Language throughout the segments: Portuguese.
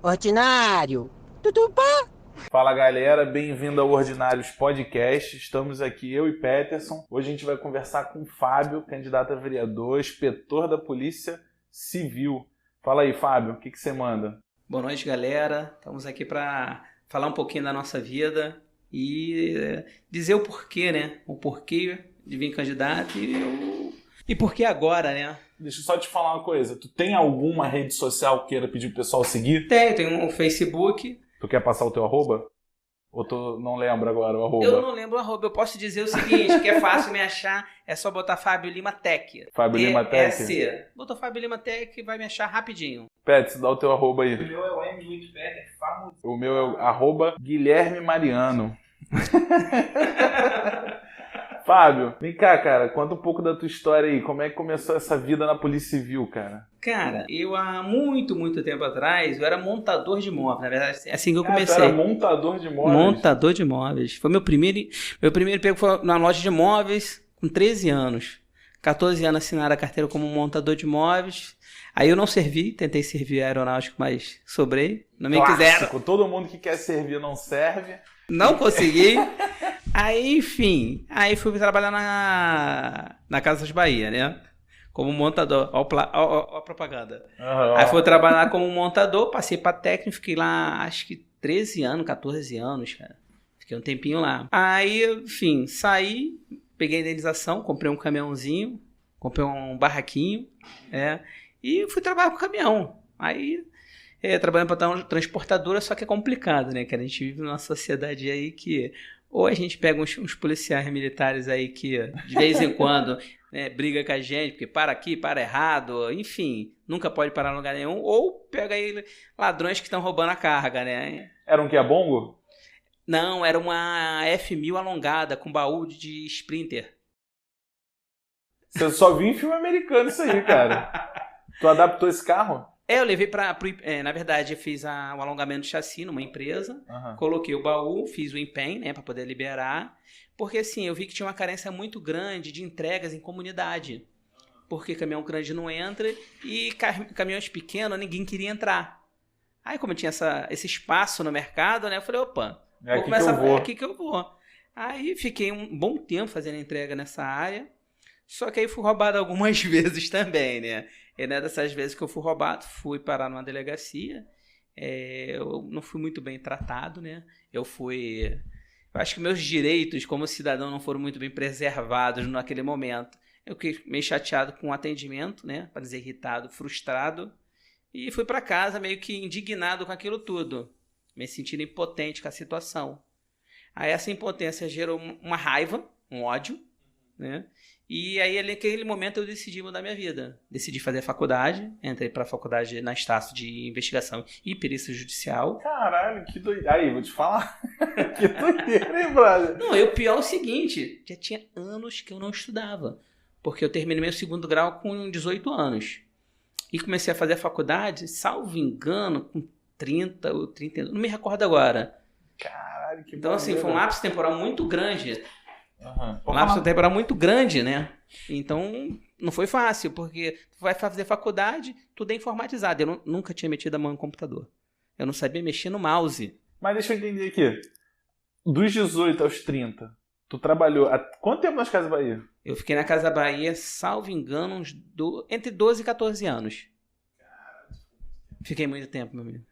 Ordinário. Tutupá. Fala galera, bem-vindo ao Ordinários Podcast. Estamos aqui, eu e Peterson. Hoje a gente vai conversar com o Fábio, candidato a vereador, inspetor da Polícia Civil. Fala aí, Fábio, o que você manda? Boa noite, galera. Estamos aqui para falar um pouquinho da nossa vida e dizer o porquê, né? O porquê de vir candidato e por que agora, né? Deixa eu só te falar uma coisa. Tu tem alguma rede social que queira pedir pro pessoal seguir? Tem um Facebook. Tu quer passar o teu arroba? Ou tu não lembra agora o arroba? Eu não lembro o arroba. Eu posso dizer o seguinte, que é fácil me achar. É só botar Fábio Lima Tech. Fábio Lima Tech? ESC. Botou Fábio Lima Tech e vai me achar rapidinho. Pet, dá o teu arroba aí. O meu é o M. Peter, famoso. O meu é o arroba Guilherme Mariano. Fábio, vem cá, cara, conta um pouco da tua história aí. Como é que começou essa vida na Polícia Civil, cara? Cara, eu há muito tempo atrás, eu era montador de móveis. Na verdade, é assim que eu comecei. Tu era montador de móveis? Montador de móveis. Foi meu primeiro emprego foi na loja de móveis com 13 anos. 14 anos assinaram a carteira como montador de móveis. Aí eu não servi, tentei servir aeronáutico, mas sobrei. Não me quiseram. Todo mundo que quer servir não serve. Não consegui. Aí, enfim, fui trabalhar na Casas Bahia, né? Como montador. Ó a propaganda. Uhum. Aí fui trabalhar como montador, passei pra técnico, fiquei lá acho que 13 anos, 14 anos, cara. Fiquei um tempinho lá. Aí, enfim, saí, peguei a indenização, comprei um caminhãozinho, comprei um barraquinho, e fui trabalhar com caminhão. Aí, trabalhando para transportadora, só que é complicado, né, cara? A gente vive numa sociedade aí que ou a gente pega uns policiais militares aí que de vez em quando briga com a gente, porque para aqui, para errado, enfim, nunca pode parar em lugar nenhum, ou pega aí ladrões que estão roubando a carga, né? Era um Bongo? Não, era uma F1000 alongada com baú de Sprinter. Você só viu em filme americano isso aí, cara. Tu adaptou esse carro? Eu levei na verdade, eu fiz o alongamento do chassi numa empresa, coloquei o baú, fiz o empenho, né, para poder liberar, porque assim, eu vi que tinha uma carência muito grande de entregas em comunidade, porque caminhão grande não entra e caminhões pequenos ninguém queria entrar. Aí como eu tinha esse espaço no mercado, né, eu falei, opa, é aqui que eu vou. Aí fiquei um bom tempo fazendo entrega nessa área, só que aí fui roubado algumas vezes também, né? E dessas vezes que eu fui roubado, fui parar numa delegacia. Eu não fui muito bem tratado, né? Eu acho que meus direitos como cidadão não foram muito bem preservados naquele momento. Eu fiquei meio chateado com o atendimento, né? Para dizer irritado, frustrado. E fui para casa meio que indignado com aquilo tudo. Me sentindo impotente com a situação. Aí essa impotência gerou uma raiva, um ódio, né? E aí, naquele momento, eu decidi mudar minha vida. Decidi fazer a faculdade. Entrei para a faculdade na Estácio de Investigação e Perícia Judicial. Caralho, que doideira. Aí, vou te falar. Que doideira, hein, brother? Não, o pior é o seguinte. Já tinha anos que eu não estudava. Porque eu terminei meu segundo grau com 18 anos. E comecei a fazer a faculdade, salvo engano, com 30 ou 30. Não me recordo agora. Caralho, que Então, assim, foi um lapso temporal muito grande. Um lapso temporal muito grande, né? Então, não foi fácil, porque tu vai fazer faculdade, tudo é informatizado. Eu nunca tinha metido a mão no computador. Eu não sabia mexer no mouse. Mas deixa eu entender aqui. Dos 18 aos 30, tu trabalhou há quanto tempo nas Casas Bahia? Eu fiquei na Casa Bahia, salvo engano, entre 12 e 14 anos. Fiquei muito tempo, meu amigo.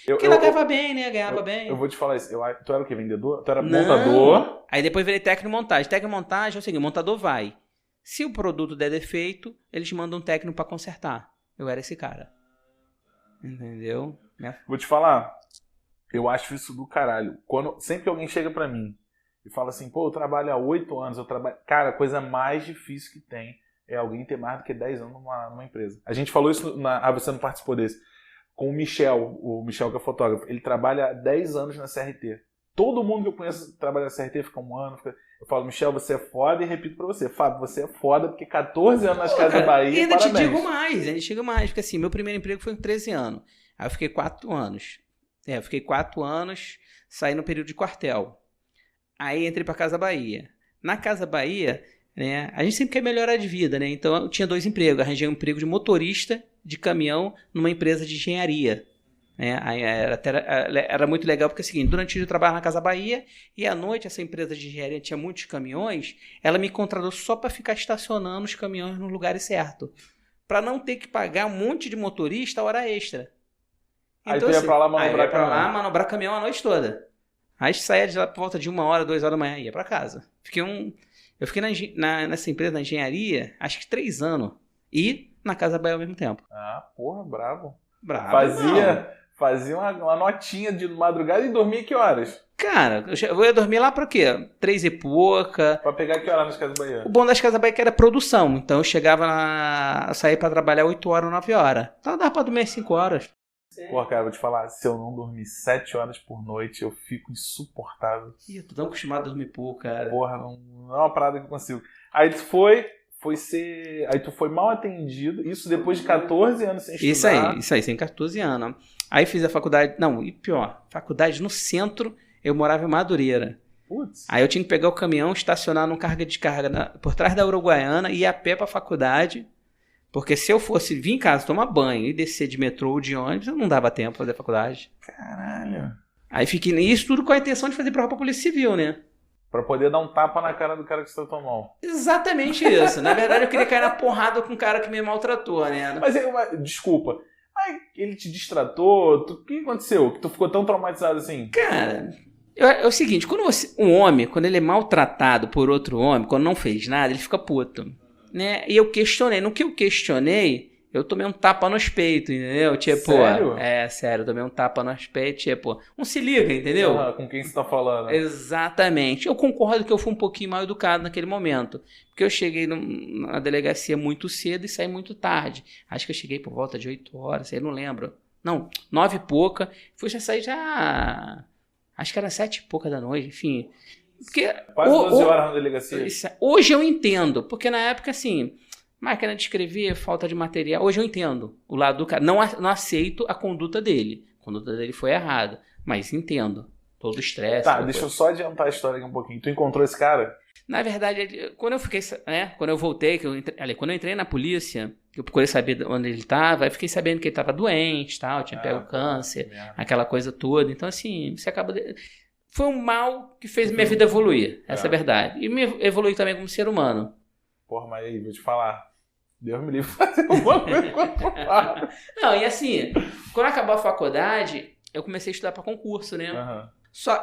Porque ela ganhava bem, né? Ganhava bem. Eu vou te falar isso. Tu era o quê? Vendedor? Tu era não. Montador? Aí depois virei técnico de montagem. Técnico de montagem é o seguinte, o montador vai. Se o produto der defeito, eles mandam um técnico pra consertar. Eu era esse cara. Entendeu? Vou te falar. Eu acho isso do caralho. Sempre que alguém chega pra mim e fala assim, pô, eu trabalho há 8 anos, Cara, a coisa mais difícil que tem é alguém ter mais do que 10 anos numa empresa. A gente falou isso você não participou desse. Com o Michel que é fotógrafo, ele trabalha há 10 anos na CRT. Todo mundo que eu conheço trabalha na CRT, fica um ano. Eu falo, Michel, você é foda, e repito pra você, Fábio, você é foda, porque 14 anos nas Casas Bahia, e ainda parabéns. Ainda te digo mais, porque assim, meu primeiro emprego foi com 13 anos. Aí eu fiquei 4 anos. Eu fiquei 4 anos, saí no período de quartel. Aí entrei pra Casa Bahia. Na Casa Bahia, né, a gente sempre quer melhorar de vida, né? Então eu tinha 2 empregos. Arranjei um emprego de motorista de caminhão numa empresa de engenharia. né? Aí era muito legal porque é o seguinte, durante o dia eu trabalhava na Casa Bahia e à noite essa empresa de engenharia tinha muitos caminhões, ela me contratou só para ficar estacionando os caminhões nos lugares certos, para não ter que pagar um monte de motorista a hora extra. Aí tu ia pra lá manobrar caminhão. manobrar caminhão a noite toda. Aí saía de lá por volta de 1h, 2h da manhã e ia para casa. Eu fiquei nessa empresa, na engenharia, acho que 3 anos. E na Casa Bahia ao mesmo tempo. Ah, porra, bravo. Bravo. Fazia uma notinha de madrugada e dormia que horas? Cara, eu ia dormir lá pra quê? 3 e pouca. Pra pegar que horas nas Casas Bahia? O bom das Casas Bahia é que era produção. Então eu chegava eu saía pra trabalhar 8 horas, 9 horas. Então dava pra dormir 5 horas. Porra, cara, vou te falar, se eu não dormir 7 horas por noite, eu fico insuportável. Ih, eu tô tão acostumado a dormir pouco, cara. Porra, não é uma parada que eu consigo. Aí tu foi aí tu foi mal atendido, isso depois de 14 anos sem estudar. Isso aí, sem 14 anos. Aí fiz a faculdade, não, e pior, faculdade no centro, eu morava em Madureira. Putz. Aí eu tinha que pegar o caminhão, estacionar num carga e descarga por trás da Uruguaiana e ir a pé pra faculdade. Porque se eu fosse vir em casa, tomar banho e descer de metrô ou de ônibus, eu não dava tempo pra fazer faculdade. Caralho. Aí fiquei nisso tudo com a intenção de fazer prova pra Polícia Civil, né? Pra poder dar um tapa na cara do cara que você tratou mal. Exatamente isso. Na verdade, eu queria cair na porrada com um cara que me maltratou, né? Mas, desculpa, ele te distratou? O que aconteceu? Que tu ficou tão traumatizado assim? Cara, é o seguinte, um homem, quando ele é maltratado por outro homem, quando não fez nada, ele fica puto. Né? E eu questionei. No que eu questionei, eu tomei um tapa nos peitos, entendeu? Tipo, sério? Sério, eu tomei um tapa nos peitos, tipo, não se liga, entendeu? Com quem você tá falando? Exatamente. Eu concordo que eu fui um pouquinho mal educado naquele momento. Porque eu cheguei na delegacia muito cedo e saí muito tarde. Acho que eu cheguei por volta de 8 horas, eu não lembro. Não, 9 e pouca. Fui sair já... Acho que era 7 e pouca da noite, enfim... Porque, quase 12 horas na delegacia. Hoje eu entendo, porque na época, assim, máquina de escrever, falta de material, hoje eu entendo o lado do cara. Não aceito a conduta dele. A conduta dele foi errada, mas entendo. Todo o estresse. Tá, deixa eu só adiantar a história aqui um pouquinho. Tu encontrou esse cara? Na verdade, quando eu fiquei, né, quando eu voltei, quando eu entrei na polícia, eu procurei saber onde ele estava, aí fiquei sabendo que ele estava doente, tal, tinha pego câncer, aquela coisa toda. Então, assim, você acaba... Foi um mal que fez minha vida evoluir. Essa é a verdade. E me evoluir também como ser humano. Porra, mas aí, vou te falar. Deus me livre fazer alguma coisa quando for falar. Não, e assim, quando acabou a faculdade, eu comecei a estudar para concurso, né? Uhum.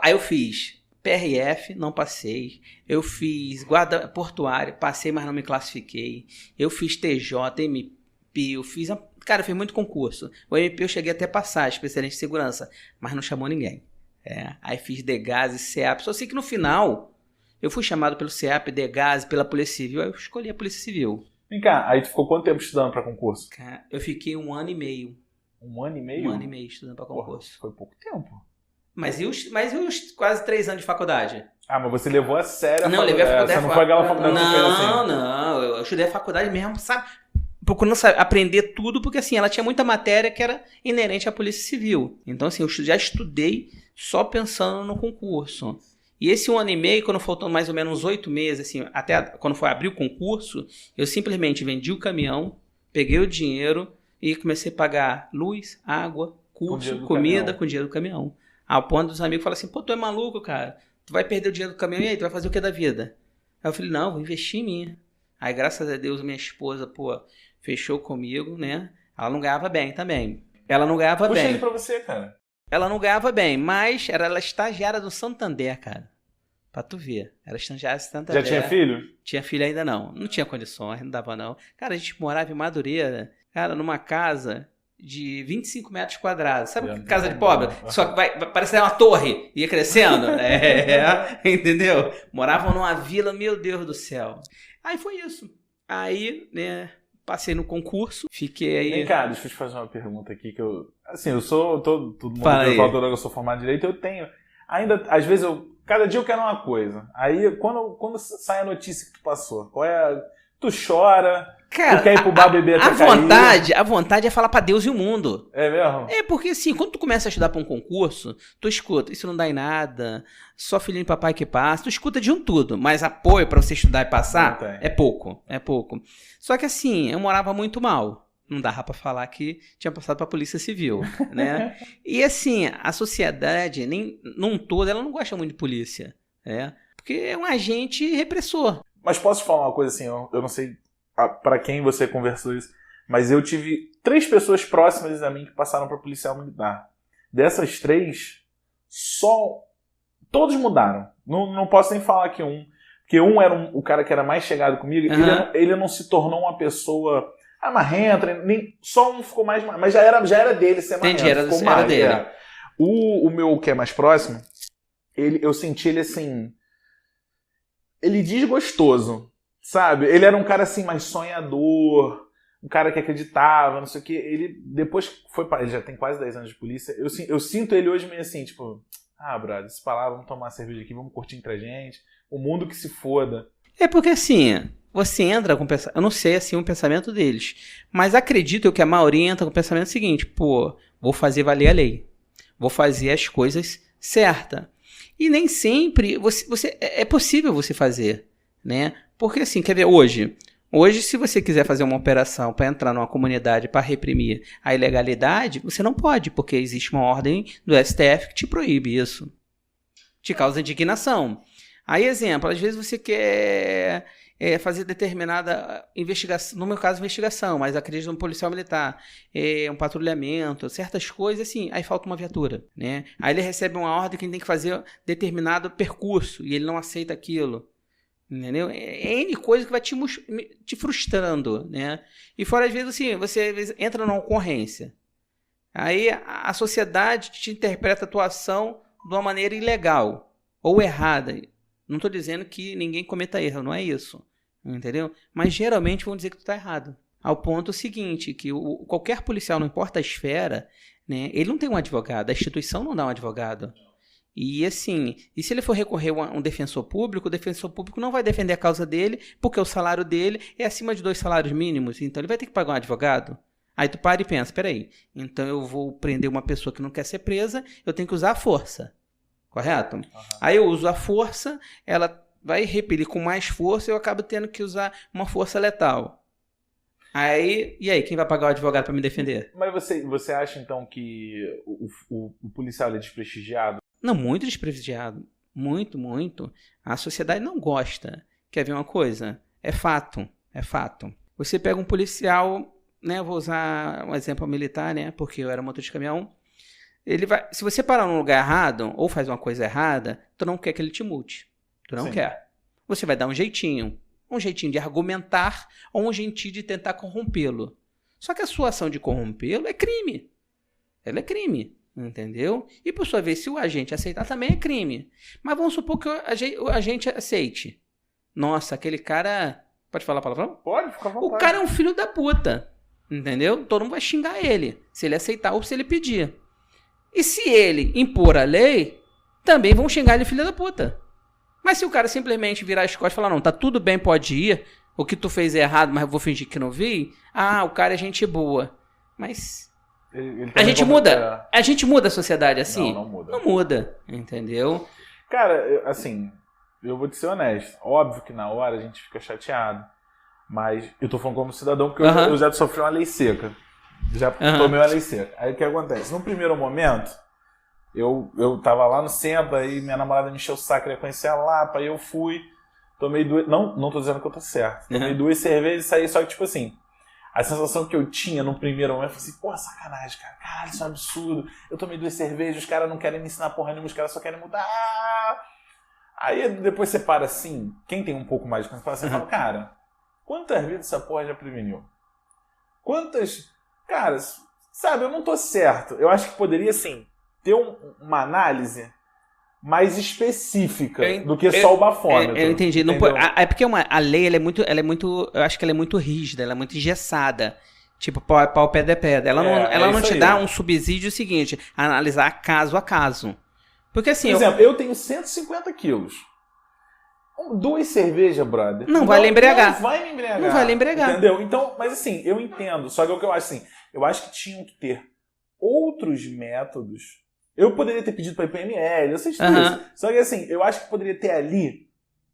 Aí eu fiz PRF, não passei. Eu fiz guarda portuária, passei, mas não me classifiquei. Eu fiz TJ, MP, eu fiz muito concurso. O MP eu cheguei até a passar, especialista em segurança, mas não chamou ninguém. Aí fiz DEGAS e CEAP. Só sei que no final eu fui chamado pelo CEAP, DEGAS, pela Polícia Civil. Aí eu escolhi a Polícia Civil. Vem cá, aí tu ficou quanto tempo estudando pra concurso? Cara, eu fiquei 1 ano e meio. 1 ano e meio? 1 ano e meio estudando pra concurso. Porra, foi pouco tempo. Mas e os quase 3 anos de faculdade? Ah, mas você levou a sério a faculdade? Não, levei a faculdade. Você não foi aquela faculdade que fez assim? Não. Eu estudei a faculdade mesmo, sabe? Procurando aprender tudo, porque assim, ela tinha muita matéria que era inerente à Polícia Civil. Então, assim, eu já estudei só pensando no concurso. E esse 1 ano e meio, quando faltou mais ou menos 8 meses, assim, até quando foi abrir o concurso, eu simplesmente vendi o caminhão, peguei o dinheiro e comecei a pagar luz, água, curso, comida com o dinheiro do caminhão. Ao ponto dos amigos falam assim, pô, tu é maluco, cara? Tu vai perder o dinheiro do caminhão e aí, tu vai fazer o que da vida? Aí eu falei, não, vou investir em mim. Aí, graças a Deus, minha esposa, pô, fechou comigo, né? Ela não ganhava bem também. Ela não ganhava bem. Puxa ele pra você, cara. Ela não ganhava bem, mas ela era estagiária do Santander, cara. Pra tu ver. Era estagiária do Santander. Já tinha filho? Tinha filho ainda não. Não tinha condições, não dava não. Cara, a gente morava em Madureira, cara, numa casa de 25 metros quadrados. Sabe casa de pobre? Só que vai parecer uma torre. Ia crescendo. Entendeu? Moravam numa vila, meu Deus do céu. Aí foi isso. Aí, né... Passei no concurso, fiquei aí... Vem cá, deixa eu te fazer uma pergunta aqui que eu... Assim, eu sou... Todo mundo que eu falo que eu sou formado em Direito, eu tenho... Ainda, às vezes, cada dia eu quero uma coisa. Aí, quando sai a notícia que tu passou, qual é... Tu chora... Cara, tu quer ir pro bar beber até a vontade é falar pra Deus e o mundo. É mesmo? É, porque assim, quando tu começa a estudar pra um concurso, tu escuta, isso não dá em nada, só filhinho de papai que passa, tu escuta de um tudo, mas apoio pra você estudar e passar é pouco. Só que assim, eu morava muito mal. não dava pra falar que tinha passado pra Polícia Civil, né? E assim, a sociedade, nem num todo, ela não gosta muito de polícia, né? Porque é um agente repressor. Mas posso te falar uma coisa assim, eu não sei pra quem você conversou isso, mas eu tive 3 pessoas próximas a mim que passaram pra policial militar. Dessas 3, só todos mudaram. Não posso nem falar que porque um era o cara que era mais chegado comigo, ele não se tornou uma pessoa marrenta, só um ficou mais, mas já era dele ser marrento. Entendi, era dele. O meu que é mais próximo, eu senti ele assim, ele desgostoso, sabe? Ele era um cara assim mais sonhador, um cara que acreditava, não sei o que. Ele depois ele já tem quase 10 anos de polícia. Eu sinto ele hoje meio assim, tipo, brother, se falar, vamos tomar uma cerveja aqui, vamos curtir entre a gente. O mundo que se foda. É porque assim, você entra com pensamento, eu não sei assim o pensamento deles, mas acredito que a maioria entra com o pensamento seguinte, pô, vou fazer valer a lei, vou fazer as coisas certas. E nem sempre é possível você fazer, né? Porque assim, quer ver, hoje se você quiser fazer uma operação para entrar numa comunidade para reprimir a ilegalidade, você não pode, porque existe uma ordem do STF que te proíbe isso, te causa indignação. Aí, exemplo, às vezes você quer fazer determinada investigação, no meu caso, investigação, mas acredito no policial militar, um patrulhamento, certas coisas, assim, aí falta uma viatura, né? Aí ele recebe uma ordem que ele tem que fazer determinado percurso e ele não aceita aquilo, entendeu? É N coisa que vai te frustrando, né? E fora, às vezes, assim, você às vezes, entra numa ocorrência, aí a sociedade te interpreta a tua ação de uma maneira ilegal ou errada. Não estou dizendo que ninguém cometa erro, não é isso, entendeu? Mas geralmente vão dizer que tu está errado. Ao ponto seguinte, que qualquer policial, não importa a esfera, né, ele não tem um advogado, a instituição não dá um advogado. E assim, se ele for recorrer a um defensor público, o defensor público não vai defender a causa dele, porque o salário dele é acima de 2 salários mínimos, então ele vai ter que pagar um advogado. Aí tu para e pensa, peraí, então eu vou prender uma pessoa que não quer ser presa, eu tenho que usar a força. Correto? Uhum. Aí eu uso a força, ela vai repelir com mais força e eu acabo tendo que usar uma força letal. E aí, quem vai pagar o advogado para me defender? Mas você acha então que o policial é desprestigiado? Não, muito desprestigiado. Muito, muito. A sociedade não gosta. Quer ver uma coisa? É fato. Você pega um policial, né? Vou usar um exemplo militar, né? Porque eu era motorista de caminhão. Se você parar num lugar errado ou faz uma coisa errada, tu não quer que ele te multe. Tu não quer. Você vai dar um jeitinho de argumentar ou um jeitinho de tentar corrompê-lo. Só que a sua ação de corrompê-lo é crime. Ela é crime, entendeu? E por sua vez, se o agente aceitar, também é crime. Mas vamos supor que o agente aceite. Nossa, aquele cara... Pode falar palavrão? Pode, fica à vontade. O cara é um filho da puta, entendeu? Todo mundo vai xingar ele, se ele aceitar ou se ele pedir. E se ele impor a lei, também vão xingar ele filho da puta. Mas se o cara simplesmente virar as costas e falar, não, tá tudo bem, pode ir, o que tu fez é errado, mas eu vou fingir que não vi, o cara é gente boa. Mas a gente muda a sociedade assim? Não muda. Não muda, entendeu? Cara, assim, eu vou te ser honesto, óbvio que na hora a gente fica chateado, mas eu tô falando como cidadão porque eu já sofri uma lei seca. Já tomei uma lei seca. Aí o que acontece? No primeiro momento, eu tava lá no centro, aí minha namorada me encheu o saco, queria conhecer a Lapa, aí eu fui, tomei 2... Não tô dizendo que eu tô certo. Tomei 2 cervejas e saí, só que tipo assim, a sensação que eu tinha no primeiro momento, eu falei assim, pô, sacanagem, cara. Caralho, isso é um absurdo. Eu tomei 2 cervejas, os caras não querem me ensinar porra nenhuma, os caras só querem mudar. Aí depois você para assim, quem tem um pouco mais de consciência, você fala, cara, quantas vezes essa porra já preveniu? Quantas... Cara, sabe, eu não tô certo. Eu acho que poderia, assim, ter uma análise mais específica do que só o bafômetro. Eu entendi. Não, é porque a lei, ela é muito, eu acho que ela é muito rígida, ela é muito engessada. Tipo, pau, pedra, pedra. Ela não te dá um subsídio seguinte, analisar caso a caso. Porque assim... Por exemplo, eu tenho 150 quilos. 2 cervejas, brother. Não vai lhe embriagar. Não vai me embriagar. Não vai lhe embriagar. Entendeu? Então, mas assim, eu entendo. Só que o que eu acho assim, eu acho que tinham que ter outros métodos. Eu poderia ter pedido para ir para IML, eu sei disso. Só que assim, eu acho que poderia ter ali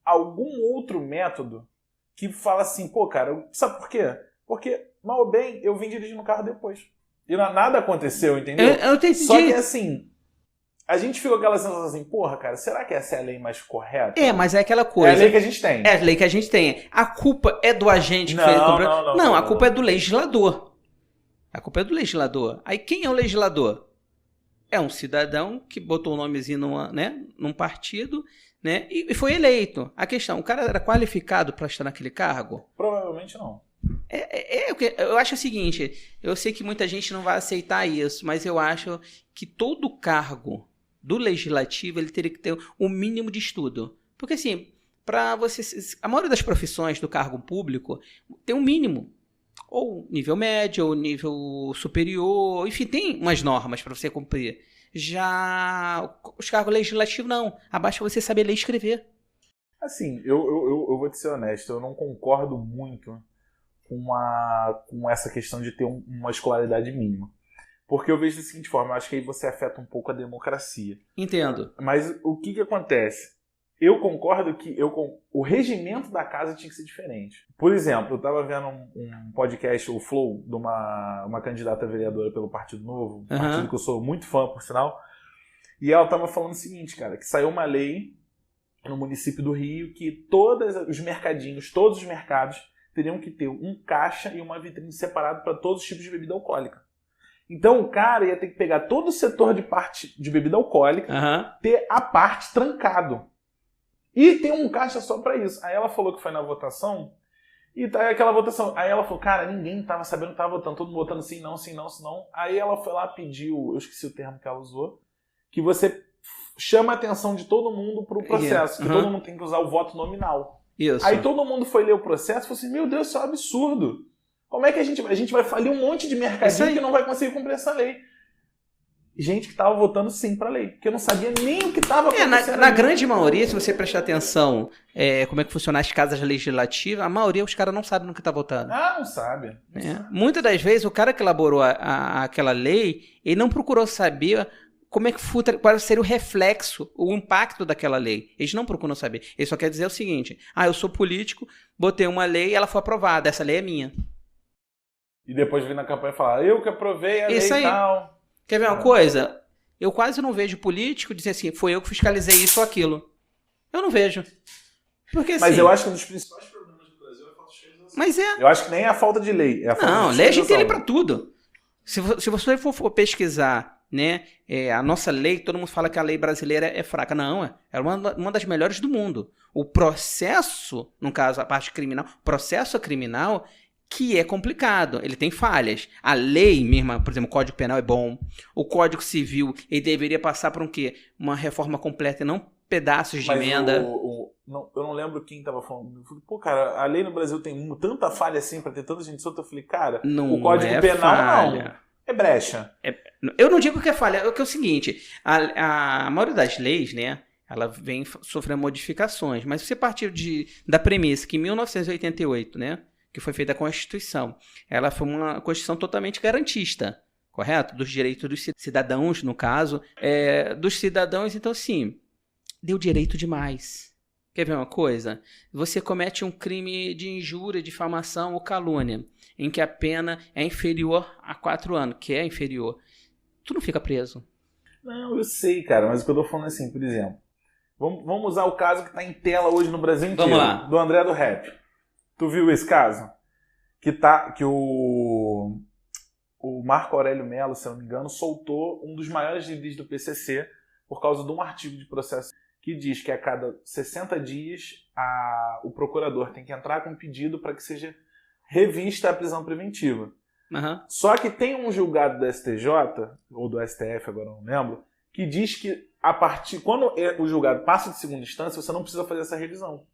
algum outro método que fala assim, pô, cara, sabe por quê? Porque Mal ou bem, eu vim dirigindo o carro depois. E nada aconteceu, entendeu? Eu entendi. Só que assim, a gente fica com aquela sensação assim, porra, cara, será que essa é a lei mais correta? Mas é aquela coisa. É a lei que a gente tem. É a lei que a gente tem. A culpa é do agente que Não, fez o não, Não, a culpa é do legislador. A culpa é do legislador. Aí quem é o legislador? É um cidadão que botou o nomezinho num partido, né, e foi eleito. A questão, o cara era qualificado para estar naquele cargo? Provavelmente não. Eu acho o seguinte, eu sei que muita gente não vai aceitar isso, mas eu acho que todo cargo do legislativo ele teria que ter o mínimo de estudo. Porque assim, para você, a maioria das profissões do cargo público tem um mínimo. Ou nível médio, ou nível superior, enfim, tem umas normas para você cumprir. Já os cargos legislativos não, basta você saber ler e escrever. Assim, eu vou te ser honesto, eu não concordo muito com essa questão de ter uma escolaridade mínima. Porque eu vejo da seguinte forma, eu acho que aí você afeta um pouco a democracia. Entendo. Mas o que acontece? Eu concordo que o regimento da casa tinha que ser diferente. Por exemplo, eu estava vendo um podcast, o Flow, de uma candidata vereadora pelo Partido Novo, partido que eu sou muito fã, por sinal, e ela estava falando o seguinte, cara, que saiu uma lei no município do Rio que todos os mercados teriam que ter um caixa e uma vitrine separado para todos os tipos de bebida alcoólica. Então o cara ia ter que pegar todo o setor de parte de bebida alcoólica, ter a parte trancado. E tem um caixa só pra isso. Aí ela falou que foi na votação, e tá aquela votação. Aí ela falou, cara, ninguém tava sabendo que tava votando, todo mundo votando sim, não, sim, não, sim, não. Aí ela foi lá, pediu, eu esqueci o termo que ela usou, que você chama a atenção de todo mundo pro processo, que todo mundo tem que usar o voto nominal. Isso. Aí todo mundo foi ler o processo e falou assim, meu Deus, isso é um absurdo. Como é que a gente vai falir um monte de mercadinho que não vai conseguir cumprir essa lei? Gente que estava votando sim para a lei, porque eu não sabia nem o que estava acontecendo. Na grande maioria, se você prestar atenção como é que funcionam as casas legislativas, a maioria os caras não sabem no que está votando. Não sabe. Muitas das vezes, o cara que elaborou aquela lei, ele não procurou saber qual seria o reflexo, o impacto daquela lei. Eles não procuram saber. Ele só quer dizer o seguinte, eu sou político, botei uma lei e ela foi aprovada, essa lei é minha. E depois vir na campanha e falar, eu que aprovei a isso lei e tal. Quer ver uma coisa? Eu quase não vejo político dizer assim, foi eu que fiscalizei isso ou aquilo. Eu não vejo. Porque, mas assim, eu acho que um dos principais problemas do Brasil é a falta de fiscalização. Mas Eu acho que nem é a falta de lei, é a falta de fiscalização. Lei a gente tem lei pra tudo. Se você for pesquisar, né, a nossa lei, todo mundo fala que a lei brasileira é fraca. Não, é uma das melhores do mundo. O processo, no caso, a parte criminal, processo criminal, que é complicado, ele tem falhas. A lei mesmo, por exemplo, o Código Penal é bom. O Código Civil, ele deveria passar por um quê? Uma reforma completa e não pedaços de emenda. Eu não lembro quem estava falando. Eu falei, pô, cara, a lei no Brasil tem tanta falha assim pra ter tanta gente solta. Eu falei, cara, o Código Penal falha. Não. É brecha. Eu não digo que é falha, é o seguinte, a maioria das leis, né, ela vem sofrendo modificações, mas se você partir da premissa que em 1988, né, que foi feita a Constituição, ela foi uma Constituição totalmente garantista, correto? Dos direitos dos cidadãos, no caso, dos cidadãos, então assim, deu direito demais. Quer ver uma coisa? Você comete um crime de injúria, difamação ou calúnia, em que a pena é inferior a 4 anos, que é inferior, tu não fica preso. Não, eu sei, cara, mas o que eu tô falando é assim, por exemplo, vamos usar o caso que tá em tela hoje no Brasil inteiro, vamos lá. Do André do Rap. Tu viu esse caso? Que o Marco Aurélio Melo, se eu não me engano, soltou um dos maiores líderes do PCC por causa de um artigo de processo que diz que a cada 60 dias o procurador tem que entrar com um pedido para que seja revista a prisão preventiva. Só que tem um julgado do STJ, ou do STF, agora não lembro, que diz que quando o julgado passa de segunda instância, você não precisa fazer essa revisão.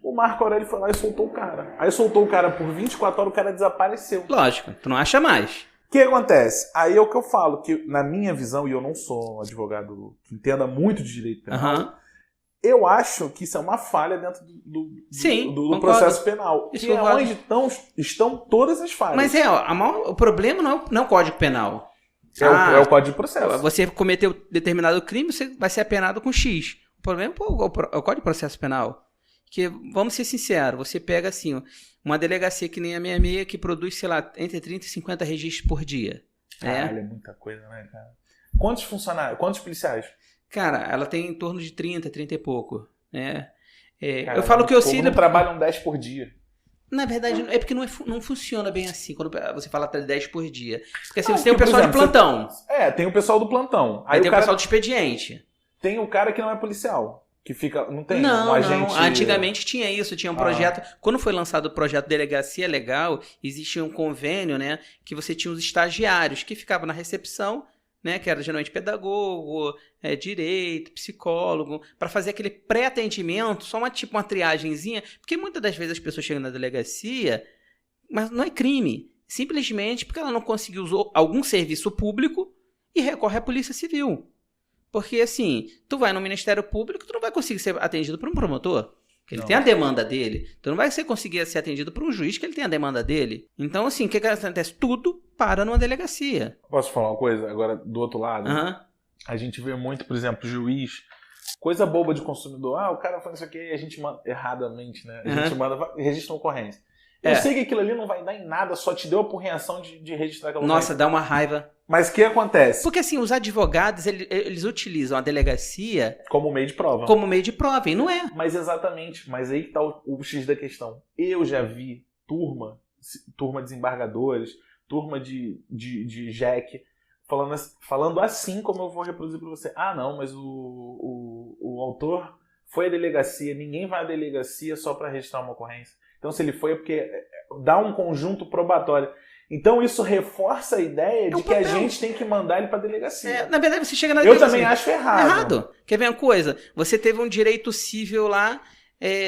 O Marco Aurélio foi lá e soltou o cara. Aí soltou o cara por 24 horas, o cara desapareceu. Lógico, tu não acha mais. O que acontece? Aí é o que eu falo, que na minha visão, e eu não sou um advogado que entenda muito de direito penal, eu acho que isso é uma falha dentro do processo penal. Isso que é onde estão todas as falhas. Mas o problema não é o Código Penal. É o Código de Processo. Você cometeu determinado crime, você vai ser apenado com X. O problema é o Código de Processo Penal. Que, vamos ser sinceros, você pega assim, ó, uma delegacia que nem a 66 que produz, sei lá, entre 30 e 50 registros por dia. Caralho, é muita coisa, né, cara? Quantos funcionários, quantos policiais? Cara, ela tem em torno de 30 e pouco, né? Cara, eu falo que oscila... não trabalham 10 por dia. Na verdade, é porque não funciona bem assim, quando você fala até 10 por dia. Porque assim, Não, você tem o pessoal de plantão. tem o pessoal do plantão. Aí tem o pessoal do expediente. Tem o cara que não é policial. Que fica. Não tem não, um agente. Não. Antigamente tinha isso, tinha um projeto. Quando foi lançado o projeto Delegacia Legal, existia um convênio, né? Que você tinha os estagiários que ficavam na recepção, né? Que era geralmente pedagogo, direito, psicólogo, para fazer aquele pré-atendimento, só uma triagenzinha, porque muitas das vezes as pessoas chegam na delegacia, mas não é crime, simplesmente porque ela não conseguiu usar algum serviço público e recorre à Polícia Civil. Porque, assim, tu vai no Ministério Público, tu não vai conseguir ser atendido por um promotor, que ele tem a demanda dele. Tu não vai conseguir ser atendido por um juiz, que ele tem a demanda dele. Então, assim, o que acontece? Tudo para numa delegacia. Posso falar uma coisa? Agora, do outro lado, a gente vê muito, por exemplo, juiz, coisa boba de consumidor. O cara faz isso aqui e a gente manda, erradamente, né? A gente manda, registra uma ocorrência. Eu sei que aquilo ali não vai dar em nada, só te deu a porreação de registrar aquela ocorrência. Nossa, dá uma raiva. Mas o que acontece? Porque assim, os advogados, eles utilizam a delegacia... como meio de prova. Como meio de prova, e não é. Mas exatamente, mas aí que tá o X da questão. Eu já vi turma de desembargadores, turma de JEC, falando assim como eu vou reproduzir para você. Não, mas o autor foi à delegacia, ninguém vai à delegacia só para registrar uma ocorrência. Então se ele foi é porque dá um conjunto probatório. Então isso reforça a ideia de que a gente tem que mandar ele para a delegacia. Na verdade, você chega na delegacia. Eu também acho errado. Quer ver uma coisa? Você teve um direito civil lá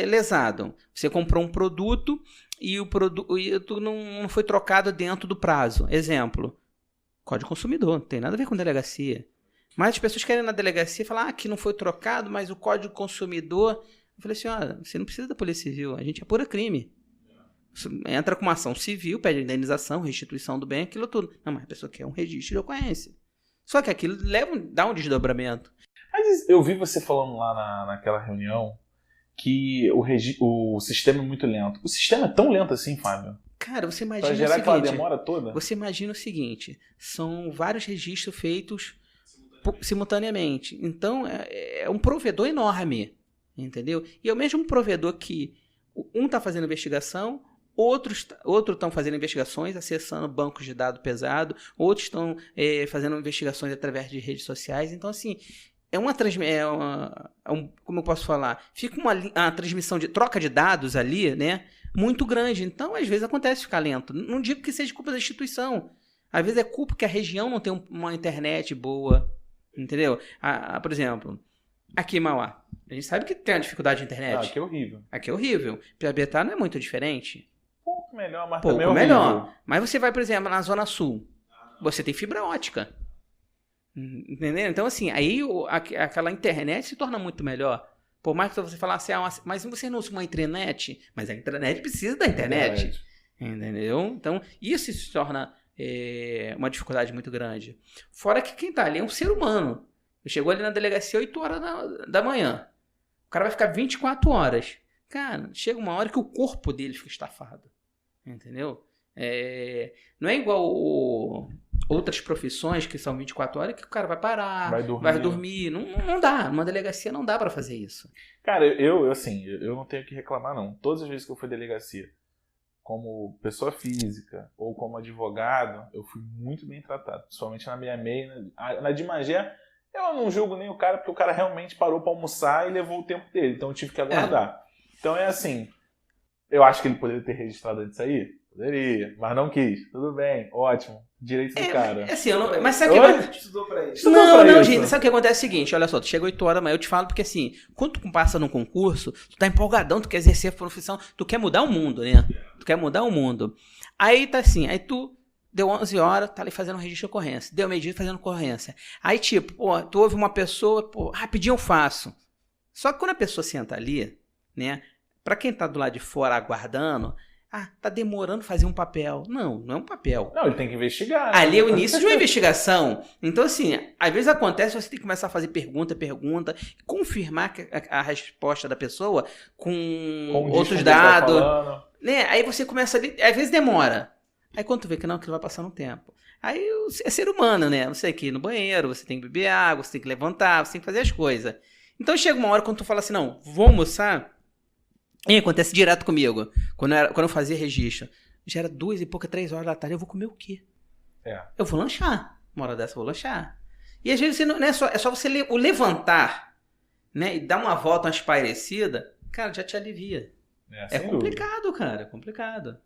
lesado. Você comprou um produto e o produto não foi trocado dentro do prazo. Exemplo, Código Consumidor, não tem nada a ver com delegacia. Mas as pessoas querem ir na delegacia e falar que não foi trocado, mas o Código Consumidor... Eu falei assim, você não precisa da Polícia Civil, a gente apura crime. Entra com uma ação civil, pede indenização, restituição do bem, aquilo tudo. Não, mas a pessoa quer um registro de ocorrência. Só que aquilo dá um desdobramento. Mas eu vi você falando lá naquela reunião que o sistema é muito lento. O sistema é tão lento assim, Fábio? Cara, você imagina pra gerar aquela demora toda? Você imagina o seguinte, são vários registros feitos simultaneamente. Então, é um provedor enorme, entendeu? E é o mesmo provedor que um está fazendo investigação, outros estão fazendo investigações, acessando bancos de dados pesados, outros estão fazendo investigações através de redes sociais. Então, assim, como eu posso falar? Fica uma transmissão de troca de dados ali, né? Muito grande. Então, às vezes acontece ficar lento. Não digo que seja culpa da instituição. Às vezes é culpa que a região não tem uma internet boa, entendeu? Por exemplo, aqui em Mauá, a gente sabe que tem uma dificuldade de internet. Aqui é horrível. Aqui é horrível. Piabetá não é muito diferente. Pouco melhor, mas pouco também é melhor. Mas você vai, por exemplo, na Zona Sul. Você tem fibra ótica. Entendeu? Então, assim, aí aquela internet se torna muito melhor. Por mais que você falasse, mas você não usa uma intranet? Mas a intranet precisa da internet. Entendeu? Então, isso se torna uma dificuldade muito grande. Fora que quem tá ali é um ser humano. Chegou ali na delegacia 8 horas da manhã. O cara vai ficar 24 horas. Cara, chega uma hora que o corpo dele fica estafado. Entendeu? Não é igual outras profissões que são 24 horas que o cara vai parar, vai dormir. Não dá. Numa delegacia não dá pra fazer isso. Cara, eu não tenho o que reclamar, não. Todas as vezes que eu fui à delegacia, como pessoa física ou como advogado, eu fui muito bem tratado. Principalmente na 66. Na de Magé, eu não julgo nem o cara, porque o cara realmente parou pra almoçar e levou o tempo dele. Então eu tive que aguardar. Então é assim, eu acho que ele poderia ter registrado antes aí. Poderia, mas não quis. Tudo bem, ótimo. Direito do cara. Assim, mas sabe o que... Estudou pra isso. Não, gente, sabe o que acontece? É o seguinte, olha só, tu chega 8 horas, mas eu te falo porque assim, quando tu passa num concurso, tu tá empolgadão, tu quer exercer a profissão, tu quer mudar o mundo, né? Tu quer mudar o mundo. Aí tá assim, aí tu deu 11 horas, tá ali fazendo um registro de ocorrência. Deu meio-dia fazendo ocorrência. Aí tipo, tu ouve uma pessoa, rapidinho eu faço. Só que quando a pessoa senta ali, né, pra quem tá do lado de fora aguardando, Tá demorando fazer um papel. Não é um papel. Não, ele tem que investigar. Ali é o início de uma investigação. Então, assim, às vezes acontece, você tem que começar a fazer pergunta, confirmar a resposta da pessoa com outros dados. Né? Aí você começa ali, às vezes demora. Aí quando tu vê que não, que vai passando um tempo. Aí é ser humano, né? Você tem que ir no banheiro, você tem que beber água, você tem que levantar, você tem que fazer as coisas. Então chega uma hora quando tu fala assim, não, vou almoçar. E acontece direto comigo. Quando eu fazia registro, já era 2 e pouca, 3 horas da tarde, eu vou comer o quê? Eu vou lanchar. Uma hora dessa eu vou lanchar. E às vezes você não é só você levantar, né? E dar uma volta, uma espairecida, cara, já te alivia. É complicado, dúvida. Cara, é complicado.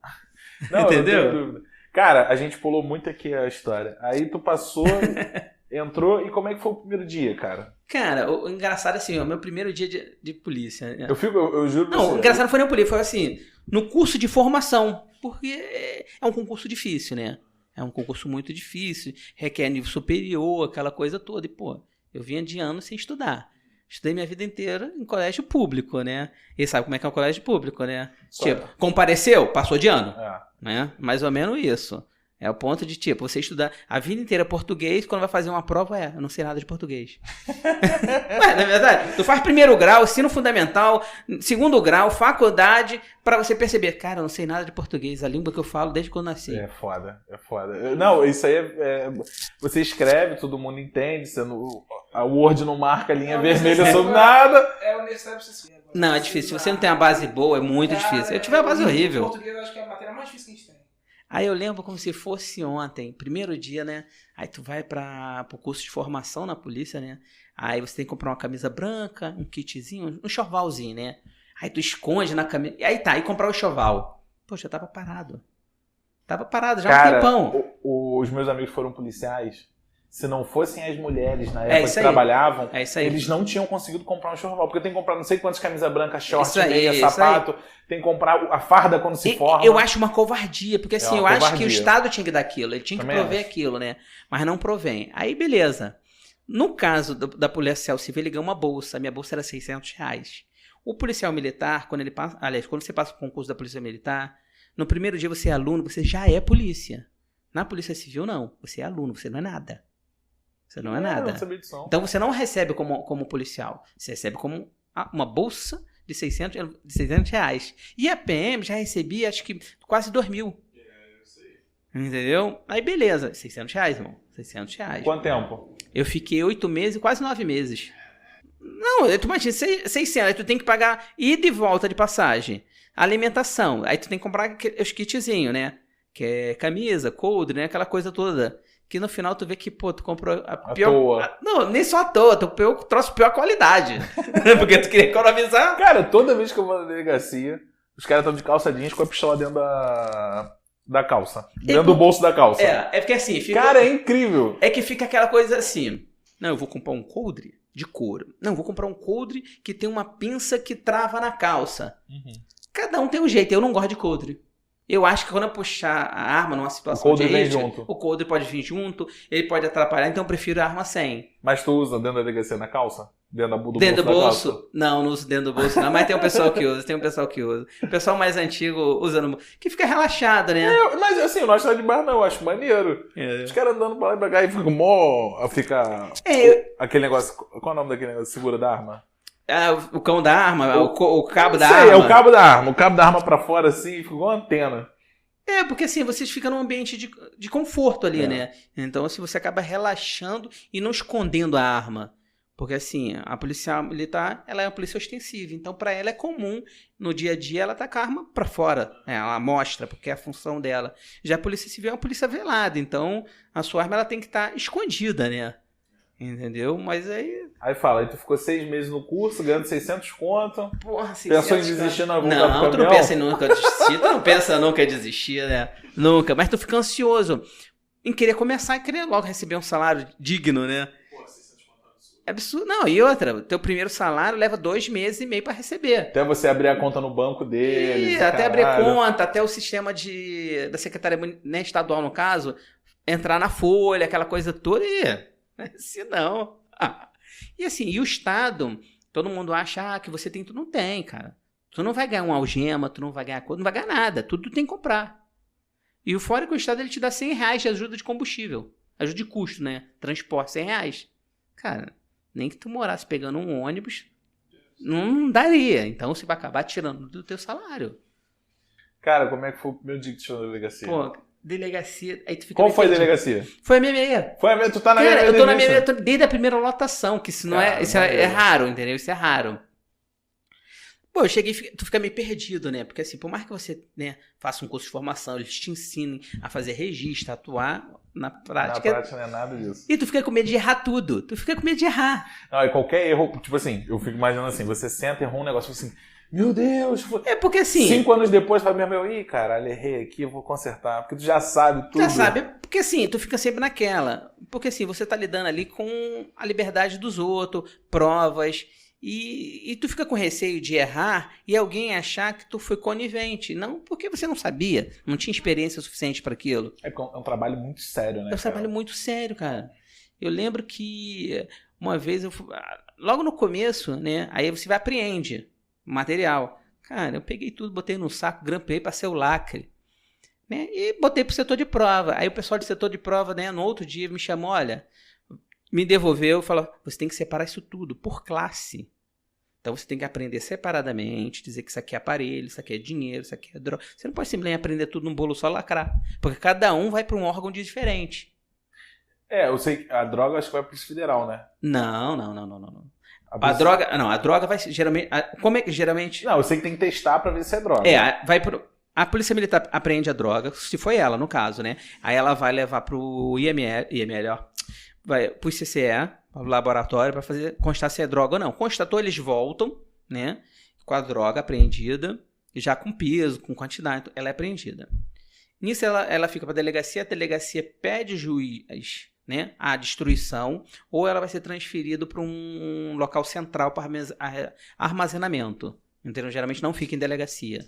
Não, entendeu? Não tenho dúvida. Cara, a gente pulou muito aqui a história. Aí tu passou, entrou, e como é que foi o primeiro dia, cara? Cara, o engraçado é assim, o meu primeiro dia de polícia. Eu juro pra você. Não, o engraçado não foi nem polícia, foi assim, no curso de formação, porque é um concurso difícil, né? É um concurso muito difícil, requer nível superior, aquela coisa toda. E, pô, eu vinha de anos sem estudar. Estudei minha vida inteira em colégio público, né? E sabe como é que é o colégio público, né? Tipo, compareceu, passou de ano. Né? Mais ou menos isso. É o ponto de, tipo, você estudar a vida inteira português, quando vai fazer uma prova, eu não sei nada de português. Ué, não é verdade? Tu faz primeiro grau, ensino fundamental, segundo grau, faculdade, pra você perceber, cara, eu não sei nada de português, a língua que eu falo desde quando nasci. É foda. Não, isso aí você escreve, todo mundo entende, a Word não marca a linha vermelha sobre nada. É o necessário pra você. Não, é difícil. Se você não tem a base boa, é muito difícil. Eu tive a base horrível. O português eu acho que é a matéria mais difícil que a gente tem. Aí eu lembro como se fosse ontem, primeiro dia, né? Aí tu vai pro curso de formação na polícia, né? Aí você tem que comprar uma camisa branca, um kitzinho, um enxovalzinho, né? Aí tu esconde na camisa. Aí aí comprar o enxoval. Poxa, eu tava parado. Já há um tempão. Os meus amigos foram policiais. Se não fossem as mulheres na época que trabalhavam, eles não tinham conseguido comprar um enxoval. Porque tem que comprar não sei quantas camisas brancas, short, meia, sapato. Tem que comprar a farda quando se forma. Eu acho uma covardia. Porque assim, eu acho que o Estado tinha que dar aquilo. Ele tinha que prover aquilo, né? Mas não provém. Aí, beleza. No caso da policial civil, ele ganhou uma bolsa. A minha bolsa era R$600. O policial militar, quando você passa o concurso da polícia militar, no primeiro dia você é aluno, você já é polícia. Na polícia civil, não. Você é aluno, você não é nada. Você não é nada. Então você não recebe como policial. Você recebe como uma bolsa de R$600. E a PM já recebia, acho que quase 2.000. Eu sei. Entendeu? Aí beleza. R$600, irmão. R$600. Quanto tempo? Eu fiquei 8 meses, quase 9 meses. Não, tu imagina, 600. Aí tu tem que pagar ida e volta de passagem. Alimentação. Aí tu tem que comprar os kitzinhos, né? Que é camisa, coldre, né? Aquela coisa toda. Que no final tu vê que, pô, tu comprou a pior... toa. Não, nem só à toa. Tu trouxe pior qualidade. Porque tu queria economizar. Cara, toda vez que eu vou na delegacia, os caras estão de calça jeans com a pistola dentro da calça. Dentro do bolso da calça. É porque assim... Cara, é incrível. É que fica aquela coisa assim... Não, eu vou comprar um coldre de couro. Não, eu vou comprar um coldre que tem uma pinça que trava na calça. Cada um tem um jeito. Eu não gosto de coldre. Eu acho que quando eu puxar a arma numa situação de risco, o coldre pode vir junto, ele pode atrapalhar, então eu prefiro a arma sem. Mas tu usa dentro da delegacia na calça? Dentro do bolso? Não uso dentro do bolso não, mas tem um pessoal que usa, O pessoal mais antigo usa no bolso, que fica relaxado, né? Mas assim, eu não acho nada de barra não, eu acho maneiro. Os caras andando pra lá e pra cá e ficam aquele negócio, qual é o nome daquele negócio, segura da arma? O cão da arma, o cabo da arma. É o cabo da arma. O cabo da arma pra fora assim, fica igual uma antena. Porque assim, vocês ficam num ambiente de conforto ali, né? Então, assim, você acaba relaxando e não escondendo a arma. Porque assim, a polícia militar, ela é uma polícia ostensiva. Então, pra ela é comum, no dia a dia, ela tá com a arma pra fora. Ela mostra, porque é a função dela. Já a polícia civil é uma polícia velada. Então, a sua arma ela tem que estar escondida, né? Entendeu? Mas aí... Aí tu ficou 6 meses no curso, ganhando 600 conto. Porra, 600 pensou em desistir na volta do caminhão? Não, tu não pensa em nunca desistir. Tu não pensa nunca em desistir, né? Nunca. Mas tu fica ansioso em querer começar e querer logo receber um salário digno, né? Porra, 600 conto é absurdo. Não, e outra, teu primeiro salário leva 2 meses e meio pra receber. Até você abrir a conta no banco deles. Até abrir conta, até o sistema da Secretaria Estadual, no caso, entrar na folha, aquela coisa toda e... Se não. E assim, e o Estado, todo mundo acha que você tem tudo. Não tem, cara. Tu não vai ganhar uma algema, tu não vai ganhar coisa, não vai ganhar nada. Tudo tu tem que comprar. E o fora que o Estado ele te dá R$100 de ajuda de combustível. Ajuda de custo, né? Transporte, R$100. Cara, nem que tu morasse pegando um ônibus, não daria. Então você vai acabar tirando do teu salário. Cara, como é que foi o primeiro dia que tu chegou na delegacia? Pô, delegacia... Aí tu fica Qual meio foi a perdido. delegacia? Foi a minha meia. Foi a minha, tu tá na Cara, minha eu tô na delícia. minha desde a primeira lotação, que isso não Cara, isso é maneiro. raro, entendeu? Isso é raro. Pô, eu cheguei, tu fica meio perdido, né? Porque assim, por mais que você, né, faça um curso de formação, eles te ensinem a fazer registro, a atuar na Na prática. prática não é nada disso. E tu fica com medo de errar tudo. Tu fica com medo de errar. Não, e qualquer erro, tipo assim, eu fico imaginando assim, você senta, errou um negócio assim, meu Deus, É porque assim, 5 anos depois, fala, meu, ih, caralho, errei aqui, eu vou consertar, porque tu já sabe tudo. já sabe, porque assim, tu fica sempre naquela. Porque assim, você tá lidando ali com a liberdade dos outros, provas, e tu fica com receio de errar e alguém achar que tu foi conivente. Não porque você não sabia, não tinha experiência suficiente para aquilo. É um trabalho muito sério, né? É um trabalho muito sério, cara. Eu lembro que uma vez, logo no começo, né, aí você vai apreende material. Cara, eu peguei tudo, botei no saco, grampei, passei o lacre. Né, e botei pro setor de prova. Aí o pessoal do setor de prova, né, no outro dia me chamou, olha, me devolveu e falou, você tem que separar isso tudo por classe. Então você tem que aprender separadamente, dizer que isso aqui é aparelho, isso aqui é dinheiro, isso aqui é droga. Você não pode simplesmente aprender tudo num bolo só e lacrar. Porque cada um vai para um órgão diferente. É, eu sei que a droga acho que vai pro Polícia Federal, né? Não. A polícia- droga vai geralmente... Como é que geralmente... Não, eu sei que tem que testar pra ver se é droga. Vai pro... A Polícia Militar apreende a droga, se foi ela, no caso, né? Aí ela vai levar pro IML, ó. Vai pro CCE, pro laboratório, pra fazer constar se é droga ou não. Constatou, eles voltam, né? Com a droga apreendida, já com peso, com quantidade, ela é apreendida. Nisso ela fica pra delegacia, a delegacia pede juiz, né, a destruição, ou ela vai ser transferida para um local central para armazenamento. Entendeu? Geralmente não fica em delegacia.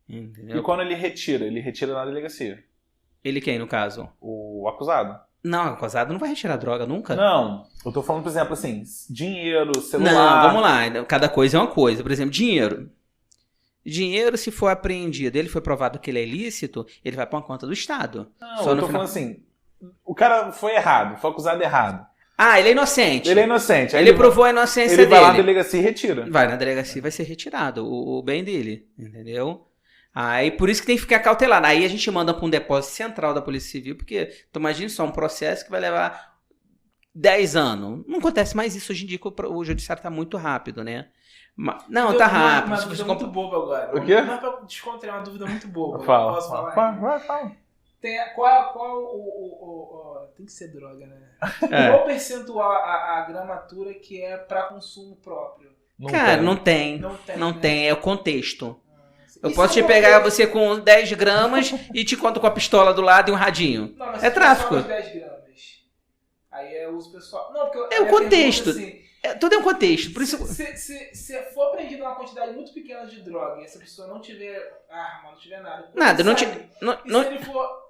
Entendeu? E quando ele retira na delegacia. Ele quem, no caso? O acusado. Não, o acusado não vai retirar droga nunca. Não, eu tô falando, por exemplo, assim, dinheiro, celular. Não, vamos lá. Cada coisa é uma coisa. Por exemplo, dinheiro. Dinheiro, se for apreendido, ele foi provado que ele é ilícito, ele vai para uma conta do Estado. Não, Só eu no tô final... falando assim, o cara foi errado, foi acusado errado. Ah, ele é inocente. Ele é inocente. Aí Ele provou a inocência ele vai lá na dele. delegacia e retira. Vai na delegacia, vai ser retirado o bem dele, entendeu? Aí por isso que tem que ficar cautelar. Aí a gente manda para um depósito central da Polícia Civil, porque tu imagina só um processo que vai levar 10 anos. Não acontece mais isso hoje em dia, que o judiciário tá muito rápido, né? Não, tá rápido. Uma Se dúvida você muito boba agora. O quê? Não é pra descontrair, uma dúvida muito boba. Fala. Posso falar? Fala. Tem que ser droga, né? É. Qual percentual a gramatura que é pra consumo próprio? Cara, não tem. Não Não tem, né? tem, é o contexto. Eu E posso se te for- pegar você com 10 gramas e te conto com a pistola do lado e um radinho. Não, mas É se tráfico. for só os 10 gramas. Aí é uso pessoal. Não, porque É o a minha contexto. pergunta, assim, Tudo é um contexto. Por isso. se for apreendido uma quantidade muito pequena de droga e essa pessoa não tiver arma, não tiver nada. Nada, não sabe? te. Não, E não, se ele for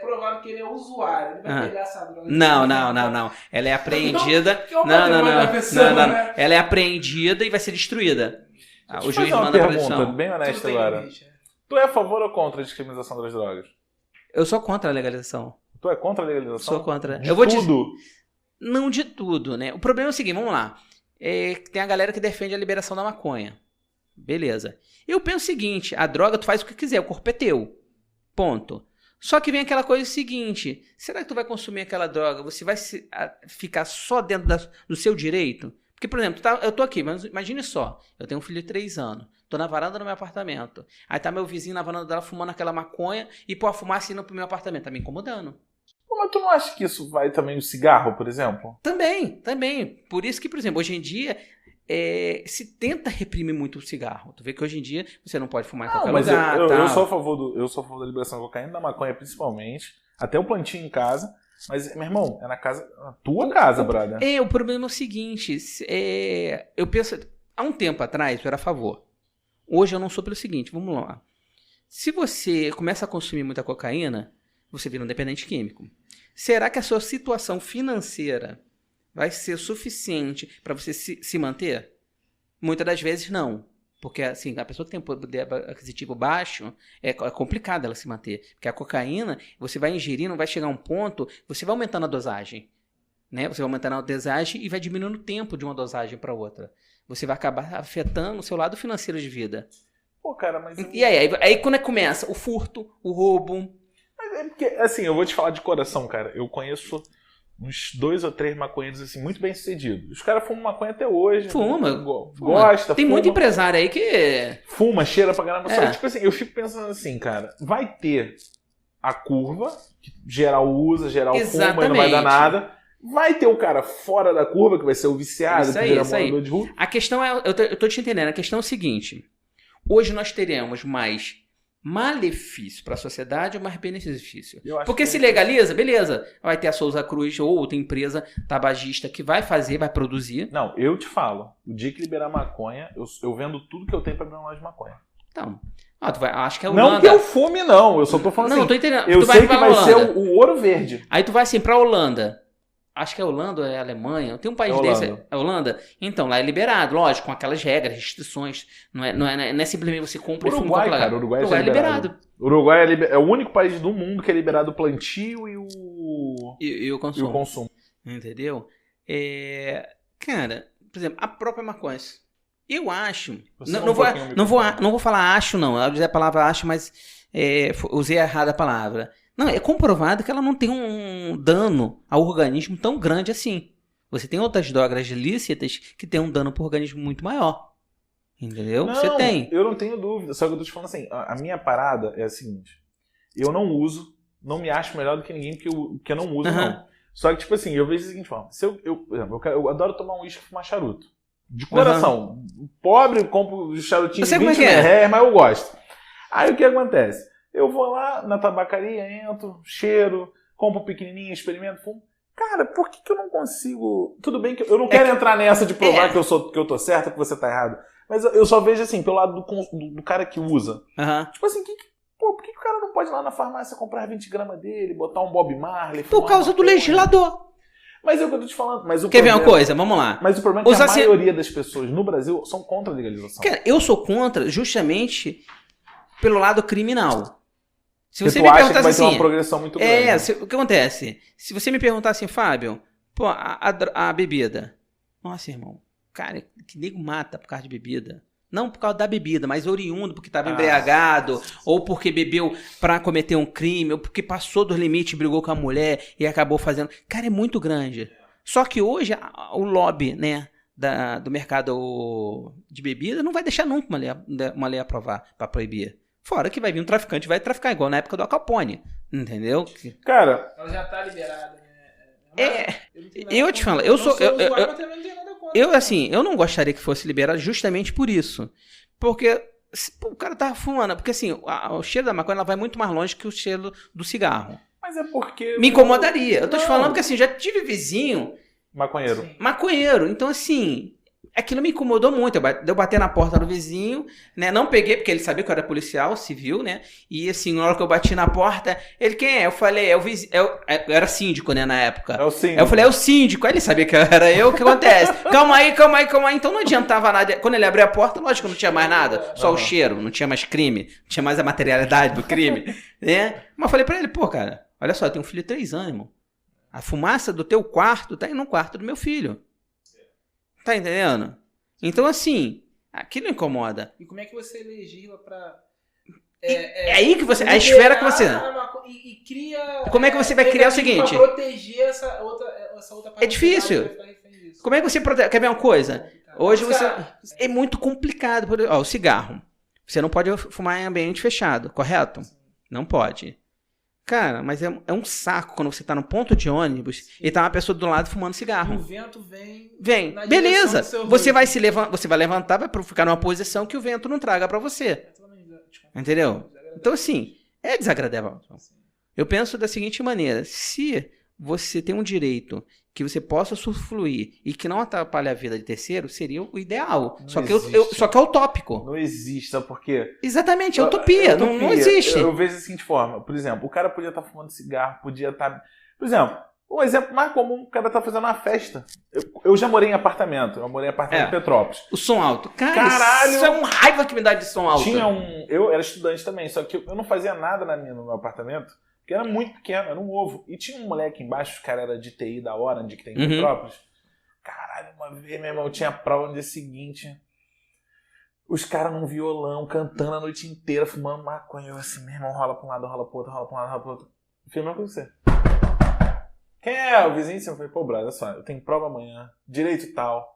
provado que ele é usuário, ele vai pegar essa droga. não. Ela é apreendida. Que é o Não. patrimônio da pessoa, né? Ela é apreendida e vai ser destruída. O Deixa eu juiz fazer uma manda pra pergunta destruição. bem Tudo honesta tem agora. limite, né? Tu é a favor ou contra a descriminalização das drogas? Eu sou contra a legalização. Tu é contra a legalização? Sou contra. De Eu vou dizer. tudo? Não de tudo, né? O problema é o seguinte, vamos lá. Tem a galera que defende a liberação da maconha. Beleza. Eu penso o seguinte, a droga tu faz o que quiser, o corpo é teu. Ponto. Só que vem aquela coisa seguinte, será que tu vai consumir aquela droga? Você vai ficar só dentro do seu direito? Porque, por exemplo, eu tô aqui, mas imagine só, eu tenho um filho de 3 anos, tô na varanda do meu apartamento, aí tá meu vizinho na varanda dela fumando aquela maconha e pô, a fumaça indo pro meu apartamento, tá me incomodando. Pô, mas tu não acha que isso vai também no cigarro, por exemplo? Também. Por isso que, por exemplo, hoje em dia se tenta reprimir muito o cigarro. Tu vê que hoje em dia você não pode fumar em Não, qualquer mas lugar. eu tal. sou a favor da liberação da cocaína, da maconha principalmente, até o plantio em casa, mas, meu irmão, é na tua casa, brother. O problema é o seguinte, eu penso, há um tempo atrás eu era a favor. Hoje eu não sou pelo seguinte, vamos lá. Se você começa a consumir muita cocaína, você vira um dependente químico. Será que a sua situação financeira vai ser suficiente para você se manter? Muitas das vezes não. Porque, assim, a pessoa que tem poder aquisitivo baixo, é complicado ela se manter. Porque a cocaína, você vai ingerindo, vai chegar a um ponto, você vai aumentando a dosagem. Né? Você vai aumentando a dosagem e vai diminuindo o tempo de uma dosagem para outra. Você vai acabar afetando o seu lado financeiro de vida. Pô, cara, mas... E aí quando é que começa? O furto, o roubo. Mas é porque, assim, eu vou te falar de coração, cara. Eu conheço uns 2 ou 3 maconheiros, assim, muito bem sucedidos. Os caras fumam maconha até hoje. Fuma. Gosta, Tem fuma. muito empresário aí que... Fuma, cheira pra caramba. Só É. que, tipo assim, eu fico pensando assim, cara, vai ter a curva, que geral usa, geral fuma e não vai dar nada. Vai ter o cara fora da curva, que vai ser o viciado, que vira morador de rua. A questão é, eu tô te entendendo, a questão é o seguinte. Hoje nós teremos mais malefício para a sociedade ou mais benefício? Porque se legaliza, beleza, vai ter a Souza Cruz ou outra empresa tabagista que vai fazer, vai produzir. Não, eu te falo, o dia que liberar maconha, eu vendo tudo que eu tenho pra abrir uma loja de maconha. Então, acho que é Holanda. Não que eu fume, não, eu só tô falando assim. Não, tô entendendo. Eu Tu sei que vai ser Holanda. o ouro verde. Aí tu vai assim pra Holanda. Acho que é Holanda ou é Alemanha. Tem um país desse. É Holanda? Então, lá é liberado, lógico, com aquelas regras, restrições. Não é simplesmente você compra Uruguai, e fuma. cara, Uruguai é liberado. Uruguai é o único país do mundo que é liberado o plantio e o consumo. E o consumo. Entendeu? Cara, por exemplo, a própria maconha. Eu acho. Não vou falar acho, não. Eu usei a palavra acho, mas usei errado a palavra. Não, é comprovado que ela não tem um dano ao organismo tão grande assim. Você tem outras drogas ilícitas que tem um dano para o organismo muito maior. Entendeu? Não, você tem. Eu não tenho dúvida. Só que eu tô te falando assim, a minha parada é a seguinte. Eu não uso, não me acho melhor do que ninguém porque eu não uso, não. Só que, tipo assim, eu vejo da seguinte forma. Se eu adoro tomar um uísque e fumar charuto. De coração. Pobre, compro charutinho de 20 reais, mas eu gosto. Aí o que acontece? Eu vou lá na tabacaria, entro, cheiro, compro pequenininho, experimento, fumo. Cara, por que eu não consigo... Tudo bem que eu não quero entrar nessa de provar que eu tô certo, que você tá errado. Mas eu só vejo assim, pelo lado do cara que usa. Tipo assim, por que o cara não pode ir lá na farmácia comprar 20 gramas dele, botar um Bob Marley... Por causa do legislador. Mas é o que eu tô te falando. Quer ver uma coisa? Vamos lá. Mas o problema é que a maioria das pessoas no Brasil são contra a legalização. Cara, eu sou contra justamente pelo lado criminal. Se você me perguntasse assim, vai ter uma progressão muito grande. O que acontece? Se você me perguntar assim, Fábio, pô, a bebida. Nossa, irmão, cara, que nego mata por causa de bebida. Não por causa da bebida, mas oriundo porque estava embriagado, ou porque bebeu pra cometer um crime, ou porque passou dos limites, brigou com a mulher e acabou fazendo. Cara, é muito grande. Só que hoje o lobby, né, do mercado de bebida não vai deixar nunca uma lei aprovar pra proibir. Fora que vai vir um traficante, vai traficar, igual na época do Al Capone. Entendeu? Cara... Ela já tá liberada, né? Eu te falo, eu não gostaria que fosse liberado justamente por isso. Porque o cara tava fumando. Porque assim, o cheiro da maconha ela vai muito mais longe que o cheiro do cigarro. Mas é porque... Me incomodaria. Eu tô te falando porque assim, já tive vizinho... Maconheiro. Então assim... Aquilo me incomodou muito, eu bati na porta do vizinho, né, não peguei porque ele sabia que eu era policial civil, né, e assim, na hora que eu bati na porta, ele, quem é? Eu falei, eu era síndico, né, na época. É o síndico. Eu falei, é o síndico, aí ele sabia que era eu, o que acontece? Calma aí, então não adiantava nada, quando ele abriu a porta, lógico que não tinha mais nada, só o cheiro, não tinha mais crime, não tinha mais a materialidade do crime, né, mas eu falei pra ele, pô, cara, olha só, eu tenho um filho de 3 anos, irmão, a fumaça do teu quarto tá indo no quarto do meu filho. Tá entendendo? Então, assim, aquilo incomoda. E como é que você legisla pra... É aí que você... A esfera que você... E cria... Como é que você vai criar o seguinte? Pra proteger essa outra parte. É difícil. Como é que você protege? Quer ver uma coisa? Hoje você... É muito complicado. O cigarro. Você não pode fumar em ambiente fechado, correto? Não pode. Cara, mas é um saco quando você tá no ponto de ônibus e tá uma pessoa do lado fumando cigarro. O vento vem. Beleza. Você vai levantar, vai ficar numa posição que o vento não traga pra você. Entendeu? Então, assim, é desagradável. Eu penso da seguinte maneira: se você tem um direito que você possa usufruir e que não atrapalhe a vida de terceiro, seria o ideal. Só que é utópico. Não existe, sabe por quê? Exatamente, é utopia. Não existe. Eu vejo da seguinte forma. Por exemplo, o cara podia estar fumando cigarro, podia estar... Por exemplo, Um exemplo mais comum, o cara tá fazendo uma festa. Eu já morei em apartamento. Eu morei em apartamento em Petrópolis. O som alto. Caralho! Isso é uma raiva que me dá de som alto. Eu era estudante também, só que eu não fazia nada no meu apartamento, porque era muito pequeno, era um ovo. E tinha um moleque embaixo, os caras eram de TI da Orange, que tem em Petrópolis. Caralho, uma vez, meu irmão, eu tinha prova no dia seguinte. Os caras num violão, cantando a noite inteira, fumando maconha. Eu assim, meu irmão, rola pra um lado, rola pro outro, rola pra um lado, rola pro outro. Eu falei, não com você. Quem é? O vizinho? Eu falei, pô, brother, olha só, eu tenho prova amanhã, direito tal,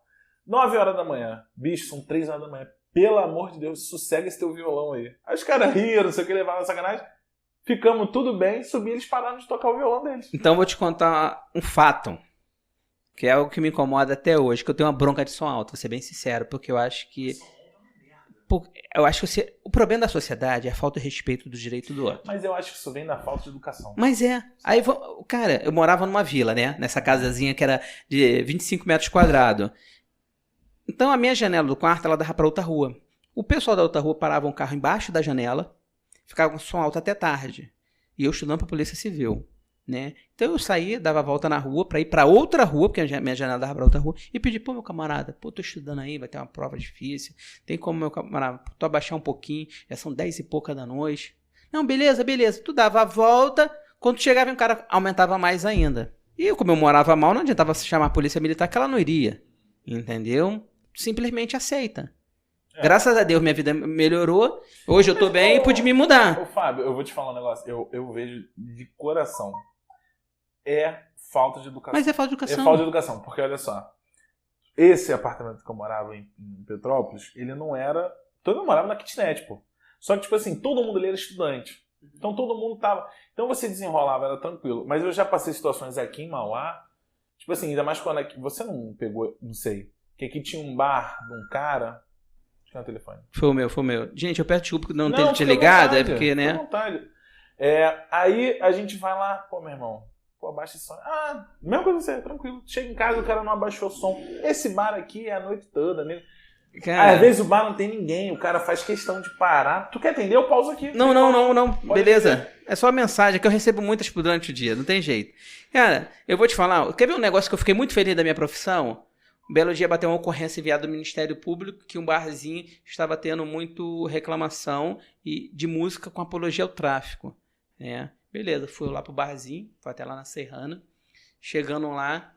9 horas da manhã. Bicho, são 3 horas da manhã. Pelo amor de Deus, sossega esse teu violão aí. Aí os caras riram, não sei o que, levaram na sacanagem. Ficamos tudo bem, subi, eles pararam de tocar o violão deles. Então eu vou te contar um fato, que é algo que me incomoda até hoje, que eu tenho uma bronca de som alto, vou ser bem sincero, porque eu acho que... o problema da sociedade é a falta de respeito do direito do outro. Mas eu acho que isso vem da falta de educação. Mas aí, cara, eu morava numa vila, né? Nessa casazinha que era de 25 metros quadrados. Então a minha janela do quarto, ela dava pra outra rua. O pessoal da outra rua parava um carro embaixo da janela, ficava com som alto até tarde. E eu estudando pra Polícia Civil, né? Então eu saía, dava a volta na rua pra ir pra outra rua, porque a minha janela dava pra outra rua, e pedi, pô, meu camarada, pô, tô estudando aí, vai ter uma prova difícil, tem como, meu camarada, tu abaixar um pouquinho, já são 10 e pouca da noite. Não, beleza, tu dava a volta, quando chegava um cara, aumentava mais ainda. E eu, como eu morava mal, não adiantava chamar a polícia militar, que ela não iria, entendeu? Simplesmente aceita. Graças a Deus minha vida melhorou, hoje eu tô bem e pude me mudar. Ô Fábio, eu vou te falar um negócio, eu vejo de coração. É falta de educação. Mas é falta de educação. É falta de educação, porque olha só. Esse apartamento que eu morava em Petrópolis, ele não era... Todo mundo morava na kitnet, pô. Só que, tipo assim, todo mundo ali era estudante. Então todo mundo tava... Então você desenrolava, era tranquilo. Mas eu já passei situações aqui em Mauá, tipo assim, ainda mais quando aqui... Você não pegou, não sei, que aqui tinha um bar de um cara... Tinha um telefone. Foi o meu. Gente, eu peço desculpa por não ter te ligado, é porque, né? Fica à vontade. Aí a gente vai lá, pô, meu irmão, pô, abaixa esse som. Ah, mesma coisa você, tranquilo. Chega em casa, o cara não abaixou o som. Esse bar aqui é a noite toda, né? Cara, às vezes o bar não tem ninguém, o cara faz questão de parar. Tu quer atender? Eu pauso aqui. Não. Beleza. É só a mensagem, que eu recebo muitas durante o dia, não tem jeito. Cara, eu vou te falar, quer ver um negócio que eu fiquei muito feliz da minha profissão? Um belo dia bateu uma ocorrência enviada do Ministério Público que um barzinho estava tendo muito reclamação de música com apologia ao tráfico. Beleza, fui lá pro barzinho, fui até lá na Serrana. Chegando lá,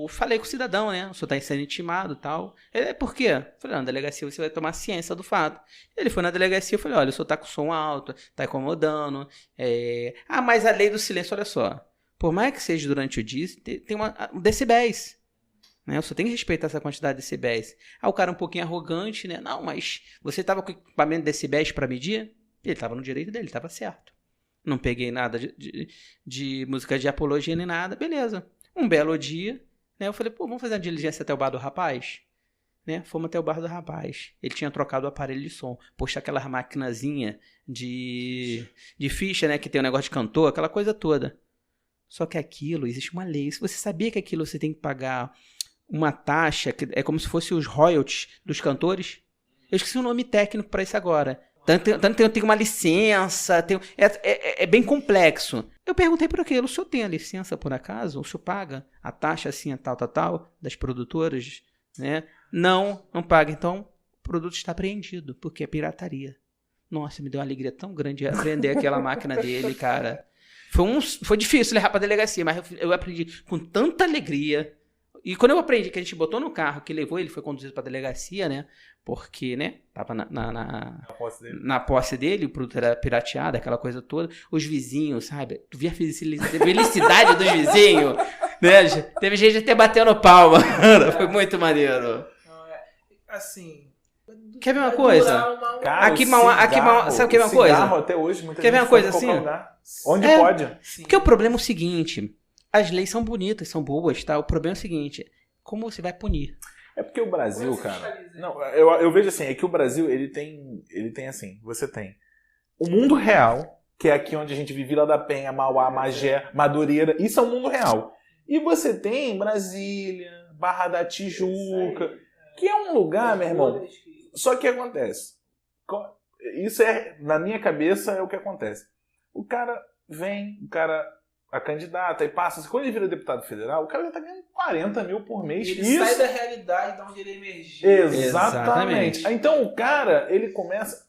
falei com o cidadão, né? O senhor está sendo intimado e tal. Ele, por quê? Falei, na delegacia você vai tomar ciência do fato. Ele foi na delegacia e falei, olha, o senhor está com som alto, está incomodando. Mas a lei do silêncio, olha só. Por mais que seja durante o dia, tem decibéis. Né? Você tem que respeitar essa quantidade de decibéis. O cara um pouquinho arrogante, né? Não, mas você estava com equipamento de decibéis para medir? Ele estava no direito dele, estava certo. Não peguei nada de música de apologia nem nada. Beleza. Um belo dia, né? Eu falei, pô, vamos fazer uma diligência até o bar do rapaz? Né? Fomos até o bar do rapaz. Ele tinha trocado o aparelho de som. Poxa, aquela maquinazinha de ficha, né? Que tem um negócio de cantor, aquela coisa toda. Só que aquilo, existe uma lei. Se você sabia que aquilo você tem que pagar uma taxa, que é como se fosse os royalties dos cantores. Eu esqueci o nome técnico para isso agora. Tanto tem uma licença, é bem complexo. Eu perguntei por aquilo, o senhor tem a licença por acaso? O senhor paga a taxa assim, tal, das produtoras? Né? Não paga. Então, o produto está apreendido, porque é pirataria. Nossa, me deu uma alegria tão grande apreender aquela máquina dele, cara. Foi difícil levar pra delegacia, mas eu aprendi com tanta alegria. E quando eu aprendi que a gente botou no carro, que levou, ele foi conduzido pra delegacia, né? Porque, né? Tava na posse dele, o produto era pirateado, aquela coisa toda. Os vizinhos, sabe? Tu via a felicidade dos vizinhos, né? Teve gente até batendo palma. Foi muito maneiro. Assim... Quer ver uma coisa? Cara, aqui sabe o que é uma coisa? Até hoje, muita Quer ver gente uma coisa faz em assim? qualquer lugar. Onde pode. Sim. Porque o problema é o seguinte, as leis são bonitas, são boas, tá? O problema é o seguinte, como você vai punir? É porque o Brasil, cara... Não, eu vejo assim, é que o Brasil, ele tem assim, você tem o mundo real, que é aqui onde a gente vive, Vila da Penha, Mauá, Magé, Madureira, isso é o mundo real. E você tem Brasília, Barra da Tijuca, que é um lugar, meu irmão... Só que acontece, isso na minha cabeça é o que acontece. O cara vem, a candidata, aí passa. Quando ele vira deputado federal, o cara já tá ganhando 40 mil por mês. Ele Isso. sai da realidade de onde ele emergiu. Exatamente. Então o cara, ele começa...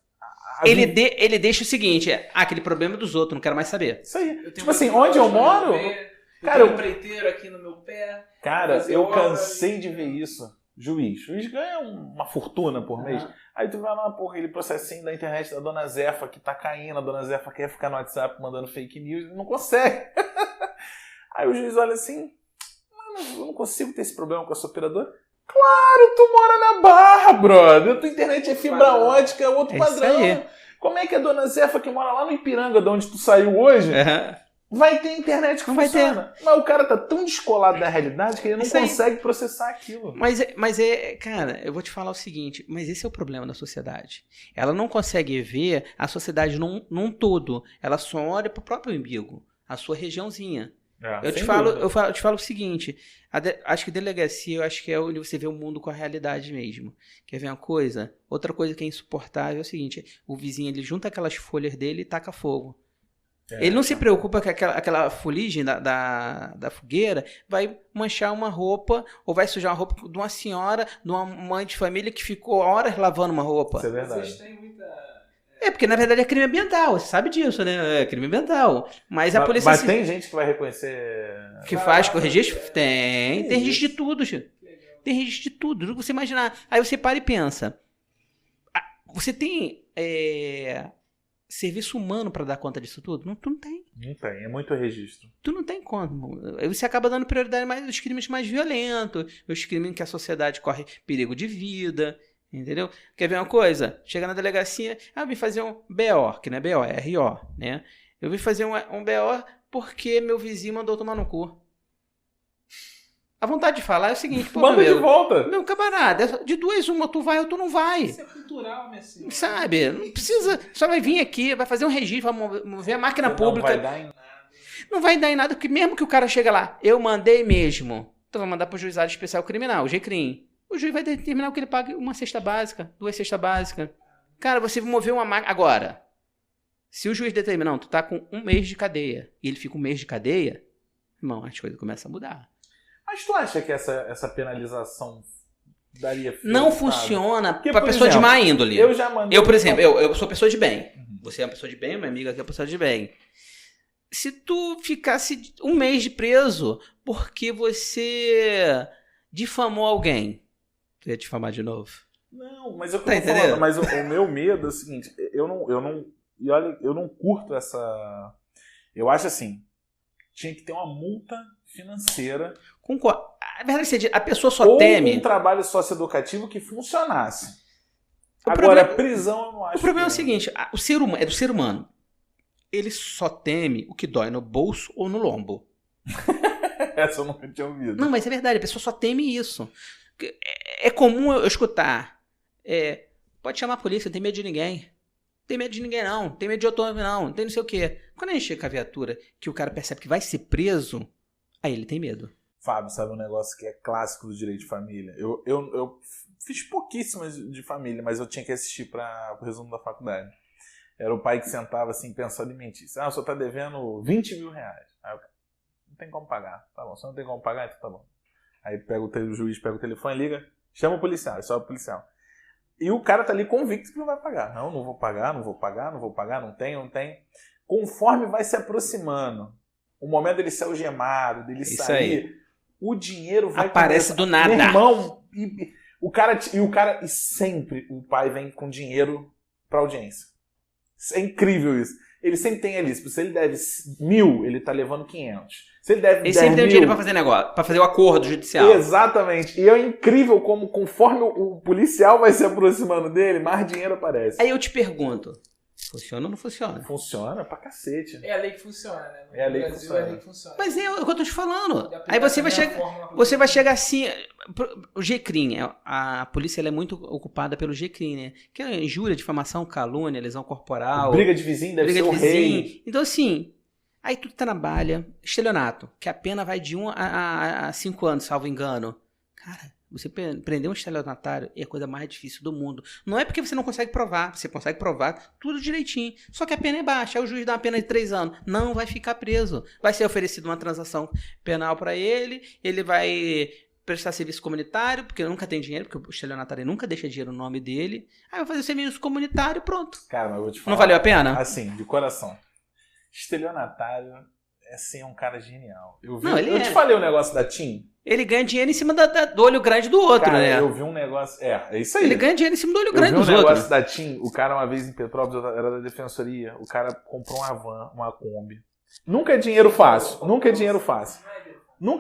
Ele deixa o seguinte, aquele problema dos outros, não quero mais saber. Isso aí. Eu tenho Tipo assim, uma onde eu loja pra moro... ver, Cara, eu tenho um empreiteiro aqui no meu pé. Cara, fazer eu obra cansei de ver isso. Juiz ganha uma fortuna por mês. Aí tu vai lá, porra, ele processinho da internet da Dona Zefa que tá caindo, a Dona Zefa quer ficar no WhatsApp mandando fake news, ele não consegue. Aí o juiz olha assim, mano, eu não consigo ter esse problema com essa operadora. Claro, tu mora na Barra, brother. Tua internet é fibra ótica, é outro padrão. Aí. Como é que a Dona Zefa que mora lá no Ipiranga, de onde tu saiu hoje, vai ter internet que não funciona? vai ter. Mas o cara tá tão descolado da realidade que ele não Isso aí. consegue processar aquilo. Mas cara, eu vou te falar o seguinte, mas esse é o problema da sociedade. Ela não consegue ver a sociedade num todo. Ela só olha pro próprio umbigo, a sua regiãozinha. Eu te falo o seguinte, acho que delegacia, eu acho que é onde você vê o mundo com a realidade mesmo. Quer ver uma coisa? Outra coisa que é insuportável é o seguinte, o vizinho ele junta aquelas folhas dele e taca fogo. Ele não se preocupa que aquela fuligem da fogueira vai manchar uma roupa ou vai sujar uma roupa de uma senhora, de uma mãe de família que ficou horas lavando uma roupa. Isso é verdade. Vocês têm muita... Porque na verdade é crime ambiental, você sabe disso, né? É crime ambiental. Mas a polícia... Mas tem gente que vai reconhecer... Que faz com o registro? Tem registro de tudo, Chico. Tem registro de tudo, tudo que você imaginar. Aí você para e pensa, você tem serviço humano para dar conta disso tudo? Não, tu não tem. Não tem, é muito registro. Tu não tem como. Aí você acaba dando prioridade mais aos crimes mais violentos, os crimes em que a sociedade corre perigo de vida, entendeu? Quer ver uma coisa? Chega na delegacia, eu vim fazer um BO, que não é BO, é RO, né? Eu vim fazer um BO porque meu vizinho mandou tomar no cu. A vontade de falar é o seguinte, pô, manda de volta. Meu camarada, de duas uma, tu vai ou tu não vai. Isso é cultural, minha senhora. Sabe? Não precisa, só vai vir aqui, vai fazer um registro, vai mover a máquina pública. Não vai dar em nada. Não vai dar em nada, porque mesmo que o cara chega lá, eu mandei mesmo, então vai mandar pro juizado especial criminal, o GCRIM. O juiz vai determinar que ele pague uma cesta básica, 2 cestas básicas. Cara, você moveu uma máquina... Agora, se o juiz determinar, não, tu tá com 1 mês de cadeia, e ele fica 1 mês de cadeia, irmão, as coisas começam a mudar. Mas tu acha que essa penalização daria efeito? Não funciona Porque, pra por pessoa exemplo, de má índole. Eu já mandei... Eu, por exemplo, eu sou pessoa de bem. Você é uma pessoa de bem, minha amiga aqui é uma pessoa de bem. Se tu ficasse 1 mês de preso porque você difamou alguém, tu ia difamar de novo? Não, mas eu tô Tá falando, mas o meu medo é o seguinte, eu não curto essa... Eu acho assim, tinha que ter uma multa financeira. Concordo. A verdade é que a pessoa só ou teme... um trabalho socioeducativo que funcionasse. O Agora, problema- prisão eu não acho. O problema é o que- seguinte, o ser humano, é do ser humano. Ele só teme o que dói no bolso ou no lombo. Essa eu nunca tinha ouvido. Não, mas é verdade, a pessoa só teme isso. É comum eu escutar. Pode chamar a polícia, não tem medo de ninguém. Não tem medo de ninguém, não. Não tem medo de outro, não. Não tem não sei o quê. Quando a gente chega com a viatura, que o cara percebe que vai ser preso, aí ele tem medo. Fábio, sabe um negócio que é clássico do direito de família? Eu fiz pouquíssimas de família, mas eu tinha que assistir para o resumo da faculdade. Era o pai que sentava assim, pensando em mentir. O senhor tá devendo 20 mil reais. Aí eu, não tem como pagar. Tá bom, se não tem como pagar, então tá bom. Aí o juiz pega o telefone, liga, chama o policial, sobe o policial. E o cara tá ali convicto que não vai pagar. Não vou pagar, não tem. Conforme vai se aproximando, o momento dele ser algemado, dele Isso sair, aí. o dinheiro vai... Aparece do nada. Meu irmão, e sempre o pai vem com dinheiro pra audiência. É incrível isso. Ele sempre tem ali, se ele deve 1.000, ele tá levando 500. Se ele deve Ele 10 sempre tem um mil, dinheiro pra fazer negócio, pra fazer o acordo judicial. Exatamente. E é incrível como, conforme o policial vai se aproximando dele, mais dinheiro aparece. Aí eu te pergunto, funciona ou não funciona? Funciona pra cacete. É a lei que funciona, né? No É a lei que Brasil funciona. é a lei que funciona. Mas é o que eu tô te falando. E aplicar Aí você vai também a chegar... fórmula Você vai chegar assim... O GCRIM, a polícia ela é muito ocupada pelo GCRIM, né? Que é injúria, difamação, calúnia, lesão corporal... Briga de vizinho deve briga ser de o rei. vizinho. Então assim, aí tu trabalha... Estelionato, que a pena vai de 1 a 5 anos, salvo engano. Cara, Você prender um estelionatário é a coisa mais difícil do mundo. Não é porque você não consegue provar, você consegue provar tudo direitinho. Só que a pena é baixa, aí o juiz dá uma pena de 3 anos. Não vai ficar preso. Vai ser oferecida uma transação penal para ele vai prestar serviço comunitário, porque nunca tem dinheiro, porque o estelionatário nunca deixa dinheiro no nome dele. Aí vai fazer serviço comunitário e pronto. Cara, mas eu vou te falar. Não valeu a pena? Assim, de coração. Estelionatário é um cara genial. Eu te falei o negócio da TIM. Ele ganha dinheiro em cima do olho grande do outro, cara, né? Eu vi um negócio... É isso aí. Ele ganha dinheiro em cima do olho grande dos outros. Eu vi um negócio da TIM, o cara uma vez em Petrópolis, era da defensoria, o cara comprou uma van, uma Kombi. Nunca é dinheiro fácil.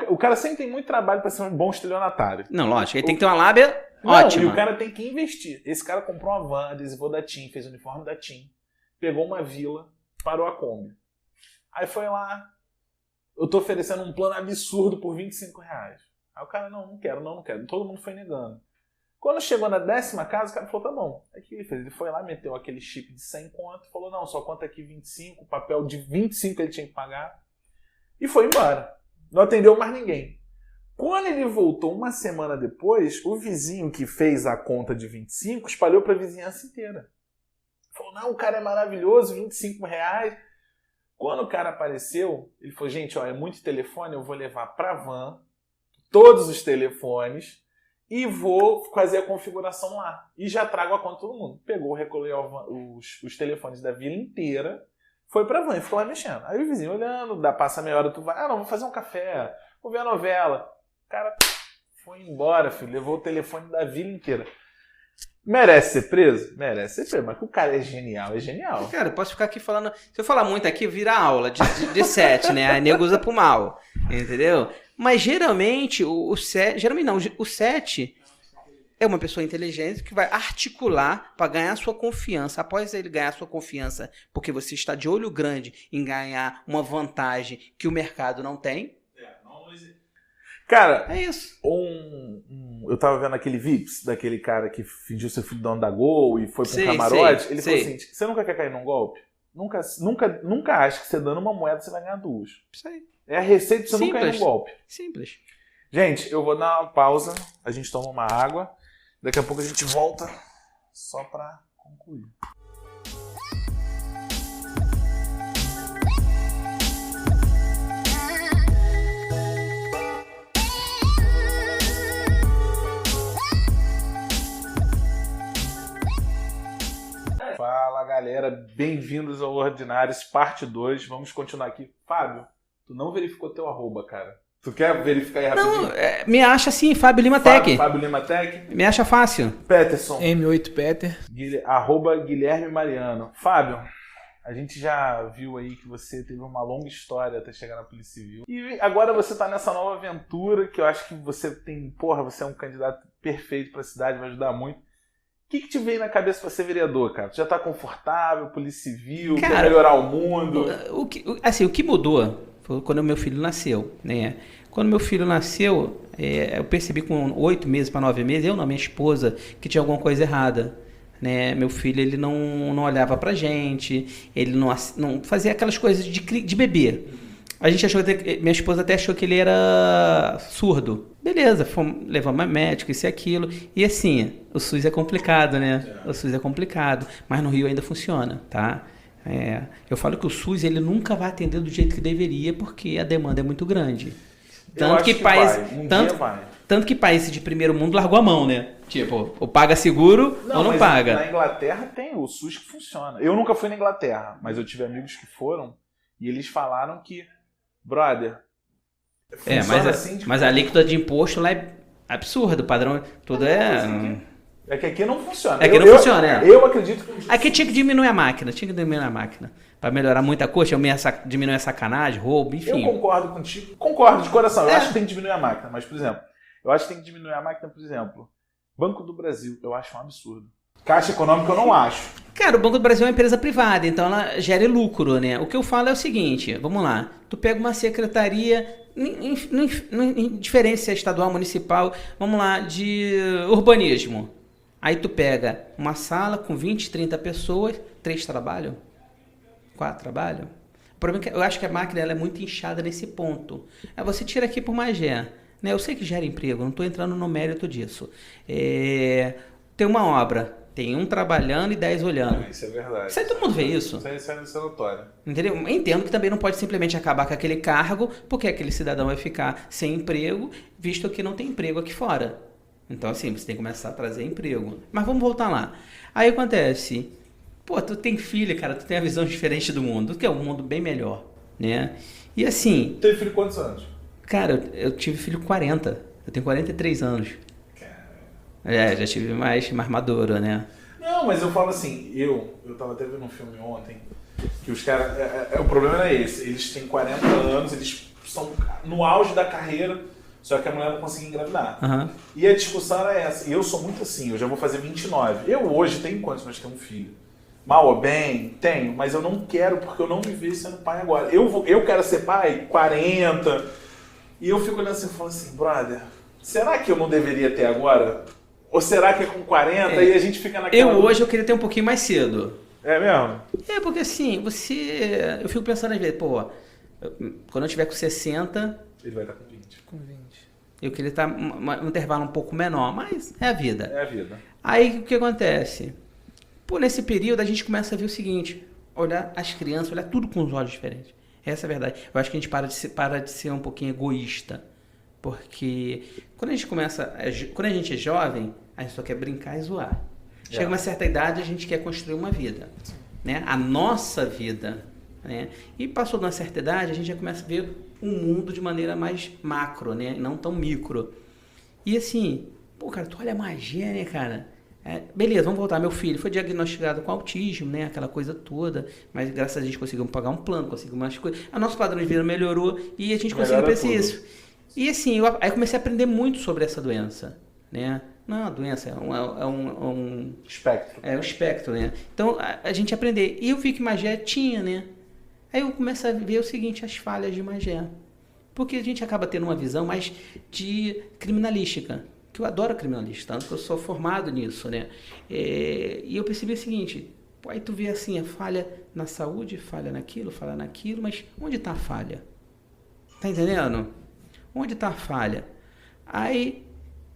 O cara sempre tem muito trabalho para ser um bom estelionatário. Não, lógico. Ele tem que ter uma lábia ótima. E o cara tem que investir. Esse cara comprou uma van, adesivou da TIM, fez o uniforme da TIM, pegou uma vila, parou a Kombi. Aí foi lá, eu tô oferecendo um plano absurdo por R$25. Aí o cara, não quero. Todo mundo foi negando. Quando chegou na 10ª casa, o cara falou, tá bom. Aí o que ele fez? Ele foi lá, meteu aquele chip de 100 conto, falou, não, só conta aqui 25, o papel de 25 ele tinha que pagar. E foi embora. Não atendeu mais ninguém. Quando ele voltou uma semana depois, o vizinho que fez a conta de 25 espalhou pra vizinhança inteira. Falou, não, o cara é maravilhoso, R$25. Quando o cara apareceu, ele falou, gente, ó, é muito telefone, eu vou levar pra van todos os telefones e vou fazer a configuração lá. E já trago a conta de todo mundo. Pegou, recolheu os telefones da vila inteira, foi pra van e ficou lá mexendo. Aí o vizinho olhando, passa meia hora, tu vai, não, vou fazer um café, vou ver a novela. O cara foi embora, filho, levou o telefone da vila inteira. Merece ser preso? Merece ser preso, mas que o cara é genial. Cara, eu posso ficar aqui falando... Se eu falar muito aqui, vira aula de 7, né? Aí nego usa pro mal, entendeu? Mas geralmente, o 7 é uma pessoa inteligente que vai articular para ganhar sua confiança. Após ele ganhar sua confiança, porque você está de olho grande em ganhar uma vantagem que o mercado não tem. Cara, é isso. Eu tava vendo aquele Vips, daquele cara que fingiu ser filho do dono da Gol e foi pra um camarote. Ele falou assim, você nunca quer cair num golpe? Nunca acha que você dando uma moeda você vai ganhar 2. Isso aí. É a receita de você não cair num golpe. Simples. Gente, eu vou dar uma pausa, a gente toma uma água, daqui a pouco a gente volta só pra concluir. Fala galera, bem-vindos ao Ordinários, parte 2. Vamos continuar aqui. Fábio, tu não verificou teu arroba, cara. Tu quer verificar aí rapidinho? Não, me acha assim, Fábio Lima Tech. Fábio Lima Tech. Me acha fácil. Peterson. M8 Peter. Arroba Guilherme Mariano. Fábio, a gente já viu aí que você teve uma longa história até chegar na Polícia Civil. E agora você tá nessa nova aventura que eu acho que você tem... você é um candidato perfeito pra cidade, vai ajudar muito. O que te veio na cabeça pra ser vereador, cara? Tu já tá confortável, Polícia Civil, quer melhorar o mundo? O que mudou foi quando meu filho nasceu, né? Quando meu filho nasceu, eu percebi com 8 meses para 9 meses, minha esposa, que tinha alguma coisa errada. Né? Meu filho, ele não olhava pra gente, ele não fazia aquelas coisas de bebê. A gente achou minha esposa até achou que ele era surdo. Beleza, levamos a médico, isso e aquilo. E assim, o SUS é complicado, né? O SUS é complicado, mas no Rio ainda funciona, tá? Eu falo que o SUS ele nunca vai atender do jeito que deveria, porque a demanda é muito grande. Tanto que países de primeiro mundo largou a mão, né? Tipo, ou paga seguro ou não paga. Na Inglaterra tem o SUS que funciona. Eu nunca fui na Inglaterra, mas eu tive amigos que foram e eles falaram que, brother, mas a alíquota de imposto lá é absurda, o padrão tudo É que aqui não funciona. Eu acredito que... Aqui tinha que diminuir a máquina, Pra melhorar muita coisa, diminuir a sacanagem, roubo, enfim. Eu concordo contigo. Concordo de coração. Eu acho que tem que diminuir a máquina. Mas, por exemplo, eu acho que tem que diminuir a máquina, por exemplo, Banco do Brasil. Eu acho um absurdo. Caixa Econômica eu não acho. Cara, o Banco do Brasil é uma empresa privada, então ela gera lucro, né? O que eu falo é o seguinte, vamos lá. Tu pega uma secretaria, indiferente se é estadual, municipal, vamos lá, de urbanismo. Aí tu pega uma sala com 20, 30 pessoas, 3 trabalham, 4 trabalham. O problema é que eu acho que a máquina ela é muito inchada nesse ponto. Aí você tira aqui por Magé, né? Eu sei que gera emprego, não estou entrando no mérito disso. Tem uma obra, tem um trabalhando e 10 olhando. Isso é verdade. Isso aí todo mundo vê isso. Isso é notório. Entendeu? Entendo que também não pode simplesmente acabar com aquele cargo, porque aquele cidadão vai ficar sem emprego, visto que não tem emprego aqui fora. Então, assim, você tem que começar a trazer emprego. Mas vamos voltar lá. Aí acontece, pô, tu tem filho, cara, tu tem a visão diferente do mundo, que é um mundo bem melhor, né? E assim... Teve filho quantos anos? Cara, eu tive filho 40. Eu tenho 43 anos. Já tive mais maduro, né? Não, mas eu falo assim, eu tava até vendo um filme ontem, que os caras... o problema era esse, eles têm 40 anos, eles são no auge da carreira, só que a mulher não conseguia engravidar. Uhum. E a discussão era essa, e eu sou muito assim, eu já vou fazer 29. Eu hoje tenho condições de ter um filho. Mal ou bem, tenho, mas eu não quero, porque eu não me vejo sendo pai agora. Eu quero ser pai 40, e eu fico olhando assim e falo assim, brother, será que eu não deveria ter agora? Ou será que é com 40 e a gente fica naquela... Hoje eu queria ter um pouquinho mais cedo. É mesmo? Porque assim, eu fico pensando às vezes, pô, quando eu tiver com 60... Ele vai estar com 20. Com 20. Eu queria estar um intervalo um pouco menor, mas é a vida. É a vida. Aí o que acontece? Pô, nesse período a gente começa a ver o seguinte, olhar as crianças, olhar tudo com os olhos diferentes. Essa é a verdade. Eu acho que a gente para de ser um pouquinho egoísta. Porque quando a gente é jovem, a gente só quer brincar e zoar. Chega uma certa idade, a gente quer construir uma vida, né? A nossa vida, né? E passou de uma certa idade, a gente já começa a ver o mundo de maneira mais macro, né? Não tão micro. E assim, pô, cara, tu olha a magia, né, cara? Beleza, vamos voltar. Meu filho foi diagnosticado com autismo, né? Aquela coisa toda. Mas graças a gente conseguimos pagar um plano, conseguimos mais coisas. A nosso padrão de vida melhorou e a gente conseguiu pensar isso. E assim, aí comecei a aprender muito sobre essa doença, né? Não, a doença é um espectro. É um espectro, né? Então, a gente aprender. E eu vi que Magé tinha, né? Aí eu começo a ver o seguinte, as falhas de Magé. Porque a gente acaba tendo uma visão mais de criminalística. Que eu adoro criminalista, tanto que eu sou formado nisso, né? E eu percebi o seguinte, pô, aí tu vê assim, a falha na saúde, falha naquilo, mas onde está a falha? Tá entendendo? Onde está a falha? Aí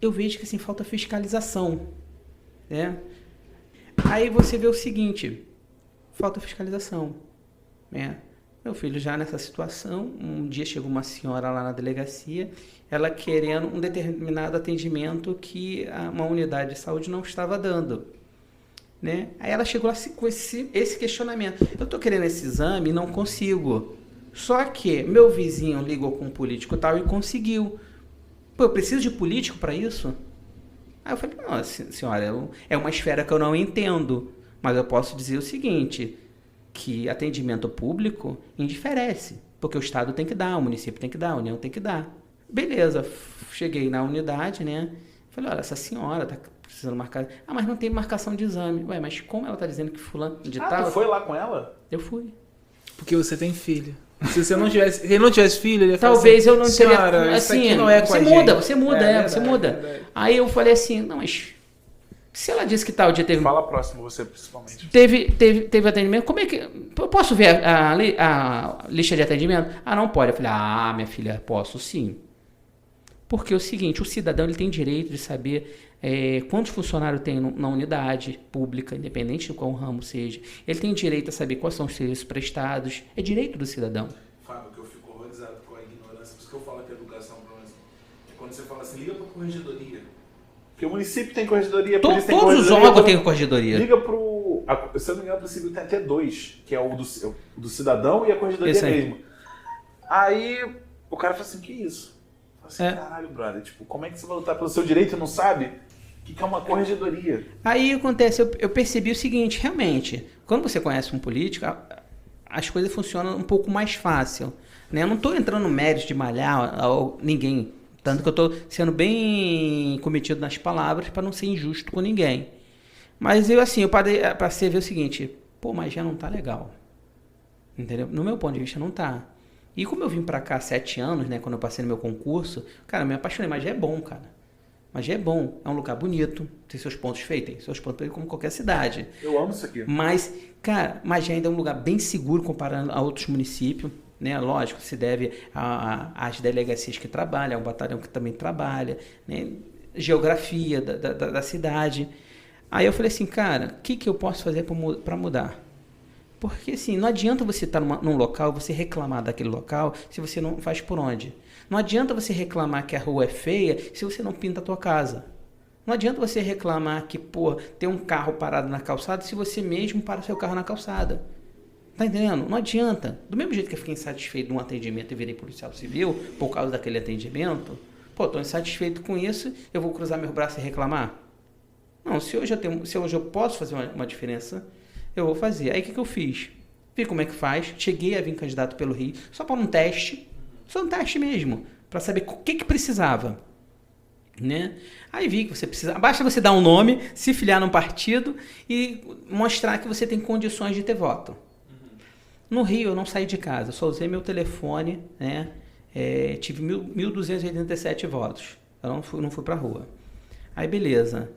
eu vejo que assim, falta fiscalização, né? Aí você vê o seguinte, falta fiscalização, né? Meu filho já nessa situação, um dia chegou uma senhora lá na delegacia, ela querendo um determinado atendimento que uma unidade de saúde não estava dando, né? Aí ela chegou lá com esse questionamento, eu estou querendo esse exame e não consigo. Só que meu vizinho ligou com um político tal e conseguiu. Pô, eu preciso de político para isso? Aí eu falei, não, senhora, é uma esfera que eu não entendo, mas eu posso dizer o seguinte, que atendimento público indiferece, porque o Estado tem que dar, o município tem que dar, a União tem que dar. Beleza, cheguei na unidade, né? Falei, olha, essa senhora tá precisando marcar... Ah, mas não tem marcação de exame. Ué, mas como ela tá dizendo que fulano de tal... tu foi lá com ela? Eu fui. Porque você tem filho. Se você não tivesse, se ele não tivesse filho, ele ia falar talvez assim, eu não teria... Senhora, assim, isso aqui não é com você a muda, gente. você muda, verdade, você muda. verdade. Aí eu falei assim, não, mas... Se ela disse que tal dia teve... Fala próximo, você principalmente. Teve atendimento, como é que... Eu posso ver a lista de atendimento? Ah, não pode. Eu falei, minha filha, posso sim. Porque é o seguinte, o cidadão ele tem direito de saber quantos funcionários tem na unidade pública, independente de qual ramo seja. Ele tem direito a saber quais são os serviços prestados. É direito do cidadão. Fábio, que eu fico horrorizado com a ignorância, por isso que eu falo que a educação é quando você fala assim, liga para a corregedoria. Porque o município tem corregedoria, todos os órgãos têm corregedoria. Liga pro... Se eu não me engano, o município tem até 2, que é o do cidadão e a corregedoria mesmo. Aí o cara fala assim, que isso? Assim, caralho, brother, tipo, como é que você vai lutar pelo seu direito e não sabe o que é uma corregedoria? Aí acontece, eu percebi o seguinte, realmente, quando você conhece um político, as coisas funcionam um pouco mais fácil, né? Eu não estou entrando no mérito de malhar ninguém, tanto que eu estou sendo bem cometido nas palavras para não ser injusto com ninguém. Mas eu passei a ver o seguinte, mas já não tá legal, entendeu? No meu ponto de vista não tá. E como eu vim pra cá há 7 anos, né, quando eu passei no meu concurso, cara, eu me apaixonei, Magé é bom, cara. Magé é bom, é um lugar bonito, tem seus pontos feitos, tem seus pontos feitos como qualquer cidade. Eu amo isso aqui. Mas, cara, Magé ainda é um lugar bem seguro comparado a outros municípios, né? Lógico, se deve às delegacias que trabalham, ao batalhão que também trabalha, né? Geografia da cidade. Aí eu falei assim, cara, o que eu posso fazer para mudar? Porque assim, não adianta você estar num local, você reclamar daquele local, se você não faz por onde. Não adianta você reclamar que a rua é feia, se você não pinta a tua casa. Não adianta você reclamar que, pô, tem um carro parado na calçada, se você mesmo para seu carro na calçada. Tá entendendo? Não adianta. Do mesmo jeito que eu fiquei insatisfeito de um atendimento e virei policial civil, por causa daquele atendimento, pô, tô insatisfeito com isso, eu vou cruzar meus braços e reclamar? Não, se hoje eu posso fazer uma diferença, eu vou fazer. Aí o que eu fiz? Vi como é que faz, cheguei a vir candidato pelo Rio, só para um teste, mesmo, para saber o que precisava, né? Aí vi que você precisa, basta você dar um nome, se filiar num partido e mostrar que você tem condições de ter voto. No Rio eu não saí de casa, só usei meu telefone, né? Tive 1.287 votos, eu não fui para rua. Aí beleza,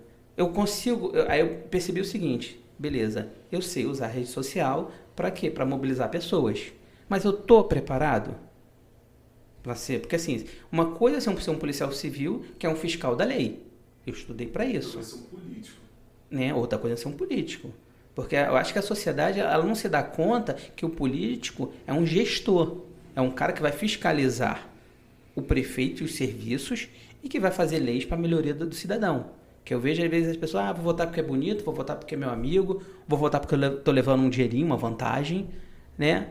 aí eu percebi o seguinte, beleza, eu sei usar a rede social para quê? Para mobilizar pessoas, mas eu tô preparado? Porque assim, uma coisa é ser um policial civil, que é um fiscal da lei. Eu estudei para isso. Outra coisa é ser um político. Né? Outra coisa é ser um político. Porque eu acho que a sociedade ela não se dá conta que o político é um gestor. É um cara que vai fiscalizar o prefeito e os serviços e que vai fazer leis para a melhoria do cidadão. Que eu vejo às vezes as pessoas, vou votar porque é bonito, vou votar porque é meu amigo, vou votar porque eu estou levando um dinheirinho, uma vantagem, né?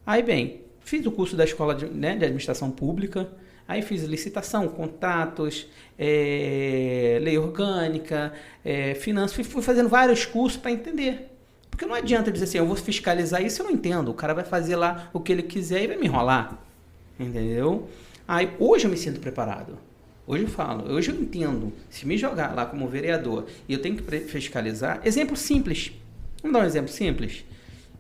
Aí bem, fiz o curso da escola de administração pública, aí fiz licitação, contratos, lei orgânica, finanças, fui fazendo vários cursos para entender. Porque não adianta dizer assim, eu vou fiscalizar isso, eu não entendo. O cara vai fazer lá o que ele quiser e vai me enrolar. Entendeu? Aí hoje eu me sinto preparado. Hoje eu falo, hoje eu entendo. Se me jogar lá como vereador e eu tenho que fiscalizar, exemplo simples. Vamos dar um exemplo simples?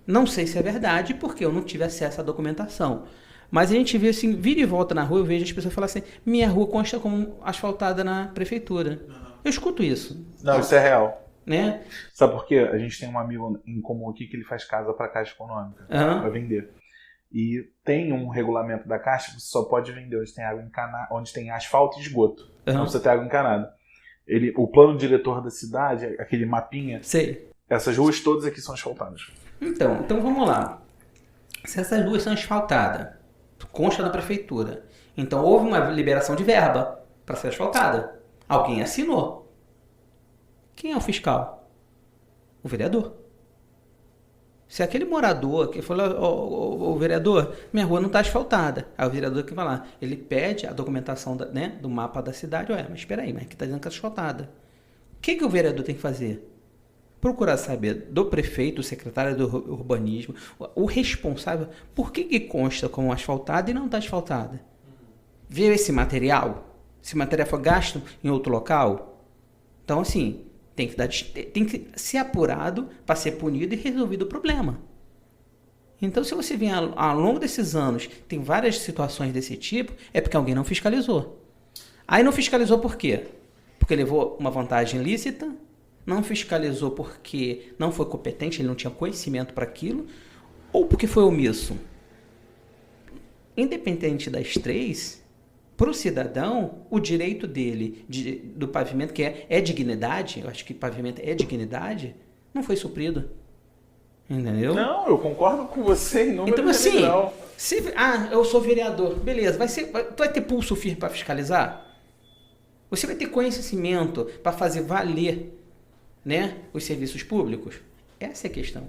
Não sei se é verdade, porque eu não tive acesso à documentação. Mas a gente vê assim, vira e volta na rua, eu vejo as pessoas falarem assim, minha rua consta como asfaltada na prefeitura. Eu escuto isso. Não, isso é real. Né? Sabe por quê? A gente tem um amigo em comum aqui que ele faz casa para Caixa Econômica, para vender. E tem um regulamento da Caixa que você só pode vender onde tem água encanada, onde tem asfalto e esgoto. Não precisa ter água encanada. O plano diretor da cidade, aquele mapinha, sei. Essas ruas todas aqui são asfaltadas. Então vamos lá. Se essas ruas são asfaltadas, consta da prefeitura. Então houve uma liberação de verba para ser asfaltada. Alguém assinou. Quem é o fiscal? O vereador. Se aquele morador que falou, o vereador, minha rua não está asfaltada. Aí o vereador que vai lá, ele pede a documentação do mapa da cidade. Mas espera aí, mas aqui está dizendo que é asfaltada. O que o vereador tem que fazer? Procurar saber do prefeito, o secretário do urbanismo, o responsável, por que consta como asfaltada e não está asfaltada? Ver esse material? Se o material foi gasto em outro local? Então, assim, tem que ser apurado para ser punido e resolvido o problema. Então, se você vem ao longo desses anos, tem várias situações desse tipo, é porque alguém não fiscalizou. Aí não fiscalizou por quê? Porque levou uma vantagem lícita, não fiscalizou porque não foi competente, ele não tinha conhecimento para aquilo, ou porque foi omisso. Independente das três, para o cidadão, o direito dele do pavimento, que é dignidade, eu acho que pavimento é dignidade, não foi suprido. Entendeu? Não, eu concordo com você em número então, assim, geral. Eu sou vereador, beleza, tu vai ter pulso firme para fiscalizar? Você vai ter conhecimento para fazer valer, né, os serviços públicos? Essa é a questão.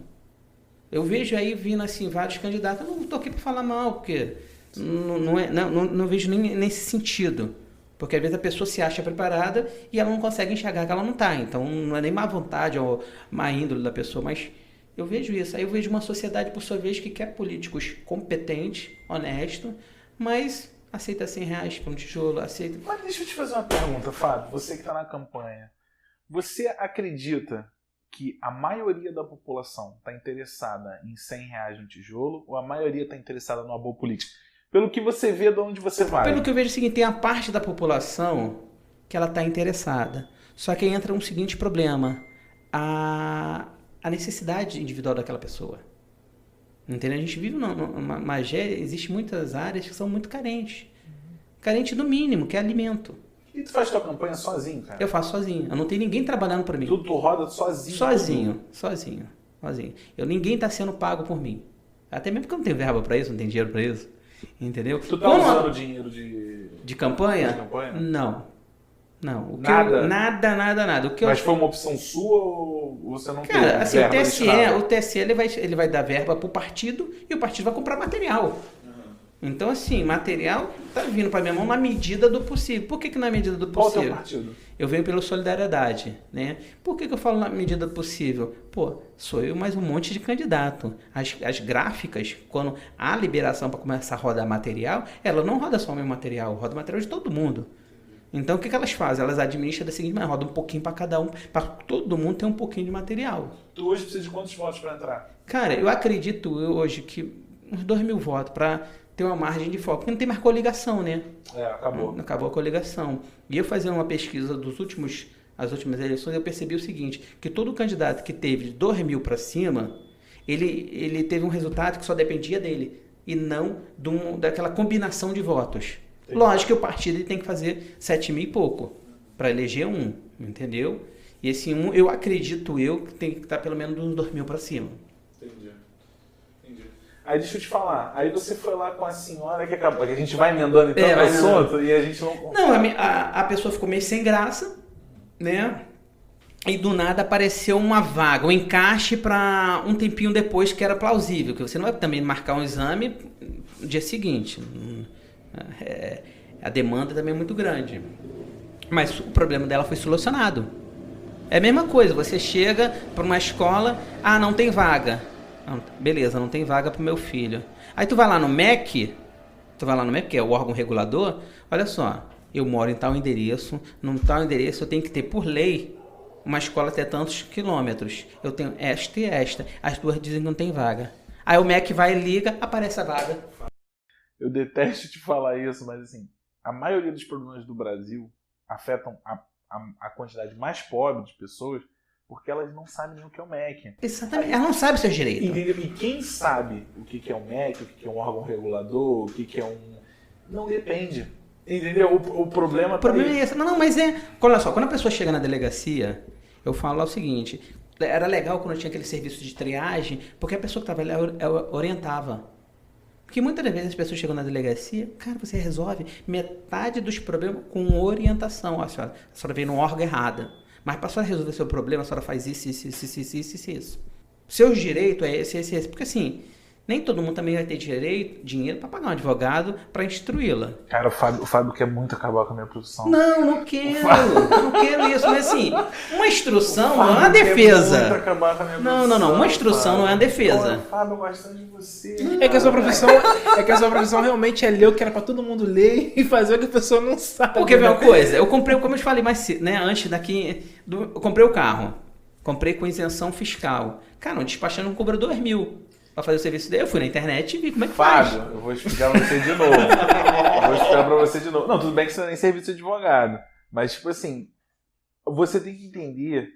Eu vejo aí vindo assim vários candidatos, eu não estou aqui para falar mal, porque não vejo nem nesse sentido. Porque às vezes a pessoa se acha preparada e ela não consegue enxergar que ela não está. Então não é nem má vontade ou má índole da pessoa, mas eu vejo isso. Aí eu vejo uma sociedade, por sua vez, que quer políticos competentes, honestos, mas aceita R$100 para um tijolo, aceita... Mas deixa eu te fazer uma pergunta, Fábio. Você que está na campanha. Você acredita que a maioria da população está interessada em R$100 no tijolo ou a maioria está interessada numa boa política? Pelo que você vê de onde você vai. Pelo que eu vejo é o seguinte, tem a parte da população que ela está interessada. Só que aí entra um seguinte problema. A necessidade individual daquela pessoa. Entendeu? A gente vive numa Magé, existe muitas áreas que são muito carentes. Carente do mínimo, que é alimento. E tu faz tua campanha sozinho, cara? Eu faço sozinho. Eu não tenho ninguém trabalhando por mim. Tu roda sozinho? Sozinho. Ninguém está sendo pago por mim. Até mesmo porque eu não tenho verba para isso, não tenho dinheiro para isso. Entendeu? Tu tá usando dinheiro de campanha? De campanha? Não. Nada. Mas foi uma opção sua ou você não tem? Cara, assim, o TSE ele vai dar verba pro partido e o partido vai comprar material. Então, assim, material tá vindo para minha mão na medida do possível. Por que na medida do possível? Qual é o teu partido? Eu venho pela solidariedade, né? Por que eu falo na medida do possível? Pô, sou eu mais um monte de candidato. As gráficas, quando há liberação para começar a rodar material, ela não roda só o meu material, roda o material de todo mundo. Então, o que elas fazem? Elas administram da seguinte maneira, rodam um pouquinho para cada um, para todo mundo ter um pouquinho de material. Tu hoje precisa de quantos votos para entrar? Cara, eu acredito hoje que uns 2.000 votos para ter uma margem de foco, porque não tem mais coligação, né? Acabou. Acabou a coligação. E eu fazendo uma pesquisa as últimas eleições, eu percebi o seguinte, que todo candidato que teve de 2.000 para cima, ele teve um resultado que só dependia dele, e não daquela combinação de votos. Entendi. Lógico que o partido ele tem que fazer 7.000 e pouco para eleger um, entendeu? E esse um, eu acredito que tem que estar pelo menos uns 2.000 para cima. Entendi. Aí deixa eu te falar, aí você foi lá com a senhora que acabou, que a gente vai emendando então no assunto e a gente não... Não, a pessoa ficou meio sem graça, né? E do nada apareceu uma vaga, um encaixe para um tempinho depois que era plausível, que você não vai também marcar um exame no dia seguinte. A demanda também é muito grande. Mas o problema dela foi solucionado. É a mesma coisa, você chega para uma escola, não tem vaga. Beleza, não tem vaga para o meu filho. Aí tu vai lá no MEC, que é o órgão regulador, olha só, eu moro em tal endereço, num tal endereço eu tenho que ter, por lei, uma escola até tantos quilômetros. Eu tenho esta e esta. As duas dizem que não tem vaga. Aí o MEC vai e liga, aparece a vaga. Eu detesto te falar isso, mas assim, a maioria dos problemas do Brasil afetam a quantidade mais pobre de pessoas porque elas não sabem nem o que é o MEC. Exatamente, elas não sabem seus direitos. Entendeu? E quem sabe o que é um MEC, o que é um órgão regulador, o que é um... Não depende. Entendeu? O problema é esse. Não, mas olha só, quando a pessoa chega na delegacia, eu falo o seguinte, era legal quando eu tinha aquele serviço de triagem, porque a pessoa que estava ali orientava. Porque muitas das vezes as pessoas chegam na delegacia, cara, você resolve metade dos problemas com orientação. A senhora veio no órgão errado. Mas para a senhora resolver seu problema, a senhora faz isso. Seus direitos é esse. Porque assim, nem todo mundo também vai ter dinheiro para pagar um advogado para instruí-la. Cara, o Fábio quer muito acabar com a minha profissão. Não quero. Não quero isso. Mas assim, uma instrução não é uma defesa. Quer muito acabar com a minha profissão. Não. Uma instrução não é uma defesa. Fábio, eu gosto de você. É que a sua profissão realmente é ler o que era para todo mundo ler e fazer o que a pessoa não sabe. Porque vem uma coisa, eu comprei, como eu te falei mais cedo, né, antes daqui, eu comprei o carro. Comprei com isenção fiscal. Cara, um despachante não cobra 2.000 para fazer o serviço dele. Eu fui na internet e vi como é que faz. Fábio, eu vou explicar pra você de novo. Não, tudo bem que você nem serviço de advogado. Mas, tipo assim, você tem que entender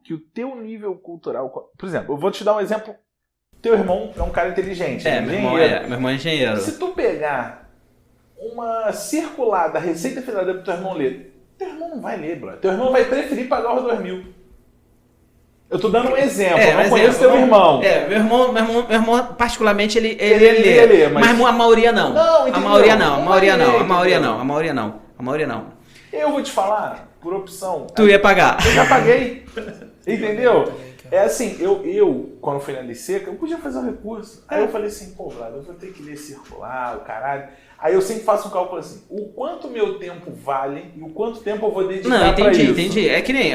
que o teu nível cultural... Por exemplo, eu vou te dar um exemplo. Teu irmão é um cara inteligente. Meu irmão é engenheiro. Se tu pegar uma circular da Receita Federal pro teu irmão ler, teu irmão não vai ler, bro. Teu irmão vai preferir pagar os 2.000. Eu tô dando um exemplo, eu não conheço teu irmão. Meu irmão, particularmente, ele lê. Mas a maioria não. A maioria não. Eu vou te falar, por opção. Tu ia pagar. Eu já paguei. Entendeu? É assim, eu quando fui na Liceca, eu podia fazer um recurso. Aí eu falei assim, Vlad, eu vou ter que ler circular, o caralho. Aí eu sempre faço um cálculo assim, o quanto meu tempo vale e o quanto tempo eu vou dedicar pra isso. Entendi. É que nem,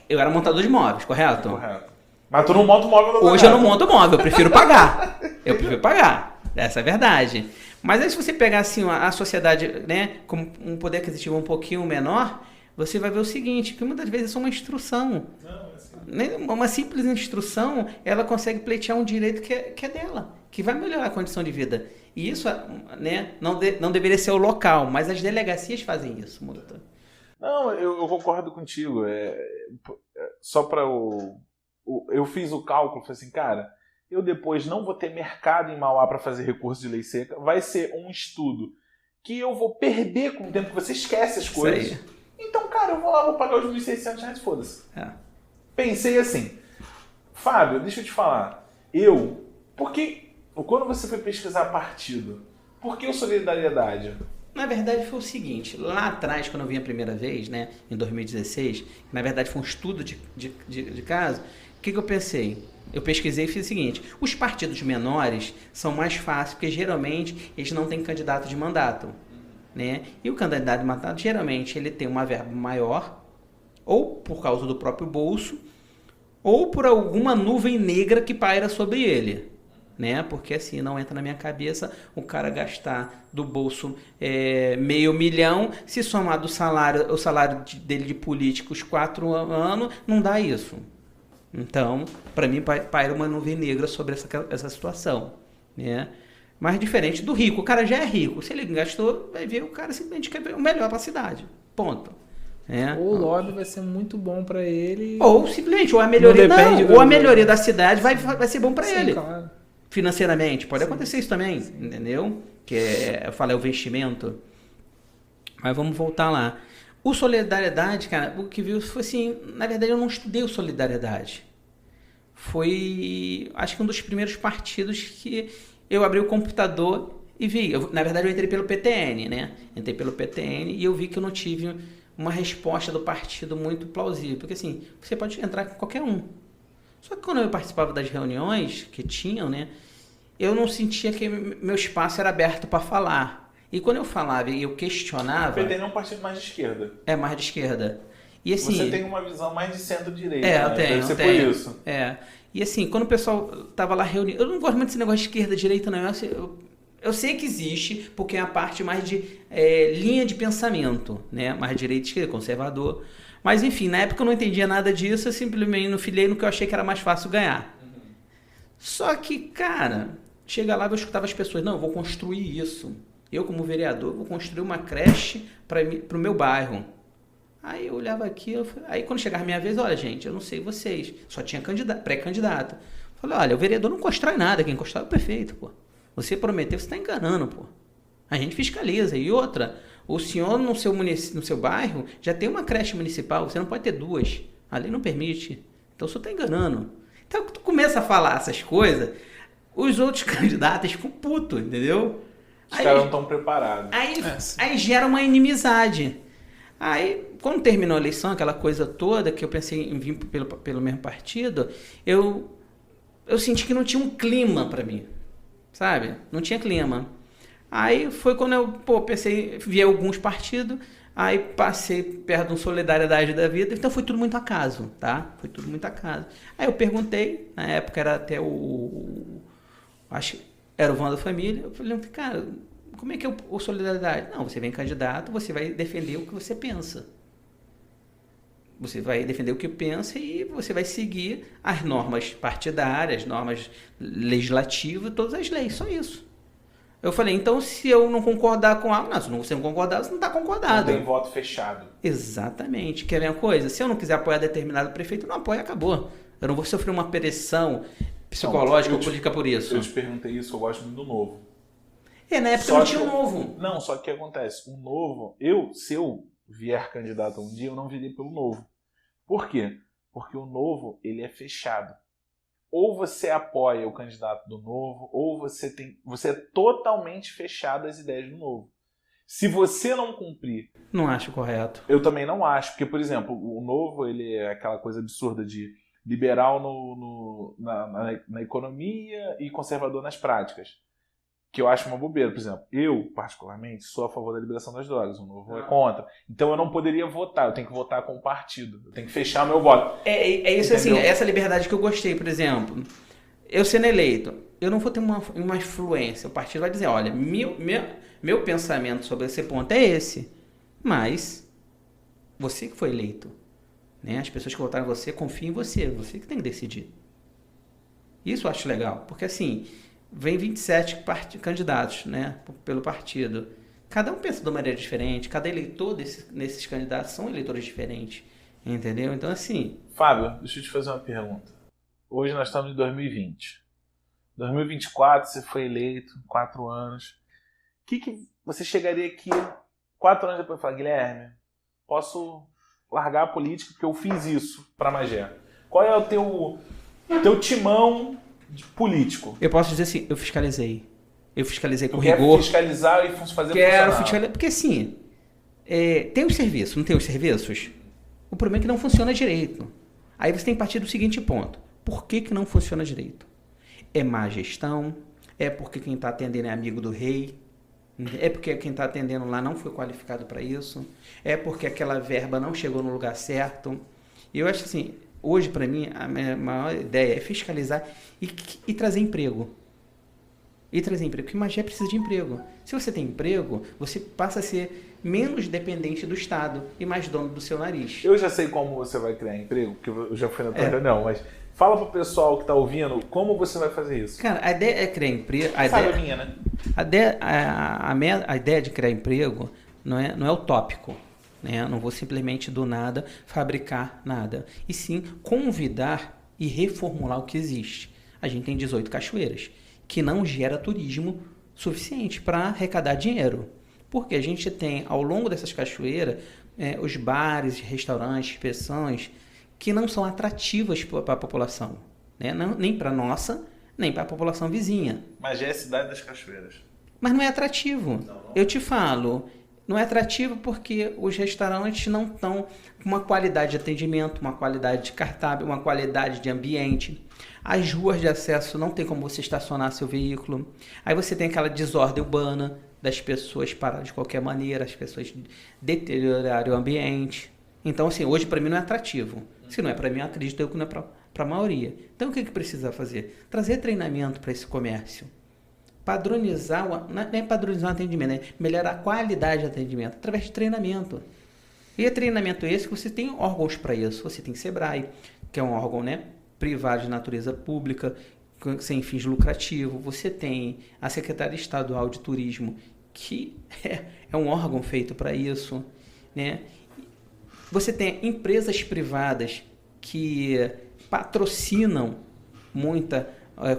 eu era montador de móveis, correto? Correto. Mas tu não monta o móvel. Hoje eu não monto móvel, eu prefiro pagar. Essa é a verdade. Mas aí se você pegar assim a sociedade, né, com um poder aquisitivo um pouquinho menor, você vai ver o seguinte, que muitas vezes é só uma instrução. Uma simples instrução, ela consegue pleitear um direito que é dela, que vai melhorar a condição de vida. E isso, né, não deveria ser o local, mas as delegacias fazem isso, Murta. Não, eu concordo contigo. Só para eu fiz o cálculo, falei assim, cara, eu depois não vou ter mercado em Mauá para fazer recurso de lei seca, vai ser um estudo que eu vou perder com o tempo, que você esquece as coisas. Isso aí. Então, cara, eu vou lá, vou pagar os R$1.600, foda-se. É. Pensei assim, Fábio, deixa eu te falar, porque quando você foi pesquisar partido, por que o Solidariedade? Na verdade foi o seguinte, lá atrás, quando eu vim a primeira vez, né, em 2016, na verdade foi um estudo de caso, o que eu pensei? Eu pesquisei e fiz o seguinte, os partidos menores são mais fáceis, porque geralmente eles não têm candidato de mandato, né? E o candidato de mandato, geralmente, ele tem uma verba maior, ou por causa do próprio bolso, ou por alguma nuvem negra que paira sobre ele. Né? Porque assim, não entra na minha cabeça o cara gastar do bolso R$500 mil, se somar o salário dele de político os 4 anos, não dá isso. Então, para mim, paira uma nuvem negra sobre essa situação. Né? Mas diferente do rico, o cara já é rico, se ele gastou, vai ver o cara simplesmente quer ver o melhor para a cidade. Ponto. Ou o lobby vai ser muito bom para ele. Ou simplesmente, ou a melhoria da cidade vai ser bom para ele. Claro. Financeiramente, pode acontecer isso também, entendeu? Que eu falei o investimento. Mas vamos voltar lá. O Solidariedade, cara, o que viu foi assim, na verdade eu não estudei o Solidariedade. Foi, acho que um dos primeiros partidos que eu abri o computador e vi. Na verdade eu entrei pelo PTN, né? Entrei pelo PTN e eu vi que eu não tive uma resposta do partido muito plausível. Porque assim, você pode entrar com qualquer um. Só que quando eu participava das reuniões que tinham, né, eu não sentia que meu espaço era aberto para falar. E quando eu falava e eu questionava... O PTN é um partido mais de esquerda. É, mais de esquerda. E, assim, você tem uma visão mais de centro-direita, eu né? tenho. Deve ser por isso. E assim, quando o pessoal tava lá reunido... Eu não gosto muito desse negócio de esquerda-direita, não. Eu sei que existe, porque é a parte mais de linha de pensamento, né? Mais direita, esquerda, conservador... Mas enfim, na época eu não entendia nada disso, eu simplesmente não filhei no que eu achei que era mais fácil ganhar. Só que, cara, chega lá e eu escutava as pessoas, não, eu vou construir isso. Eu, como vereador, vou construir uma creche para o meu bairro. Aí eu olhava aquilo, aí quando chegava a minha vez, olha gente, eu não sei vocês, só tinha pré-candidato. Falei, olha, o vereador não constrói nada, quem constrói é o prefeito, pô. Você prometeu, você está enganando, pô. A gente fiscaliza. E outra... O senhor no seu bairro já tem uma creche municipal, você não pode ter 2. A lei não permite. Então o senhor está enganando. Então quando tu começa a falar essas coisas, os outros candidatos ficam putos, entendeu? Os caras não estão preparados. Aí gera uma inimizade. Aí, quando terminou a eleição, aquela coisa toda, que eu pensei em vir pelo mesmo partido, eu senti que não tinha um clima para mim. Sabe? Não tinha clima. Aí foi quando eu pensei, vi alguns partidos, aí passei perto de um Solidariedade da vida, então foi tudo muito acaso, tá? Foi tudo muito acaso. Aí eu perguntei, na época era até acho que era o Wanda Família, eu falei, cara, como é que é o Solidariedade? Não, você vem candidato, você vai defender o que você pensa. Você vai defender o que pensa e você vai seguir as normas partidárias, normas legislativas, todas as leis, só isso. Eu falei, então se eu não concordar com algo... Não, se você não concordar, você não está concordado. Não tem voto fechado. Exatamente. Quer ver uma coisa? Se eu não quiser apoiar determinado prefeito, não apoia, acabou. Eu não vou sofrer uma pressão psicológica ou política por isso. Eu te perguntei isso, eu gosto muito do Novo. Na época não tinha o Novo. Não, só que o que acontece? O Novo, se eu vier candidato um dia, eu não virei pelo Novo. Por quê? Porque o Novo, ele é fechado. Ou você apoia o candidato do Novo, ou você é totalmente fechado às ideias do Novo. Se você não cumprir... Não acho correto. Eu também não acho, porque, por exemplo, o Novo ele é aquela coisa absurda de liberal na economia e conservador nas práticas. Que eu acho uma bobeira. Por exemplo, eu, particularmente, sou a favor da liberação das drogas. O Novo é contra. Então eu não poderia votar. Eu tenho que votar com o partido. Eu tenho que fechar meu voto. É isso, entendeu? Assim, essa liberdade que eu gostei, por exemplo. Eu sendo eleito, eu não vou ter uma influência. O partido vai dizer, olha, meu pensamento sobre esse ponto é esse. Mas você que foi eleito. Né? As pessoas que votaram em você confiam em você. Você que tem que decidir. Isso eu acho legal. Porque assim... Vem 27 candidatos, né, pelo partido. Cada um pensa de uma maneira diferente. Cada eleitor nesses candidatos são eleitores diferentes. Entendeu? Então, assim... Fábio, deixa eu te fazer uma pergunta. Hoje nós estamos em 2020. 2024, você foi eleito, 4 anos. O que você chegaria aqui 4 anos depois e falar, Guilherme, posso largar a política porque eu fiz isso pra Magé? Qual é o teu timão político? Eu posso dizer assim, eu fiscalizei. Eu fiscalizei com Tu quer rigor. fiscalizar e fazer Quero funcionar. fiscalizar. Porque assim, tem os serviços, não tem os serviços? O problema é que não funciona direito. Aí você tem que partir do seguinte ponto. Por que não funciona direito? É má gestão? É porque quem está atendendo é amigo do rei? É porque quem está atendendo lá não foi qualificado para isso? É porque aquela verba não chegou no lugar certo? Eu acho assim, hoje para mim a minha maior ideia é fiscalizar e trazer emprego. E trazer emprego, porque Magé precisa de emprego. Se você tem emprego, você passa a ser menos dependente do Estado e mais dono do seu nariz. Eu já sei como você vai criar emprego, porque eu já fui na tua reunião, mas fala pro pessoal que tá ouvindo como você vai fazer isso. Cara, a ideia é criar emprego. Sabe a minha, né? A ideia de criar emprego não é utópico. Né? Eu não vou simplesmente do nada fabricar nada. E sim convidar e reformular o que existe. A gente tem 18 cachoeiras, que não gera turismo suficiente para arrecadar dinheiro. Porque a gente tem, ao longo dessas cachoeiras, os bares, restaurantes, pensões, que não são atrativas para a população. Né? Nem para a nossa, nem para a população vizinha. Magé é a cidade das cachoeiras. Mas não é atrativo. Não. Eu te falo, não é atrativo porque os restaurantes não estão com uma qualidade de atendimento, uma qualidade de cardápio, uma qualidade de ambiente. As ruas de acesso não tem como você estacionar seu veículo. Aí você tem aquela desordem urbana das pessoas parar de qualquer maneira, as pessoas deteriorarem o ambiente. Então, assim, hoje para mim não é atrativo. Se não é para mim, eu acredito que não é para a maioria. Então, o que precisa fazer? Trazer treinamento para esse comércio. Padronizar, não é padronizar o atendimento, é melhorar a qualidade de atendimento através de treinamento. E é treinamento esse que você tem órgãos para isso. Você tem Sebrae, que é um órgão, né, privado de natureza pública, sem fins lucrativos. Você tem a Secretaria Estadual de Turismo, que é um órgão feito para isso. Né? Você tem empresas privadas que patrocinam muita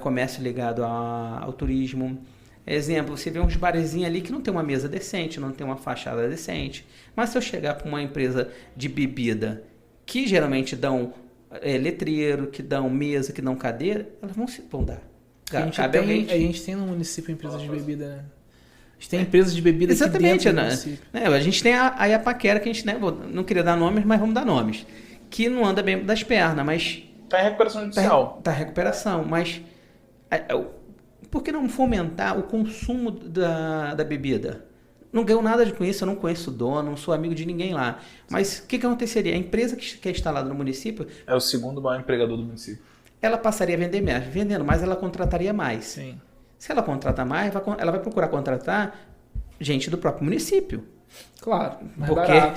comércio ligado ao turismo. Exemplo, você vê uns barezinhos ali que não tem uma mesa decente, não tem uma fachada decente. Mas se eu chegar para uma empresa de bebida, que geralmente dão letreiro, que dão mesa, que dão cadeira, elas vão dar. A gente tem no município empresas de bebida, né? A gente tem empresas de bebida aqui dentro do município. A gente tem a Paquera, que a gente, né, não queria dar nomes, mas vamos dar nomes. Que não anda bem das pernas, mas... Está em recuperação judicial. Está em recuperação, mas... Por que não fomentar o consumo da bebida? Não ganho nada com isso, eu não conheço o dono, não sou amigo de ninguém lá. Mas o que aconteceria? A empresa que é instalada no município... É o segundo maior empregador do município. Ela passaria a vender mais. Vendendo mais, ela contrataria mais. Sim. Se ela contratar mais, ela vai procurar contratar gente do próprio município. Claro.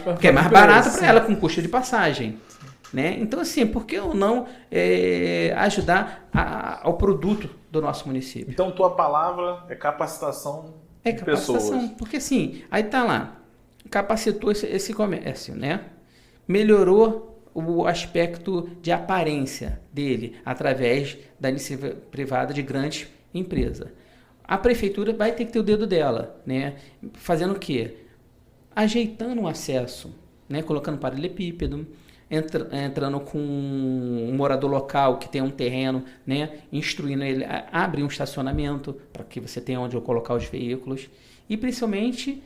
Porque é mais barato para ela, com custo de passagem. Né? Então, assim, por que eu não ajudar ao produto do nosso município? Então, tua palavra é capacitação de pessoas. Porque, assim, aí tá lá, capacitou esse comércio, né? Melhorou o aspecto de aparência dele através da iniciativa privada de grandes empresas. A prefeitura vai ter que ter o dedo dela, né? Fazendo o quê? Ajeitando o acesso, né? Colocando paralelepípedo, entrando com um morador local que tem um terreno, né? Instruindo ele a abrir um estacionamento para que você tenha onde colocar os veículos. E principalmente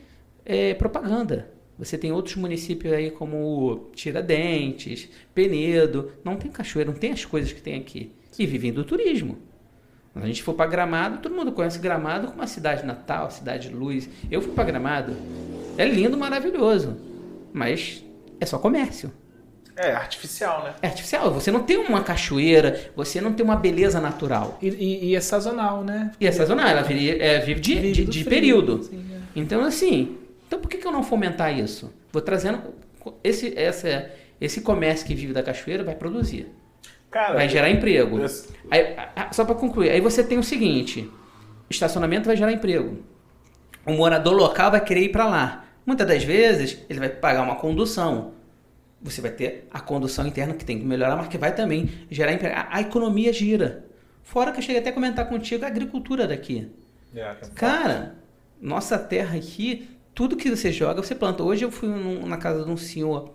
propaganda. Você tem outros municípios aí como Tiradentes, Penedo, não tem cachoeira, não tem as coisas que tem aqui. E vivem do turismo. Quando a gente for para Gramado, todo mundo conhece Gramado como uma cidade natal, cidade de luz. Eu fui para Gramado. É lindo, maravilhoso. Mas é só comércio. É artificial, né? É artificial. Você não tem uma cachoeira, você não tem uma beleza natural. E é sazonal, né? E é sazonal, ela vive de período. Sim, Então, assim, por que eu não fomentar isso? Vou trazendo... Esse comércio que vive da cachoeira vai produzir. Cara, vai gerar emprego. Aí, só para concluir, aí você tem o seguinte: estacionamento vai gerar emprego. O morador local vai querer ir para lá. Muitas das vezes, ele vai pagar uma condução. Você vai ter a condução interna que tem que melhorar, mas que vai também gerar emprego. A economia gira. Fora que eu cheguei até a comentar contigo a agricultura daqui. Cara, nossa terra aqui, tudo que você joga, você planta. Hoje eu fui na casa de um senhor,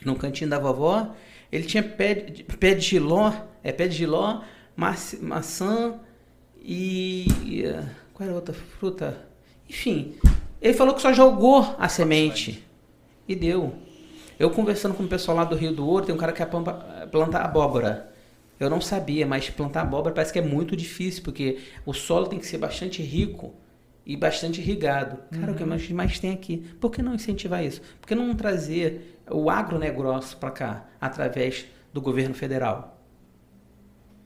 no cantinho da vovó, ele tinha pé de jiló, maçã e... Qual era a outra fruta? Enfim, ele falou que só jogou a semente e deu. Eu conversando com o pessoal lá do Rio do Ouro, tem um cara que quer plantar abóbora. Eu não sabia, mas plantar abóbora parece que é muito difícil, porque o solo tem que ser bastante rico e bastante irrigado. Cara, o que mais tem aqui? Por que não incentivar isso? Por que não trazer o agronegócio para cá, através do governo federal?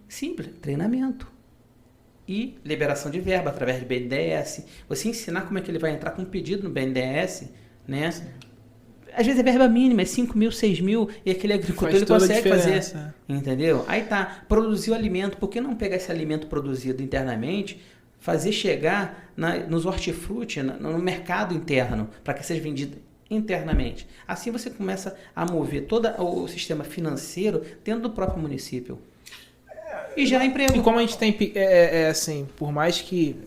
Simples, treinamento. E liberação de verba através do BNDES. Você ensinar como é que ele vai entrar com um pedido no BNDES, né? Sim. Às vezes é verba mínima, é 5 mil, 6 mil, e aquele agricultor ele consegue fazer. Entendeu? Aí tá, produzir o alimento. Por que não pegar esse alimento produzido internamente, fazer chegar nos hortifruti, no mercado interno, para que seja vendido internamente? Assim você começa a mover todo o sistema financeiro dentro do próprio município. E gerar emprego. E como a gente tem, assim, por mais que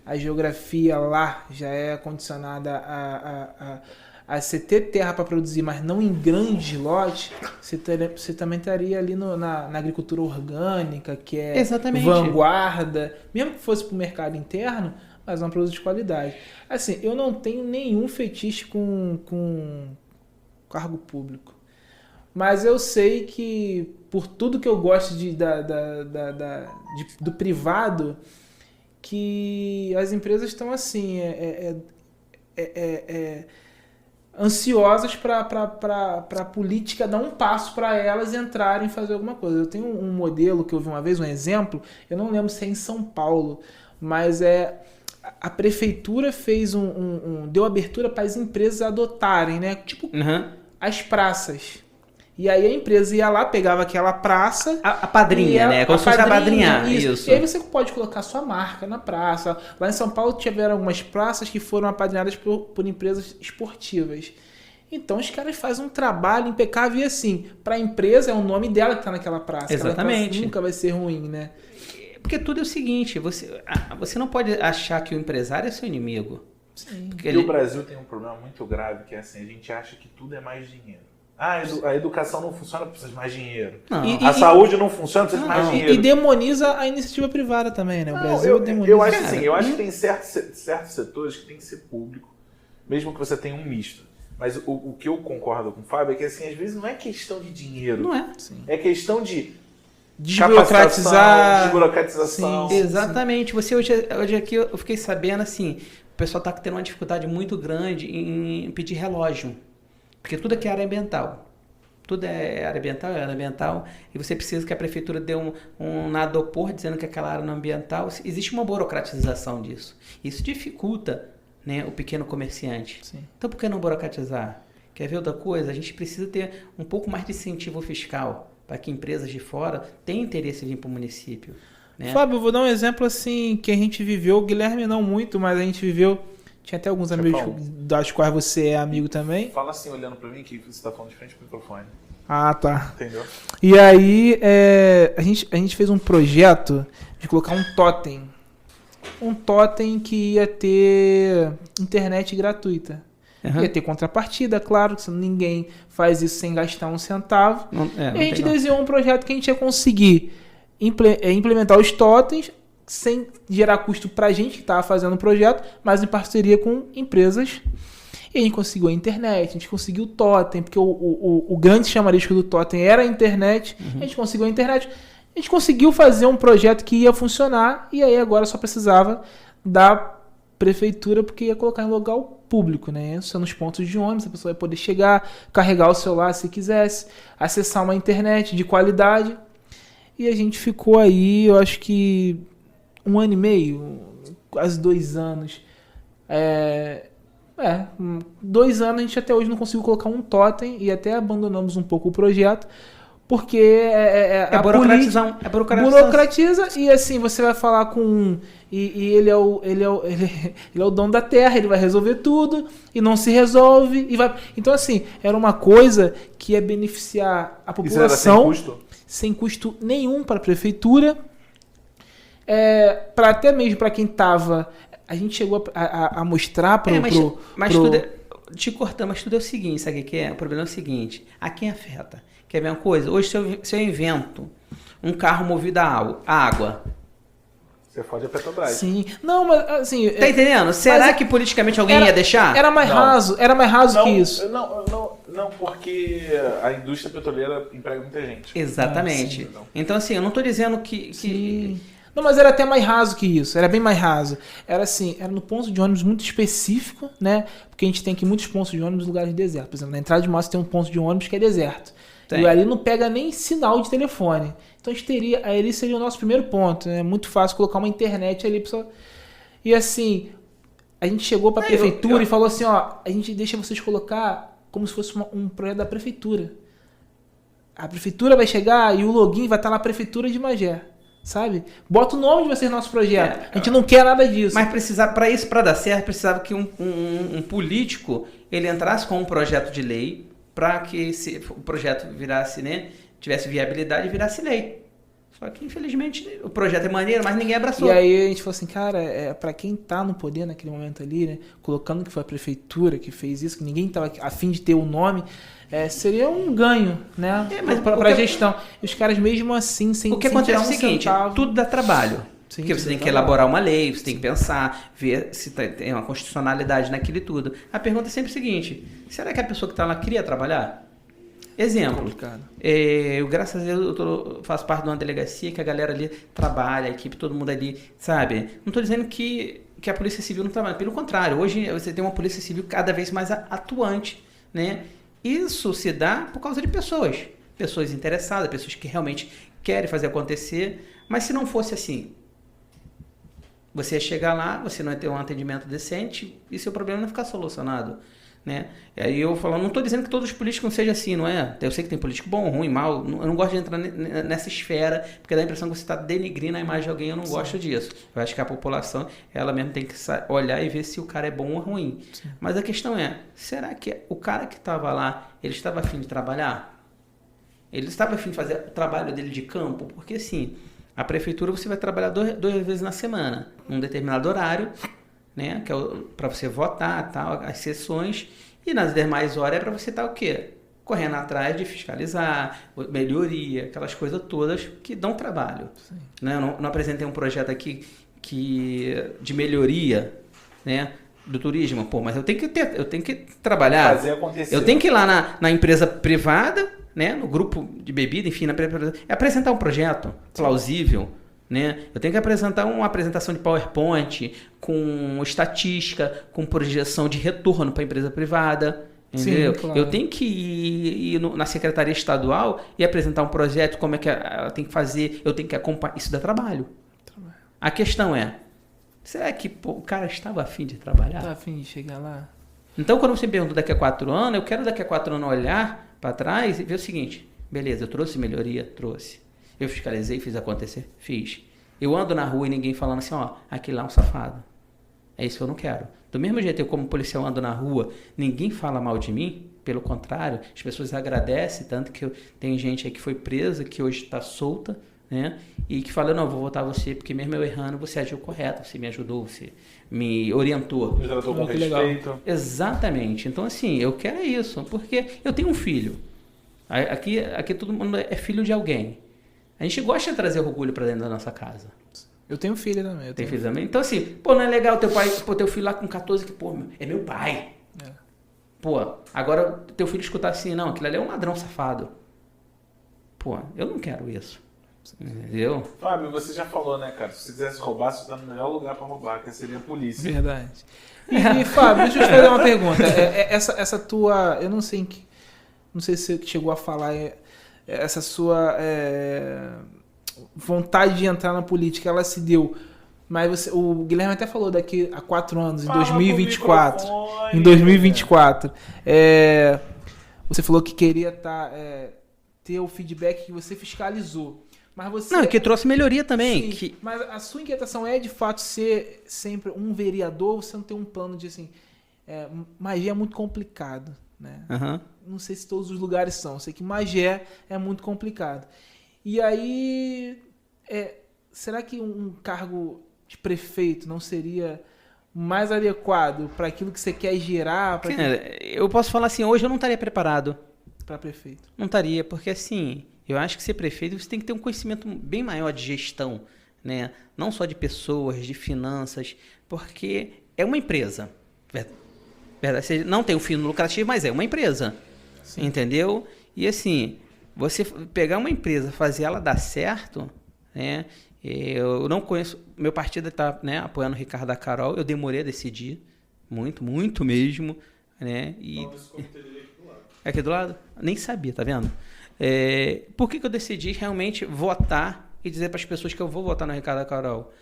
a geografia lá já é condicionada a você ter terra para produzir, mas não em grande lote, você também estaria ali na agricultura orgânica, que é vanguarda, mesmo que fosse para o mercado interno, mas é um produto de qualidade. Assim, eu não tenho nenhum fetiche com cargo público, mas eu sei que por tudo que eu gosto do privado, que as empresas estão assim, ansiosas para a política dar um passo para elas entrarem e fazer alguma coisa. Eu tenho um modelo que eu vi uma vez, um exemplo, eu não lembro se é em São Paulo, mas a prefeitura fez deu abertura para as empresas adotarem, né? Tipo, as praças. E aí a empresa ia lá, pegava aquela praça... A padrinha, né? Como se fosse apadrinhar. Isso. E aí você pode colocar sua marca na praça. Lá em São Paulo tiveram algumas praças que foram apadrinhadas por empresas esportivas. Então os caras fazem um trabalho impecável e assim, para a empresa é o nome dela que está naquela praça. Exatamente. Praça nunca vai ser ruim, né? Porque tudo é o seguinte, você não pode achar que o empresário é seu inimigo. Sim. E o Brasil tem um problema muito grave, que é assim, a gente acha que tudo é mais dinheiro. A educação não funciona, precisa de mais dinheiro. A saúde não funciona, precisa de mais dinheiro. E demoniza a iniciativa privada também, né? O Brasil demoniza. Eu acho assim, eu acho que tem certos setores que tem que ser público, mesmo que você tenha um misto. Mas o que eu concordo com o Fábio é que assim, às vezes não é questão de dinheiro. Não é. Sim. É questão de desburocratização. Sim. Exatamente. Você hoje aqui eu fiquei sabendo assim, o pessoal está tendo uma dificuldade muito grande em pedir relógio. Porque tudo aqui é área ambiental. Tudo é área ambiental, e você precisa que a prefeitura dê um nadopor dizendo que aquela área não é ambiental. Existe uma burocratização disso. Isso dificulta, né, o pequeno comerciante. Sim. Então, por que não burocratizar? Quer ver outra coisa? A gente precisa ter um pouco mais de incentivo fiscal para que empresas de fora tenham interesse em vir para o município. Né? Fábio, eu vou dar um exemplo assim que a gente viveu, o Guilherme não muito, mas a gente viveu... Tinha até alguns amigos das quais você é amigo também. Fala assim, olhando pra mim, que você tá falando de frente pro microfone. Ah, tá. Entendeu? E aí, a gente fez um projeto de colocar um totem. Um totem que ia ter internet gratuita. Ia ter contrapartida, claro, que ninguém faz isso sem gastar um centavo. E a gente desenhou um projeto que a gente ia conseguir implementar os totens sem gerar custo pra gente que estava fazendo o projeto, mas em parceria com empresas. E a gente conseguiu a internet, a gente conseguiu o totem, porque o grande chamarisco do totem era a internet. A gente conseguiu a internet. A gente conseguiu fazer um projeto que ia funcionar, e aí agora só precisava da prefeitura, porque ia colocar em local público, né? Só nos pontos de ônibus, a pessoa vai poder chegar, carregar o celular se quisesse, acessar uma internet de qualidade. E a gente ficou aí, eu acho que 1 ano e meio, quase 2 anos. 2 anos a gente até hoje não conseguiu colocar um totem e até abandonamos um pouco o projeto, porque burocratiza e assim, você vai falar com e ele é o dono da terra, ele vai resolver tudo e não se resolve. Então assim, era uma coisa que ia beneficiar a população. Isso era sem custo? Sem custo nenhum para a prefeitura. Para até mesmo para quem tava... A gente chegou a mostrar te cortando, mas tudo é o seguinte, sabe o que é? O problema é o seguinte, a quem afeta? Quer ver uma coisa? Hoje, se eu invento um carro movido a água... Você fode a Petrobras. Sim. Não, mas assim... Tá entendendo? Será que politicamente alguém ia deixar? Era mais raso que isso. Não, porque a indústria petroleira emprega muita gente. Exatamente. Então, assim, eu não tô dizendo que... Não, mas era até mais raso que isso. Era bem mais raso. Era assim, era no ponto de ônibus muito específico, né? Porque a gente tem aqui muitos pontos de ônibus em lugares de deserto. Por exemplo, na entrada de Mossos tem um ponto de ônibus que é deserto. Tem. E ali não pega nem sinal de telefone. Então ali seria o nosso primeiro ponto. É muito fácil colocar uma internet ali. E assim, a gente chegou para a prefeitura e falou assim, ó, a gente deixa vocês colocar como se fosse um projeto da prefeitura. A prefeitura vai chegar e o login vai estar na prefeitura de Magé. Sabe? Bota o nome de vocês no nosso projeto. A gente não quer nada disso. Mas para dar certo, precisava que um político ele entrasse com um projeto de lei para que o projeto virasse, né, tivesse viabilidade e virasse lei. Só que, infelizmente, o projeto é maneiro, mas ninguém abraçou. E aí a gente falou assim, cara, para quem tá no poder naquele momento ali, né, colocando que foi a prefeitura que fez isso, que ninguém tava a fim de ter o nome, seria um ganho, né, pra gestão. E os caras mesmo assim, sem o que acontece é o seguinte, tudo dá trabalho. Sim, porque você tem que elaborar uma lei, você tem que pensar, ver se tem uma constitucionalidade naquilo e tudo. A pergunta é sempre o seguinte, será que a pessoa que está lá queria trabalhar? Exemplo, eu, graças a Deus, eu faço parte de uma delegacia que a galera ali trabalha, a equipe, todo mundo ali, sabe? Não estou dizendo que a Polícia Civil não trabalha, pelo contrário, hoje você tem uma Polícia Civil cada vez mais atuante, né? Isso se dá por causa de pessoas interessadas, pessoas que realmente querem fazer acontecer, mas se não fosse assim, você ia chegar lá, você não ia ter um atendimento decente e seu problema não ia ficar solucionado, né? E aí eu falo, não estou dizendo que todos os políticos sejam assim, não é? Eu sei que tem político bom, ruim, mal, eu não gosto de entrar nessa esfera, porque dá a impressão que você está denigrindo a imagem de alguém, eu não gosto disso. Eu acho que a população, ela mesmo tem que olhar e ver se o cara é bom ou ruim. Sim. Mas a questão é, será que o cara que estava lá, ele estava a fim de trabalhar? Ele estava a fim de fazer o trabalho dele de campo? Porque assim, a prefeitura você vai trabalhar duas vezes na semana, num determinado horário, né, que é para você votar, tal, as sessões, e nas demais horas é para você estar o quê? Correndo atrás de fiscalizar, melhoria, aquelas coisas todas que dão trabalho. Né? Eu não apresentei um projeto aqui de melhoria, né, do turismo, mas eu tenho que trabalhar. Fazer acontecer. Eu tenho que ir lá na empresa privada, né, no grupo de bebida, enfim, apresentar um projeto plausível, né? Eu tenho que apresentar uma apresentação de PowerPoint com estatística, com projeção de retorno para a empresa privada, entendeu? Sim, claro. Eu tenho que ir na secretaria estadual e apresentar um projeto, como é que ela tem que fazer, eu tenho que acompanhar, isso dá trabalho. A questão é, será que o cara estava a fim de trabalhar? Estava a fim de chegar lá? Então, quando você me pergunta daqui a 4 anos, eu quero daqui a 4 anos olhar para trás e ver o seguinte, beleza, eu trouxe melhoria? Trouxe. Eu fiscalizei, fiz acontecer? Fiz. Eu ando na rua e ninguém falando assim, ó, aquele lá é um safado. É isso que eu não quero. Do mesmo jeito, eu como policial ando na rua, ninguém fala mal de mim, pelo contrário, as pessoas agradecem, tanto que tem gente aí que foi presa, que hoje está solta, né? E que fala, não, vou votar você, porque mesmo eu errando, você agiu correto, você me ajudou, você me orientou. Me tratou com respeito. Exatamente. Então, assim, eu quero isso, porque eu tenho um filho. Aqui todo mundo é filho de alguém. A gente gosta de trazer orgulho pra dentro da nossa casa. Eu tenho filho também. Tem filho também? Então assim, não é legal teu filho lá com 14 que, é meu pai. Agora teu filho escutar assim, não, aquilo ali é um ladrão safado. Eu não quero isso. Entendeu? Fábio, você já falou, né, cara? Se você quisesse roubar, você tá no melhor lugar pra roubar, que seria a polícia. Verdade. E Fábio, deixa eu te fazer uma pergunta. Essa tua, eu não sei se você chegou a falar... essa sua vontade de entrar na política, ela se deu, mas o Guilherme até falou daqui a 4 anos, em 2024. Em 2024. Você falou que queria ter o feedback que você fiscalizou. Mas você... Não, que trouxe melhoria também. Sim, mas a sua inquietação é, de fato, ser sempre um vereador, você não tem um plano de, assim... Magé é muito complicado, né? Uhum. Não sei se todos os lugares são. Sei que Magé é muito complicado. E aí, será que um cargo de prefeito não seria mais adequado para aquilo que você quer gerar? Eu posso falar assim, hoje eu não estaria preparado para prefeito. Não estaria, porque assim, eu acho que ser prefeito você tem que ter um conhecimento bem maior de gestão, né? Não só de pessoas, de finanças, porque é uma empresa. Verdade, você não tem um fim lucrativo, mas é uma empresa. Sim. Entendeu? E assim, você pegar uma empresa, fazer ela dar certo, né? Eu não conheço, meu partido está, né, apoiando o Ricardo da Carol, eu demorei a decidir, muito mesmo, né? E esse comitê dele aqui do lado. É aqui do lado? Nem sabia, tá vendo? Por que eu decidi realmente votar e dizer para as pessoas que eu vou votar no Ricardo da Carol?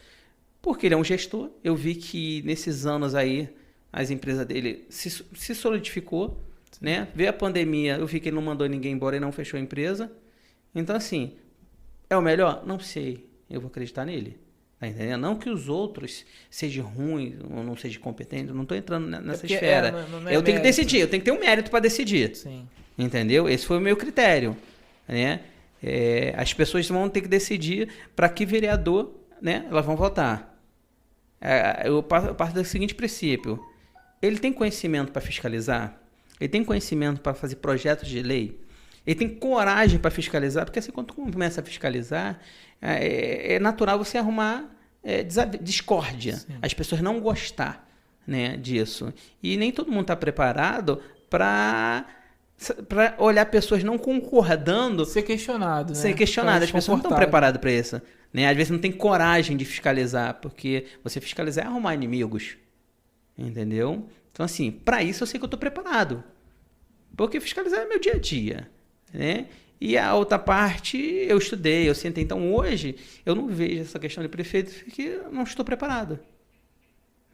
Porque ele é um gestor, eu vi que nesses anos aí, as empresas dele se solidificou, né? Veio a pandemia, eu vi que ele não mandou ninguém embora e não fechou a empresa. Então, assim, é o melhor? Não sei. Eu vou acreditar nele. Tá entendendo? Não que os outros sejam ruins ou não sejam competentes, eu não estou entrando nessa esfera. Não é eu tenho que decidir, eu tenho que ter um mérito para decidir. Sim. Entendeu? Esse foi o meu critério. Né? As pessoas vão ter que decidir para que vereador, né, elas vão votar. Eu parto do seguinte princípio. Ele tem conhecimento para fiscalizar? Ele tem conhecimento para fazer projetos de lei? Ele tem coragem para fiscalizar? Porque assim, quando tu começa a fiscalizar, é natural você arrumar discórdia. Sim. As pessoas não gostar, né, disso. E nem todo mundo está preparado para olhar pessoas não concordando. Ser questionado, né? Ser questionado. As pessoas não estão preparadas para isso. Né? Às vezes não tem coragem de fiscalizar, porque você fiscalizar é arrumar inimigos. Entendeu? Então, assim, para isso eu sei que eu estou preparado. Porque fiscalizar é meu dia a dia. Né? E a outra parte eu estudei, eu sentei. Então, hoje, eu não vejo essa questão de prefeito porque eu não estou preparado.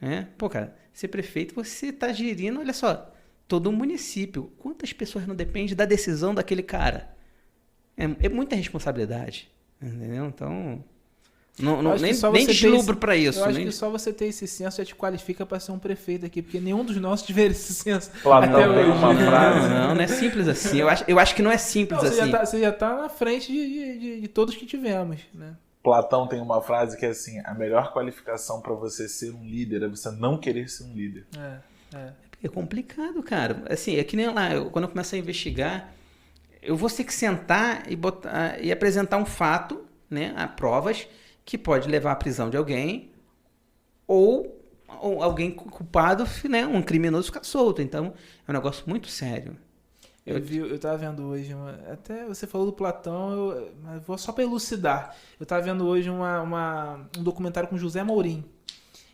Né? Pô, cara, ser prefeito, você está gerindo, olha só, todo um município. Quantas pessoas não dependem da decisão daquele cara? É muita responsabilidade. Entendeu? Então, nem deslubro para isso. Eu acho que só você ter esse senso já te qualifica para ser um prefeito aqui, porque nenhum dos nossos tiver esse senso. Platão tem uma frase. Não é simples assim. Eu acho que não é simples assim. Você já tá na frente de todos que tivemos, né? Platão tem uma frase que é assim: a melhor qualificação para você ser um líder é você não querer ser um líder. É complicado, cara. Assim, é que nem lá, quando eu começo a investigar, eu vou ter que sentar e apresentar um fato, né, a provas, que pode levar à prisão de alguém ou alguém culpado, né, um criminoso ficar solto. Então, é um negócio muito sério. Eu tava vendo hoje, até você falou do Platão, mas vou só para elucidar. Eu tava vendo hoje um documentário com José Mourinho.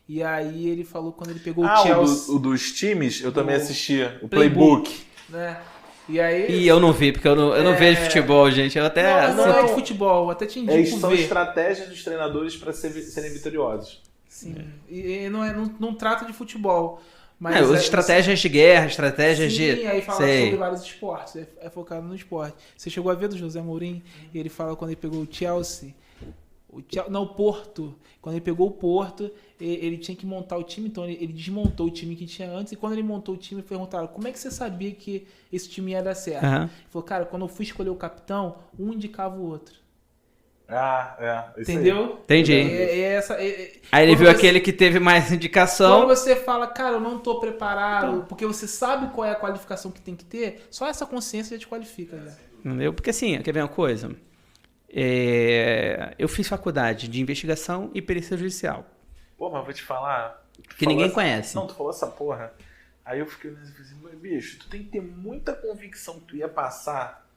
E aí ele falou quando ele pegou o Chelsea. O dos times, eu também assistia. O Playbook. Né? E eu não vi, porque eu não vejo futebol, gente. Eu até não é de futebol, até te indico são estratégias dos treinadores para serem vitoriosos. Sim. E não trata de futebol. Mas estratégias de guerra, estratégias de... Sim, aí fala sobre vários esportes. É focado no esporte. Você chegou a ver do José Mourinho? E ele fala quando ele pegou o Chelsea... o Porto. Quando ele pegou o Porto, ele tinha que montar o time, então ele desmontou o time que tinha antes, e quando ele montou o time, perguntaram, como é que você sabia que esse time ia dar certo? Ele falou, cara, quando eu fui escolher o capitão, um indicava o outro. Entendeu? Entendi. Aí ele viu aquele que teve mais indicação. Quando você fala, cara, eu não tô preparado, porque você sabe qual é a qualificação que tem que ter, só essa consciência já te qualifica. Já. Entendeu? Porque assim, quer ver uma coisa? Eu fiz faculdade de investigação e perícia judicial. Pô, mas vou te falar... Que ninguém conhece. Não, tu falou essa porra. Aí eu fiquei assim, bicho, tu tem que ter muita convicção que tu ia passar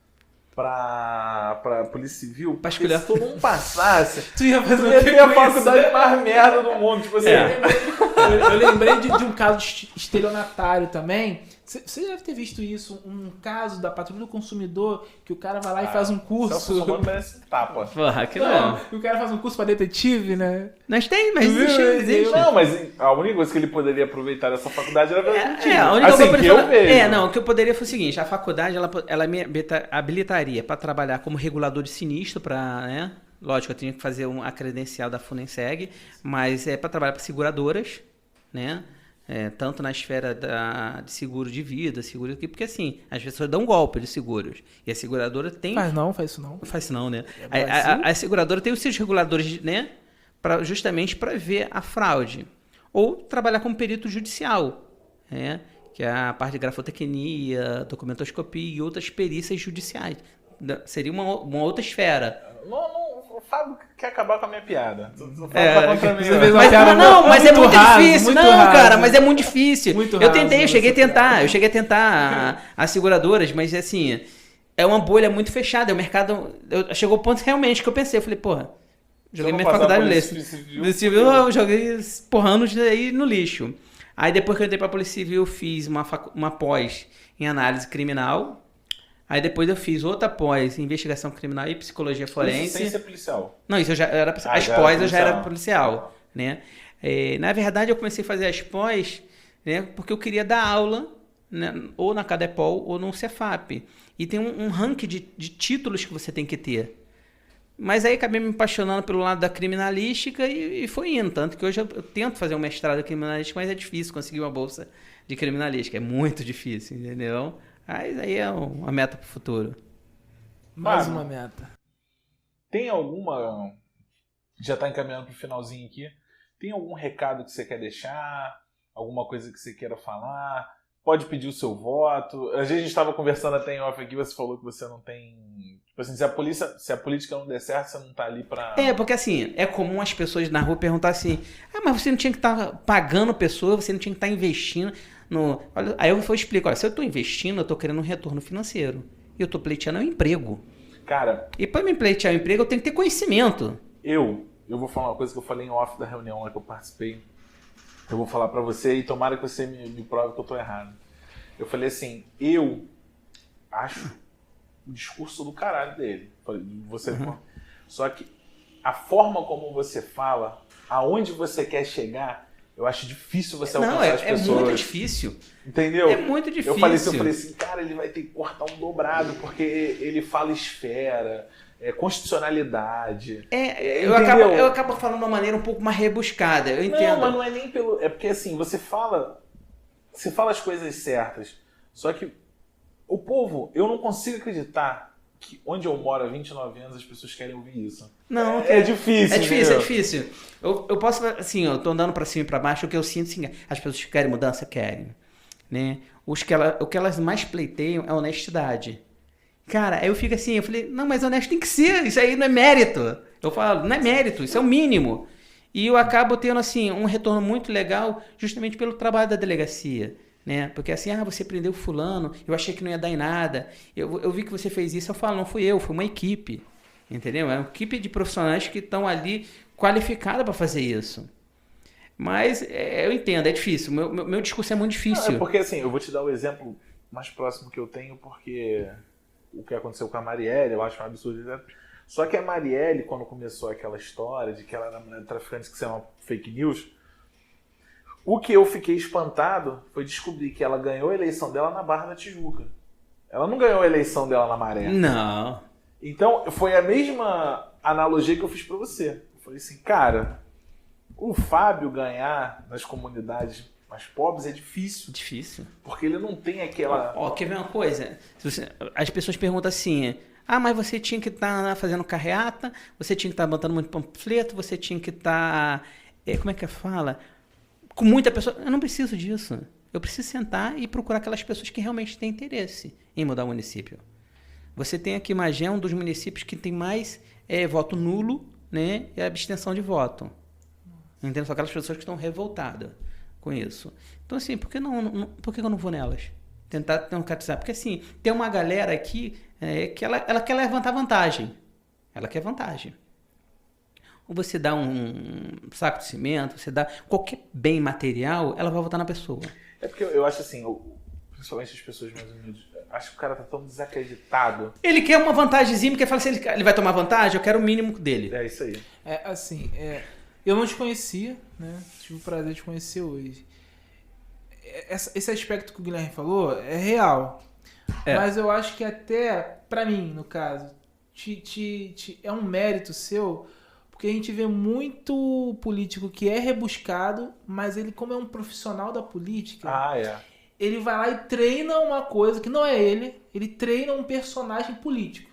pra Polícia Civil, pra escolher. Se tu não passasse, tu ia ter a faculdade mais merda do mundo. Tipo assim, eu lembrei de um caso estelionatário também. Você deve ter visto isso, um caso da Patrulha do Consumidor, que o cara vai lá e faz um curso. O merece tapa. Porra, que não. E o cara faz um curso pra detetive, né? Mas tem, mas existe. Não, mas a única coisa que ele poderia aproveitar dessa faculdade era fazer detetive. A única assim, que eu vejo. O que eu poderia foi o seguinte, a faculdade, ela me habilitaria para trabalhar como regulador de sinistro, né? Lógico, eu tinha que fazer a credencial da Funenseg, mas é para trabalhar para seguradoras, né? Tanto na esfera de seguro de vida, seguro aqui, porque assim, as pessoas dão golpe de seguros. E a seguradora tem... Faz isso não. Faz isso não, né? A seguradora tem os seus reguladores, né? justamente para ver a fraude. Ou trabalhar como perito judicial, né? Que é a parte de grafotecnia, documentoscopia e outras perícias judiciais. Seria uma outra esfera. O Fábio quer acabar com a minha piada. Mas é muito difícil. Cara, mas é muito difícil. Eu cheguei a tentar as seguradoras, mas assim, é uma bolha muito fechada. O mercado. Chegou ao ponto realmente que eu pensei, eu falei, porra, joguei minha faculdade no lixo. Eu joguei anos aí no lixo. Aí depois que eu entrei pra Polícia Civil, eu fiz uma pós em análise criminal. Aí depois eu fiz outra pós em investigação criminal e psicologia forense. Isso sem ser policial? Não, isso eu já era... as pós eu já era policial, né? Na verdade, eu comecei a fazer as pós, né, porque eu queria dar aula, né, ou na Cadepol ou no Cefap. E tem um ranking de títulos que você tem que ter. Mas aí acabei me apaixonando pelo lado da criminalística e foi indo. Tanto que hoje eu tento fazer um mestrado em criminalística, mas é difícil conseguir uma bolsa de criminalística. É muito difícil, entendeu? Mas aí é uma meta pro futuro. Mais uma meta. Tem alguma... Já tá encaminhando pro finalzinho aqui. Tem algum recado que você quer deixar? Alguma coisa que você queira falar? Pode pedir o seu voto. A gente estava conversando até em off aqui, você falou que você não tem... Tipo assim, se a política não der certo, você não tá ali pra... Porque assim, é comum as pessoas na rua perguntar assim, mas você não tinha que estar pagando pessoas, você não tinha que estar investindo no... Aí eu explico, se eu tô investindo, eu tô querendo um retorno financeiro. E eu tô pleiteando um emprego. Cara... E para me pleitear um emprego, eu tenho que ter conhecimento. Eu vou falar uma coisa que eu falei em off da reunião lá que eu participei. Eu vou falar pra você e tomara que você me prove que eu tô errado. Eu falei assim, eu acho o discurso do caralho dele. Você, só que a forma como você fala, aonde você quer chegar, eu acho difícil você alcançar as pessoas. É muito difícil. Entendeu? É muito difícil. Eu falei assim, cara, ele vai ter que cortar um dobrado, porque ele fala esfera, constitucionalidade. Eu acabo falando de uma maneira um pouco mais rebuscada, eu entendo. Não, mas não é nem pelo... É porque assim, você fala as coisas certas, só que o povo, eu não consigo acreditar que onde eu moro há 29 anos as pessoas querem ouvir isso. Não, é difícil. É difícil. Eu posso, assim, eu tô andando pra cima e pra baixo, o que eu sinto, assim, as pessoas querem mudança, querem, né? O que elas mais pleiteiam é honestidade. Cara, aí eu fico assim, eu falei, não, mas honesto tem que ser, isso aí não é mérito. Eu falo, não é mérito, isso é o mínimo. E eu acabo tendo, assim, um retorno muito legal justamente pelo trabalho da delegacia, né? Porque assim, você prendeu fulano, eu achei que não ia dar em nada, eu vi que você fez isso, eu falo, não fui eu, foi uma equipe, entendeu? É uma equipe de profissionais que estão ali qualificada para fazer isso. Mas eu entendo, é difícil, meu discurso é muito difícil. Não, porque assim, eu vou te dar o exemplo mais próximo que eu tenho, porque o que aconteceu com a Marielle, eu acho um absurdo. Só que a Marielle, quando começou aquela história de que ela era mulher de traficante, que isso é uma fake news, o que eu fiquei espantado foi descobrir que ela ganhou a eleição dela na Barra da Tijuca. Ela não ganhou a eleição dela na Maré. Não. Então, foi a mesma analogia que eu fiz pra você. Eu falei assim, cara, o Fábio ganhar nas comunidades mais pobres é difícil. Difícil. Porque ele não tem aquela... Quer ver uma coisa? As pessoas perguntam assim, mas você tinha que estar fazendo carreata, você tinha que estar botando muito panfleto, você tinha que estar... como é que fala? Com muita pessoa. Eu não preciso disso. Eu preciso sentar e procurar aquelas pessoas que realmente têm interesse em mudar o município. Você tem aqui Magé, um dos municípios que tem mais voto nulo, né, e abstenção de voto. Entendeu? São aquelas pessoas que estão revoltadas com isso. Então, assim, por que eu não vou nelas? Tentar democratizar. Porque, assim, tem uma galera aqui que ela quer levantar vantagem. Ela quer vantagem. Ou você dá um saco de cimento, você dá qualquer bem material, ela vai votar na pessoa. É porque eu acho assim, principalmente as pessoas mais humildes, acho que o cara tá tão desacreditado. Ele quer uma vantagemzinha, porque fala assim, ele vai tomar vantagem, eu quero o mínimo dele. É isso aí. Eu não te conhecia, né? Tive o prazer de te conhecer hoje. Esse aspecto que o Guilherme falou é real. Mas eu acho que até, pra mim, no caso, é um mérito seu... Porque a gente vê muito político que é rebuscado, mas ele, como é um profissional da política, ele vai lá e treina uma coisa que não é ele treina um personagem político.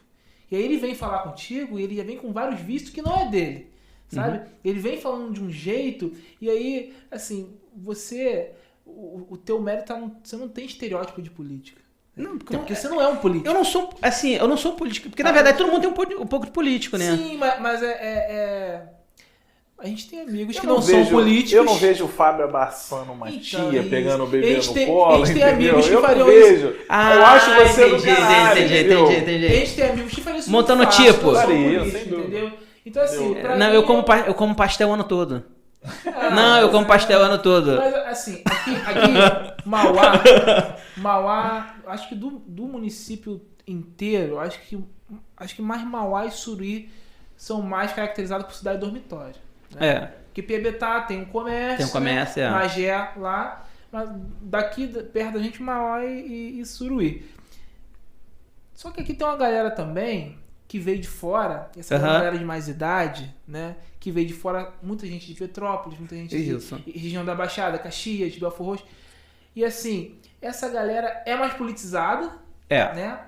E aí ele vem falar contigo e ele já vem com vários vícios que não é dele. sabe? Ele vem falando de um jeito e aí, assim, o teu mérito você não tem estereótipo de política. Não, porque você não é um político. Eu não sou político, porque na verdade todo mundo tem um pouco de político, né? Sim, mas a gente tem amigos que não são políticos. Eu não vejo o Fábio abraçando uma tia, pegando o bebê no colo. A gente tem amigos que fariam isso. Eu acho você do caralho. Entendi. A gente tem amigos que fariam isso. Montando tipo. Entendeu? Então assim, não, eu como pastel o ano todo. Não, eu como pastel o ano todo. Mas assim, aqui Mauá, acho que do município inteiro, acho que mais Mauá e Suruí são mais caracterizados por cidade dormitório. Né? Porque Piabetá tem um comércio, né? Magé lá, mas daqui perto da gente Mauá e Suruí. Só que aqui tem uma galera também que veio de fora, essa galera de mais idade, né? Que veio de fora, muita gente de Petrópolis, muita gente de região da Baixada, Caxias, de Belfort Roxo. E assim, essa galera é mais politizada, né?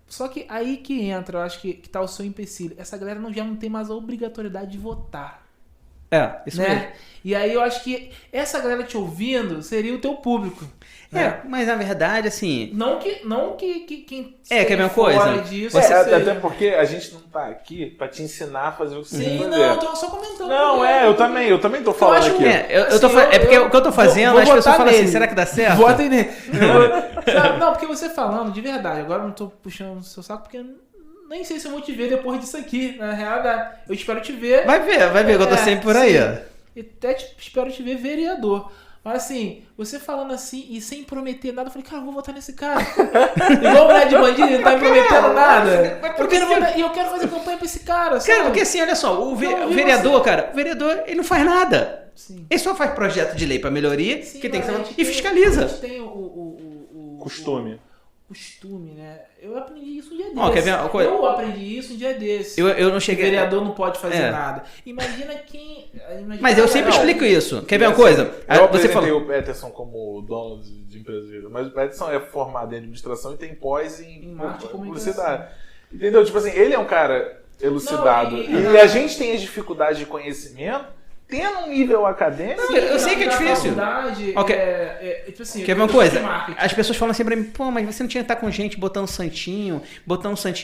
Só que aí que entra, eu acho que tá o seu empecilho. Essa galera já não tem mais a obrigatoriedade de votar. Isso né? mesmo. E aí eu acho que essa galera te ouvindo seria o teu público. Né? Mas na verdade, assim... Não que quem quer ver uma coisa? Disso, até porque a gente não tá aqui pra te ensinar a fazer o que você tem que fazer. Eu tô só comentando. Não, eu também tô falando aqui. Porque o que eu tô fazendo, as pessoas falam assim, será que dá certo? Votem nele. Não, porque você falando, de verdade, agora eu não tô puxando o seu saco, porque nem sei se eu vou te ver depois disso aqui, na realidade. Eu espero te ver. Vai ver, eu tô sempre por aí, ó. E até espero te ver vereador. Mas assim, você falando assim e sem prometer nada, eu falei, cara, eu vou votar nesse cara. Igual mulher de bandido, ele não tá me prometendo nada. E eu quero fazer campanha pra esse cara, sabe? Cara, porque assim, olha só, o vereador, cara, o vereador, ele não faz nada. Sim. Ele só faz projeto de lei pra melhoria, Sim, que tem que ser... E fiscaliza. A gente tem o costume, né? Eu aprendi isso um dia desse. Eu aprendi isso um dia desse. Eu não cheguei... O vereador não pode fazer nada. Imagina quem... Mas eu sempre explico isso. Quer ver uma coisa? Eu apresentei o Peterson como dono de empresa, mas o Peterson é formado em administração e tem pós em publicidade. Entendeu? Tipo assim, ele é um cara elucidado. E a gente tem as dificuldades de conhecimento tendo um nível acadêmico. Não, eu sei que é difícil. Tipo assim, quer ver uma coisa? As pessoas falam assim pra mim, pô, mas você não tinha que estar com gente botando santinho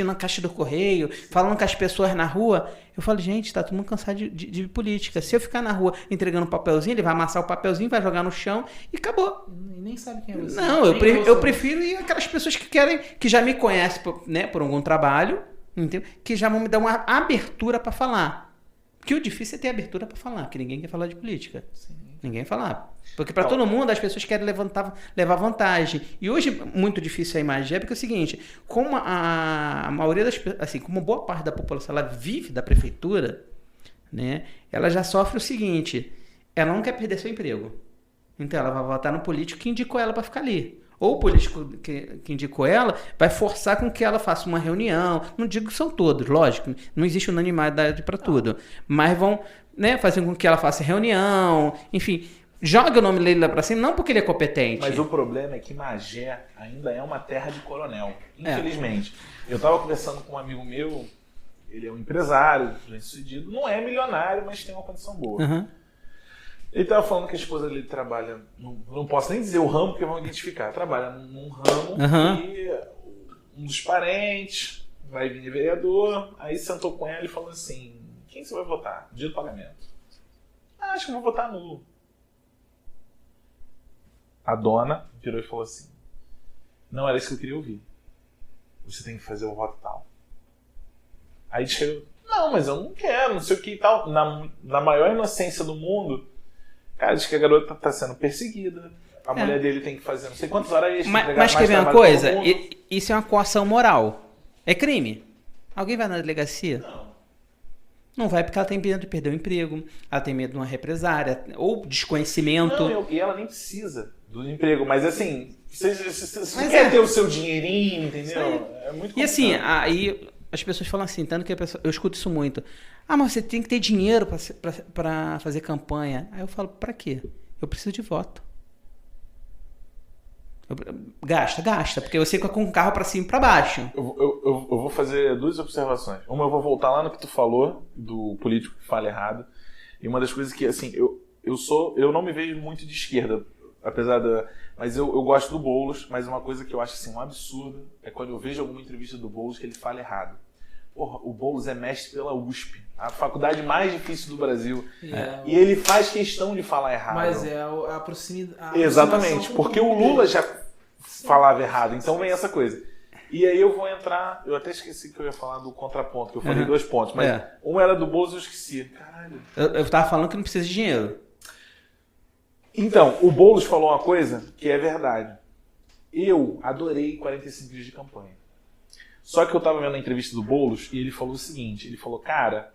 na caixa do correio, falando com as pessoas na rua. Eu falo, gente, tá todo mundo cansado de política. Se eu ficar na rua entregando um papelzinho, ele vai amassar o papelzinho, vai jogar no chão e acabou. E nem sabe quem é você. Não, eu prefiro ir aquelas pessoas que já me conhecem por algum trabalho, entendeu? Que já vão me dar uma abertura pra falar. Porque o difícil é ter abertura para falar, porque ninguém quer falar de política. Sim. Ninguém quer falar. Porque para todo mundo as pessoas querem levar vantagem. E hoje muito difícil a imagem, porque é o seguinte, como a maioria das pessoas, assim, como boa parte da população ela vive da prefeitura, né, ela já sofre o seguinte, ela não quer perder seu emprego. Então ela vai votar no político que indicou ela para ficar ali. Ou o político que indicou ela vai forçar com que ela faça uma reunião. Não digo que são todos, lógico. Não existe unanimidade para tudo. Mas vão, né, fazer com que ela faça reunião. Enfim, joga o nome dele lá para cima, não porque ele é competente. Mas o problema é que Magé ainda é uma terra de coronel. Infelizmente. Eu estava conversando com um amigo meu, ele é um empresário, bem-sucedido. Não é milionário, mas tem uma condição boa. Uhum. Ele estava falando que a esposa dele trabalha, não posso nem dizer o ramo porque vão identificar, trabalha num ramo e um dos parentes vai vir vereador, aí sentou com ela e falou assim, quem você vai votar? Dia do pagamento. Acho que eu vou votar nulo. A dona virou e falou assim, não era isso que eu queria ouvir. Você tem que fazer o voto tal. Aí chegou, não, mas eu não quero, não sei o que e tal. Na maior inocência do mundo, cara, diz que a garota tá sendo perseguida. A mulher dele tem que fazer não sei quantas horas extras. Mas quer ver uma coisa? Isso é uma coação moral. É crime. Alguém vai na delegacia? Não vai porque ela tem medo de perder o emprego, ela tem medo de uma represária, ou desconhecimento. Não, e ela nem precisa do emprego, mas assim, você quer ter o seu dinheirinho, entendeu? É muito complicado. E assim, aí as pessoas falam assim, tanto que eu escuto isso muito. Ah, mas você tem que ter dinheiro para fazer campanha. Aí eu falo, para quê? Eu preciso de voto. Gasta, porque você fica com o carro pra cima e pra baixo. Eu vou fazer 2 observações. Uma, eu vou voltar lá no que tu falou, do político que fala errado. E uma das coisas que, assim, eu não me vejo muito de esquerda, apesar mas eu gosto do Boulos, mas uma coisa que eu acho, assim, um absurdo é quando eu vejo alguma entrevista do Boulos que ele fala errado. Porra, o Boulos é mestre pela USP, a faculdade mais difícil do Brasil. E ele faz questão de falar errado. Mas é a proximidade. Exatamente, porque o Lula já falava errado, então vem essa coisa. E aí eu vou entrar, eu até esqueci que eu ia falar do contraponto, que eu falei 2 pontos, mas um era do Boulos, eu esqueci. Caralho. Eu tava falando que não precisa de dinheiro. Então, o Boulos falou uma coisa que é verdade. Eu adorei 45 dias de campanha. Só que eu tava vendo a entrevista do Boulos e ele falou o seguinte, ele falou, cara,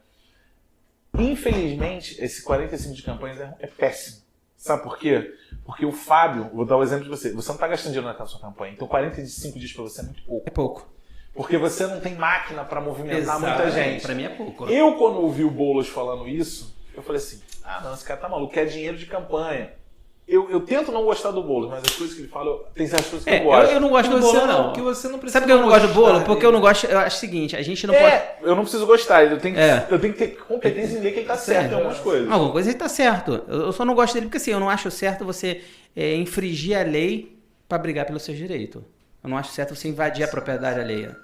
infelizmente esse 45 de campanha é péssimo. Sabe por quê? Porque o Fábio, vou dar um exemplo de você não tá gastando dinheiro na sua campanha, então 45 dias pra você é muito pouco. É pouco. Porque você não tem máquina pra movimentar muita gente. Pra mim é pouco. Eu, quando ouvi o Boulos falando isso, eu falei assim, não, esse cara tá maluco, quer dinheiro de campanha. Eu tento não gostar do Boulos, mas as coisas que ele fala, tem certas coisas que eu gosto. Eu não gosto do Boulos, não. Que você não precisa. Sabe por que eu não gosto do Boulos? Porque eu não gosto. Eu acho o seguinte, a gente não pode. Eu não preciso gostar, eu tenho que ter competência em ver que ele tá certo em algumas coisas. Alguma coisa ele tá certo. Eu só não gosto dele porque assim, eu não acho certo você infringir a lei pra brigar pelos seus direitos. Eu não acho certo você invadir a propriedade alheia.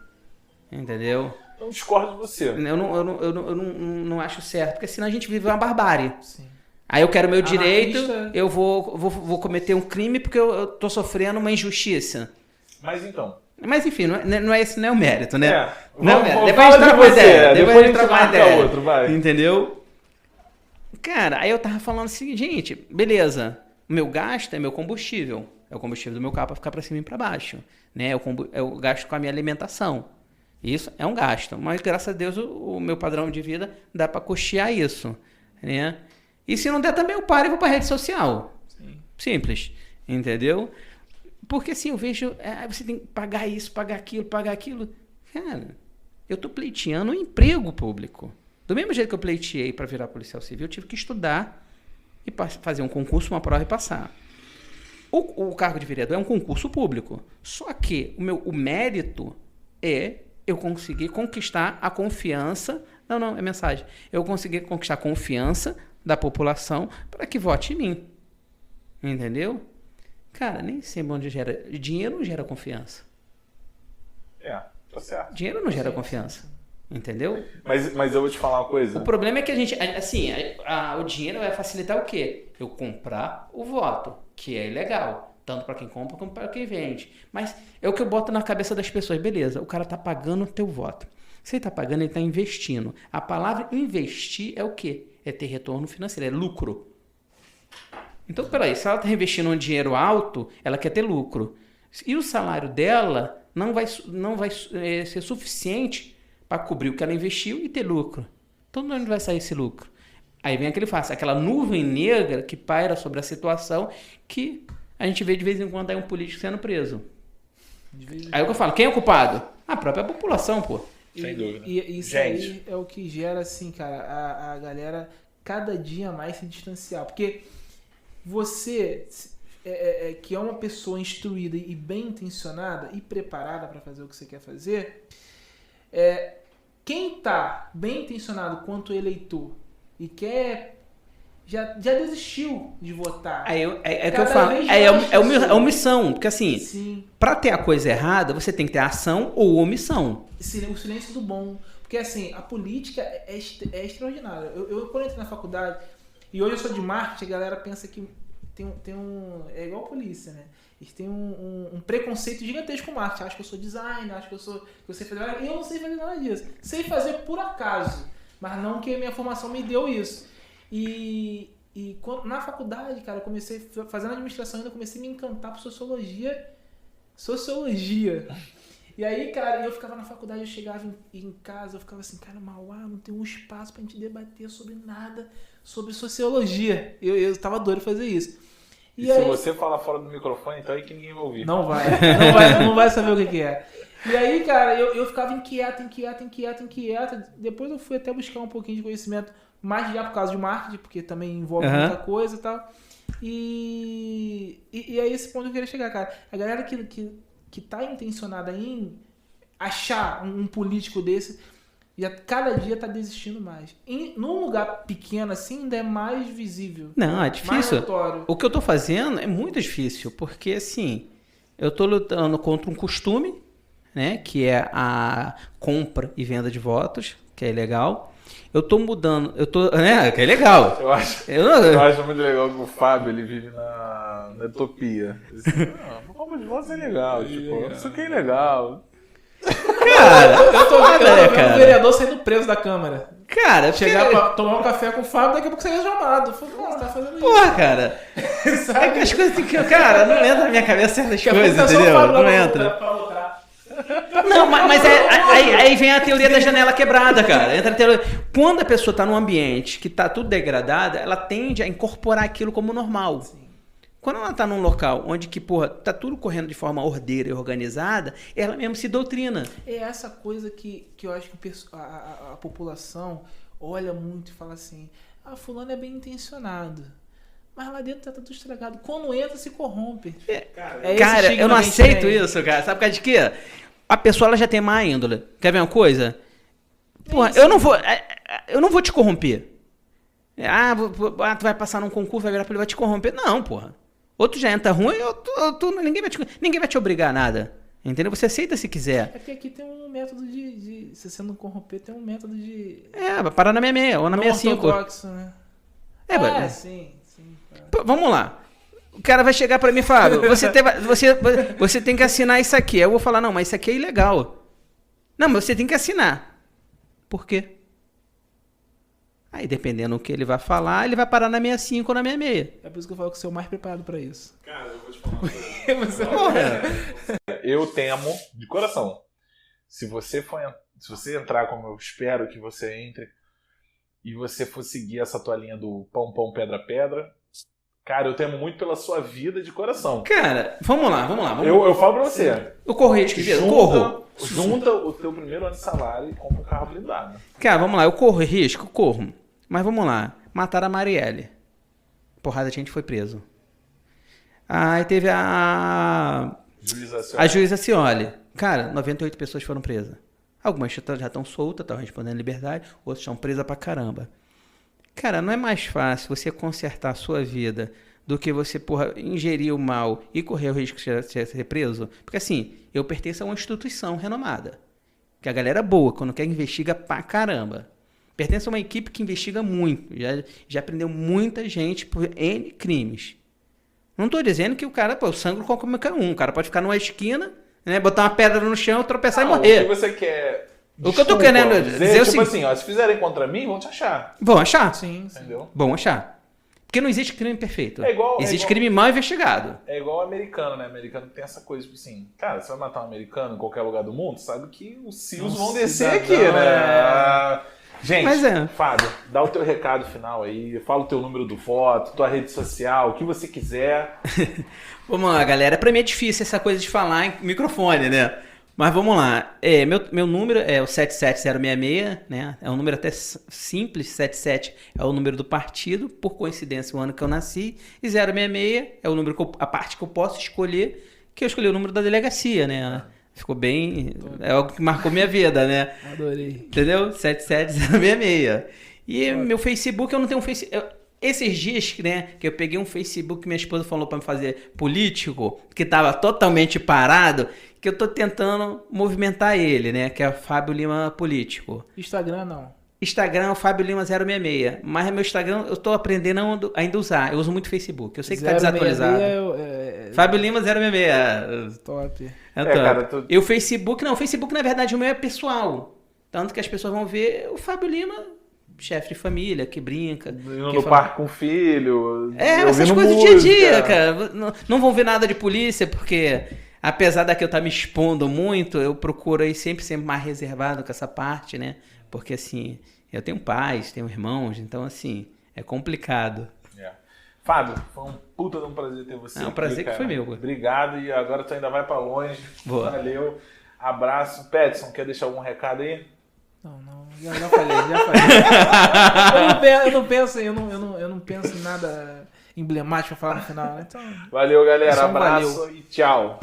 Entendeu? Eu discordo de você. Eu não acho certo, porque senão a gente vive uma barbárie. Sim. Aí eu quero meu direito, eu vou cometer um crime porque eu tô sofrendo uma injustiça. Mas então... Mas enfim, esse não é o mérito, né? Não é o mérito. Depois a gente troca uma ideia. Depois a gente troca uma ideia. Outro, vai. Entendeu? Cara, aí eu tava falando assim, gente, beleza, o meu gasto é meu combustível. É o combustível do meu carro pra ficar pra cima e pra baixo. Né? Eu gasto com a minha alimentação. Isso é um gasto. Mas graças a Deus o meu padrão de vida dá pra custear isso. Né? E se não der também eu paro e vou pra rede social. Sim. Simples. Entendeu? Porque assim, eu vejo, você tem que pagar isso, pagar aquilo. Cara, eu tô pleiteando um emprego público. Do mesmo jeito que eu pleiteei para virar policial civil, eu tive que estudar e fazer um concurso, uma prova e passar. O cargo de vereador é um concurso público. Só que o mérito é eu conseguir conquistar a confiança... Não, é mensagem. Eu conseguir conquistar a confiança da população para que vote em mim. Entendeu? Cara, nem sempre onde gera... Dinheiro não gera confiança. Tá certo. Dinheiro não gera confiança. Entendeu? Mas eu vou te falar uma coisa. O problema é que a gente... Assim, o dinheiro vai facilitar o quê? Eu comprar o voto, que é ilegal. Tanto para quem compra como para quem vende. Mas é o que eu boto na cabeça das pessoas. Beleza, o cara tá pagando o teu voto. Se ele tá pagando, ele tá investindo. A palavra investir é o quê? É ter retorno financeiro, é lucro. Então, peraí, se ela está investindo um dinheiro alto, ela quer ter lucro. E o salário dela não vai ser suficiente para cobrir o que ela investiu e ter lucro. Então, de onde vai sair esse lucro? Aí vem aquela nuvem negra que paira sobre a situação que a gente vê de vez em quando aí um político sendo preso. Aí o que eu falo, quem é o culpado? A própria população, pô. Sem dúvida. E isso aí é o que gera, assim, cara, a galera cada dia mais se distanciar. Porque você, que é uma pessoa instruída e bem intencionada e preparada para fazer o que você quer fazer, quem tá bem intencionado quanto eleitor e quer... Já desistiu de votar. É que eu falo. É omissão. Porque assim, para ter a coisa errada, você tem que ter ação ou omissão. O silêncio do bom. Porque assim, a política é extraordinária. Eu quando entrei na faculdade, e hoje eu sou de marketing, a galera pensa que tem um... É igual a polícia, né? Eles têm um preconceito gigantesco com marketing. Acho que eu sou designer, acho que eu sei fazer... E eu não sei fazer nada disso. Sei fazer por acaso. Mas não que a minha formação me deu isso. E na faculdade, cara, eu comecei fazendo administração, ainda comecei a me encantar por sociologia. E aí, cara, eu ficava na faculdade, eu chegava em casa, eu ficava assim, cara, Mauá, não tem um espaço pra gente debater sobre nada, sobre sociologia. Eu tava doido fazer isso. E aí, se você falar fora do microfone, então é que ninguém vai ouvir. Não vai saber o que é. E aí, cara, eu ficava inquieto. Depois eu fui até buscar um pouquinho de conhecimento, mais já por causa de marketing, porque também envolve muita coisa e tal. E é esse ponto que eu queria chegar, cara. A galera que tá intencionada em achar um político desse, cada dia tá desistindo mais. Num lugar pequeno assim, ainda é mais visível. Não, é difícil. Mais notório. O que eu tô fazendo é muito difícil, porque assim, eu tô lutando contra um costume, né, que é a compra e venda de votos, que é ilegal. Eu tô mudando, que é legal. Eu acho muito legal que o Fábio, ele vive na utopia. Não, compra de votos é legal, tipo, isso aqui é legal. Cara, eu tô vendo o vereador saindo preso da Câmara. Cara, chegar pra tomar um café com o Fábio, daqui a pouco você é chamado. Pô, você tá fazendo isso. Porra, cara. É que as coisas que, cara, não entra na minha cabeça certas coisas, entendeu? Não entra. Não, mas aí vem a teoria da janela quebrada, cara. Entra a teoria. Quando a pessoa tá num ambiente que tá tudo degradado, ela tende a incorporar aquilo como normal. Sim. Quando ela tá num local onde que, porra, tá tudo correndo de forma ordeira e organizada, ela mesmo se doutrina. É essa coisa que eu acho que a população olha muito e fala assim, fulano é bem intencionado. Mas lá dentro tá tudo estragado. Quando entra, se corrompe. Cara, eu não aceito isso, cara. Sabe por causa de quê? A pessoa ela já tem má índole. Quer ver uma coisa? Porra, eu não vou te corromper. Tu vai passar num concurso, vai virar pra ele, vai te corromper. Não, porra. Outro já entra ruim, ninguém vai te obrigar a nada. Entendeu? Você aceita se quiser. É porque aqui tem um método de se você não corromper, tem um método de... vai parar na 66 ou na 65. Ortodoxo, né? Sim. Vamos lá. O cara vai chegar pra mim e falar, você tem que assinar isso aqui. Eu vou falar, não, mas isso aqui é ilegal. Não, mas você tem que assinar. Por quê? Aí, dependendo do que ele vai falar, ele vai parar na 65 ou na 66. É por isso que eu falo que eu sou mais preparado pra isso. Cara, eu vou te falar uma coisa. Eu temo, de coração, se você entrar como eu espero que você entre, e você for seguir essa tua linha do pão, pão, pedra, pedra, cara, eu temo muito pela sua vida de coração. Cara, vamos lá. Eu falo pra você. Eu corro risco, Junta o teu primeiro ano de salário e compra um carro blindado. Cara, vamos lá, eu corro risco? Corro. Mas vamos lá. Mataram a Marielle. Porrada de gente foi preso. Aí teve a juíza Scioli. Cara, 98 pessoas foram presas. Algumas já estão soltas, estão respondendo liberdade. Outras estão presas pra caramba. Cara, não é mais fácil você consertar a sua vida do que você, ingerir o mal e correr o risco de ser preso? Porque assim, eu pertenço a uma instituição renomada. Que a galera é boa, quando quer investiga pra caramba. Pertenço a uma equipe que investiga muito. Já prendeu muita gente por N crimes. Não estou dizendo que o cara, o sangue qualquer um. O cara pode ficar numa esquina, né, botar uma pedra no chão, tropeçar e morrer. O que você quer... O que eu tô querendo dizer tipo assim, se fizerem contra mim, vão te achar. Vão achar? Sim. Entendeu? Vão achar. Porque não existe crime perfeito. Existe igual, crime mal investigado. É igual o americano, né? O americano tem essa coisa, tipo assim, cara, você vai matar um americano em qualquer lugar do mundo, sabe que os CIOs vão descer aqui, né? Gente, Fábio, dá o teu recado final aí, fala o teu número do voto, tua rede social, o que você quiser. Vamos lá, galera. Pra mim é difícil essa coisa de falar em microfone, né? Mas vamos lá. Meu número é o 77066, né? É um número até simples. 77 é o número do partido, por coincidência, o ano que eu nasci. E 066 é o número a parte que eu posso escolher, que eu escolhi o número da delegacia, né? Ficou bem... É algo que marcou minha vida, né? Adorei. Entendeu? 77066. E meu Facebook, eu não tenho um Facebook... Esses dias, né, que eu peguei um Facebook que minha esposa falou para me fazer político, que estava totalmente parado, que eu tô tentando movimentar ele, né, que é o Fábio Lima Político. Instagram não. Instagram é o Fábio Lima 066. Mas meu Instagram eu tô aprendendo ainda a usar. Eu uso muito Facebook. Eu sei que tá desatualizado. Fábio Lima 066. Top. Cara, E o Facebook, não. O Facebook, na verdade, o meu é pessoal. Tanto que as pessoas vão ver o Fábio Lima, chefe de família, que brinca. Indo no parque com o filho. Essas coisas do dia a dia, cara. Não vão ver nada de polícia, porque apesar daqui eu estar me expondo muito, eu procuro aí sempre mais reservado com essa parte, né? Porque assim, eu tenho pais, tenho irmãos, então assim, é complicado. Fábio, foi um puta de um prazer ter você. É um prazer que foi meu. Obrigado, e agora tu ainda vai pra longe. Boa. Valeu. Abraço. Petson, quer deixar algum recado aí? Não. Já falei. Eu não penso em nada emblemático pra falar no final, né? Então, Valeu, galera. pessoal, Abraço valeu. e tchau.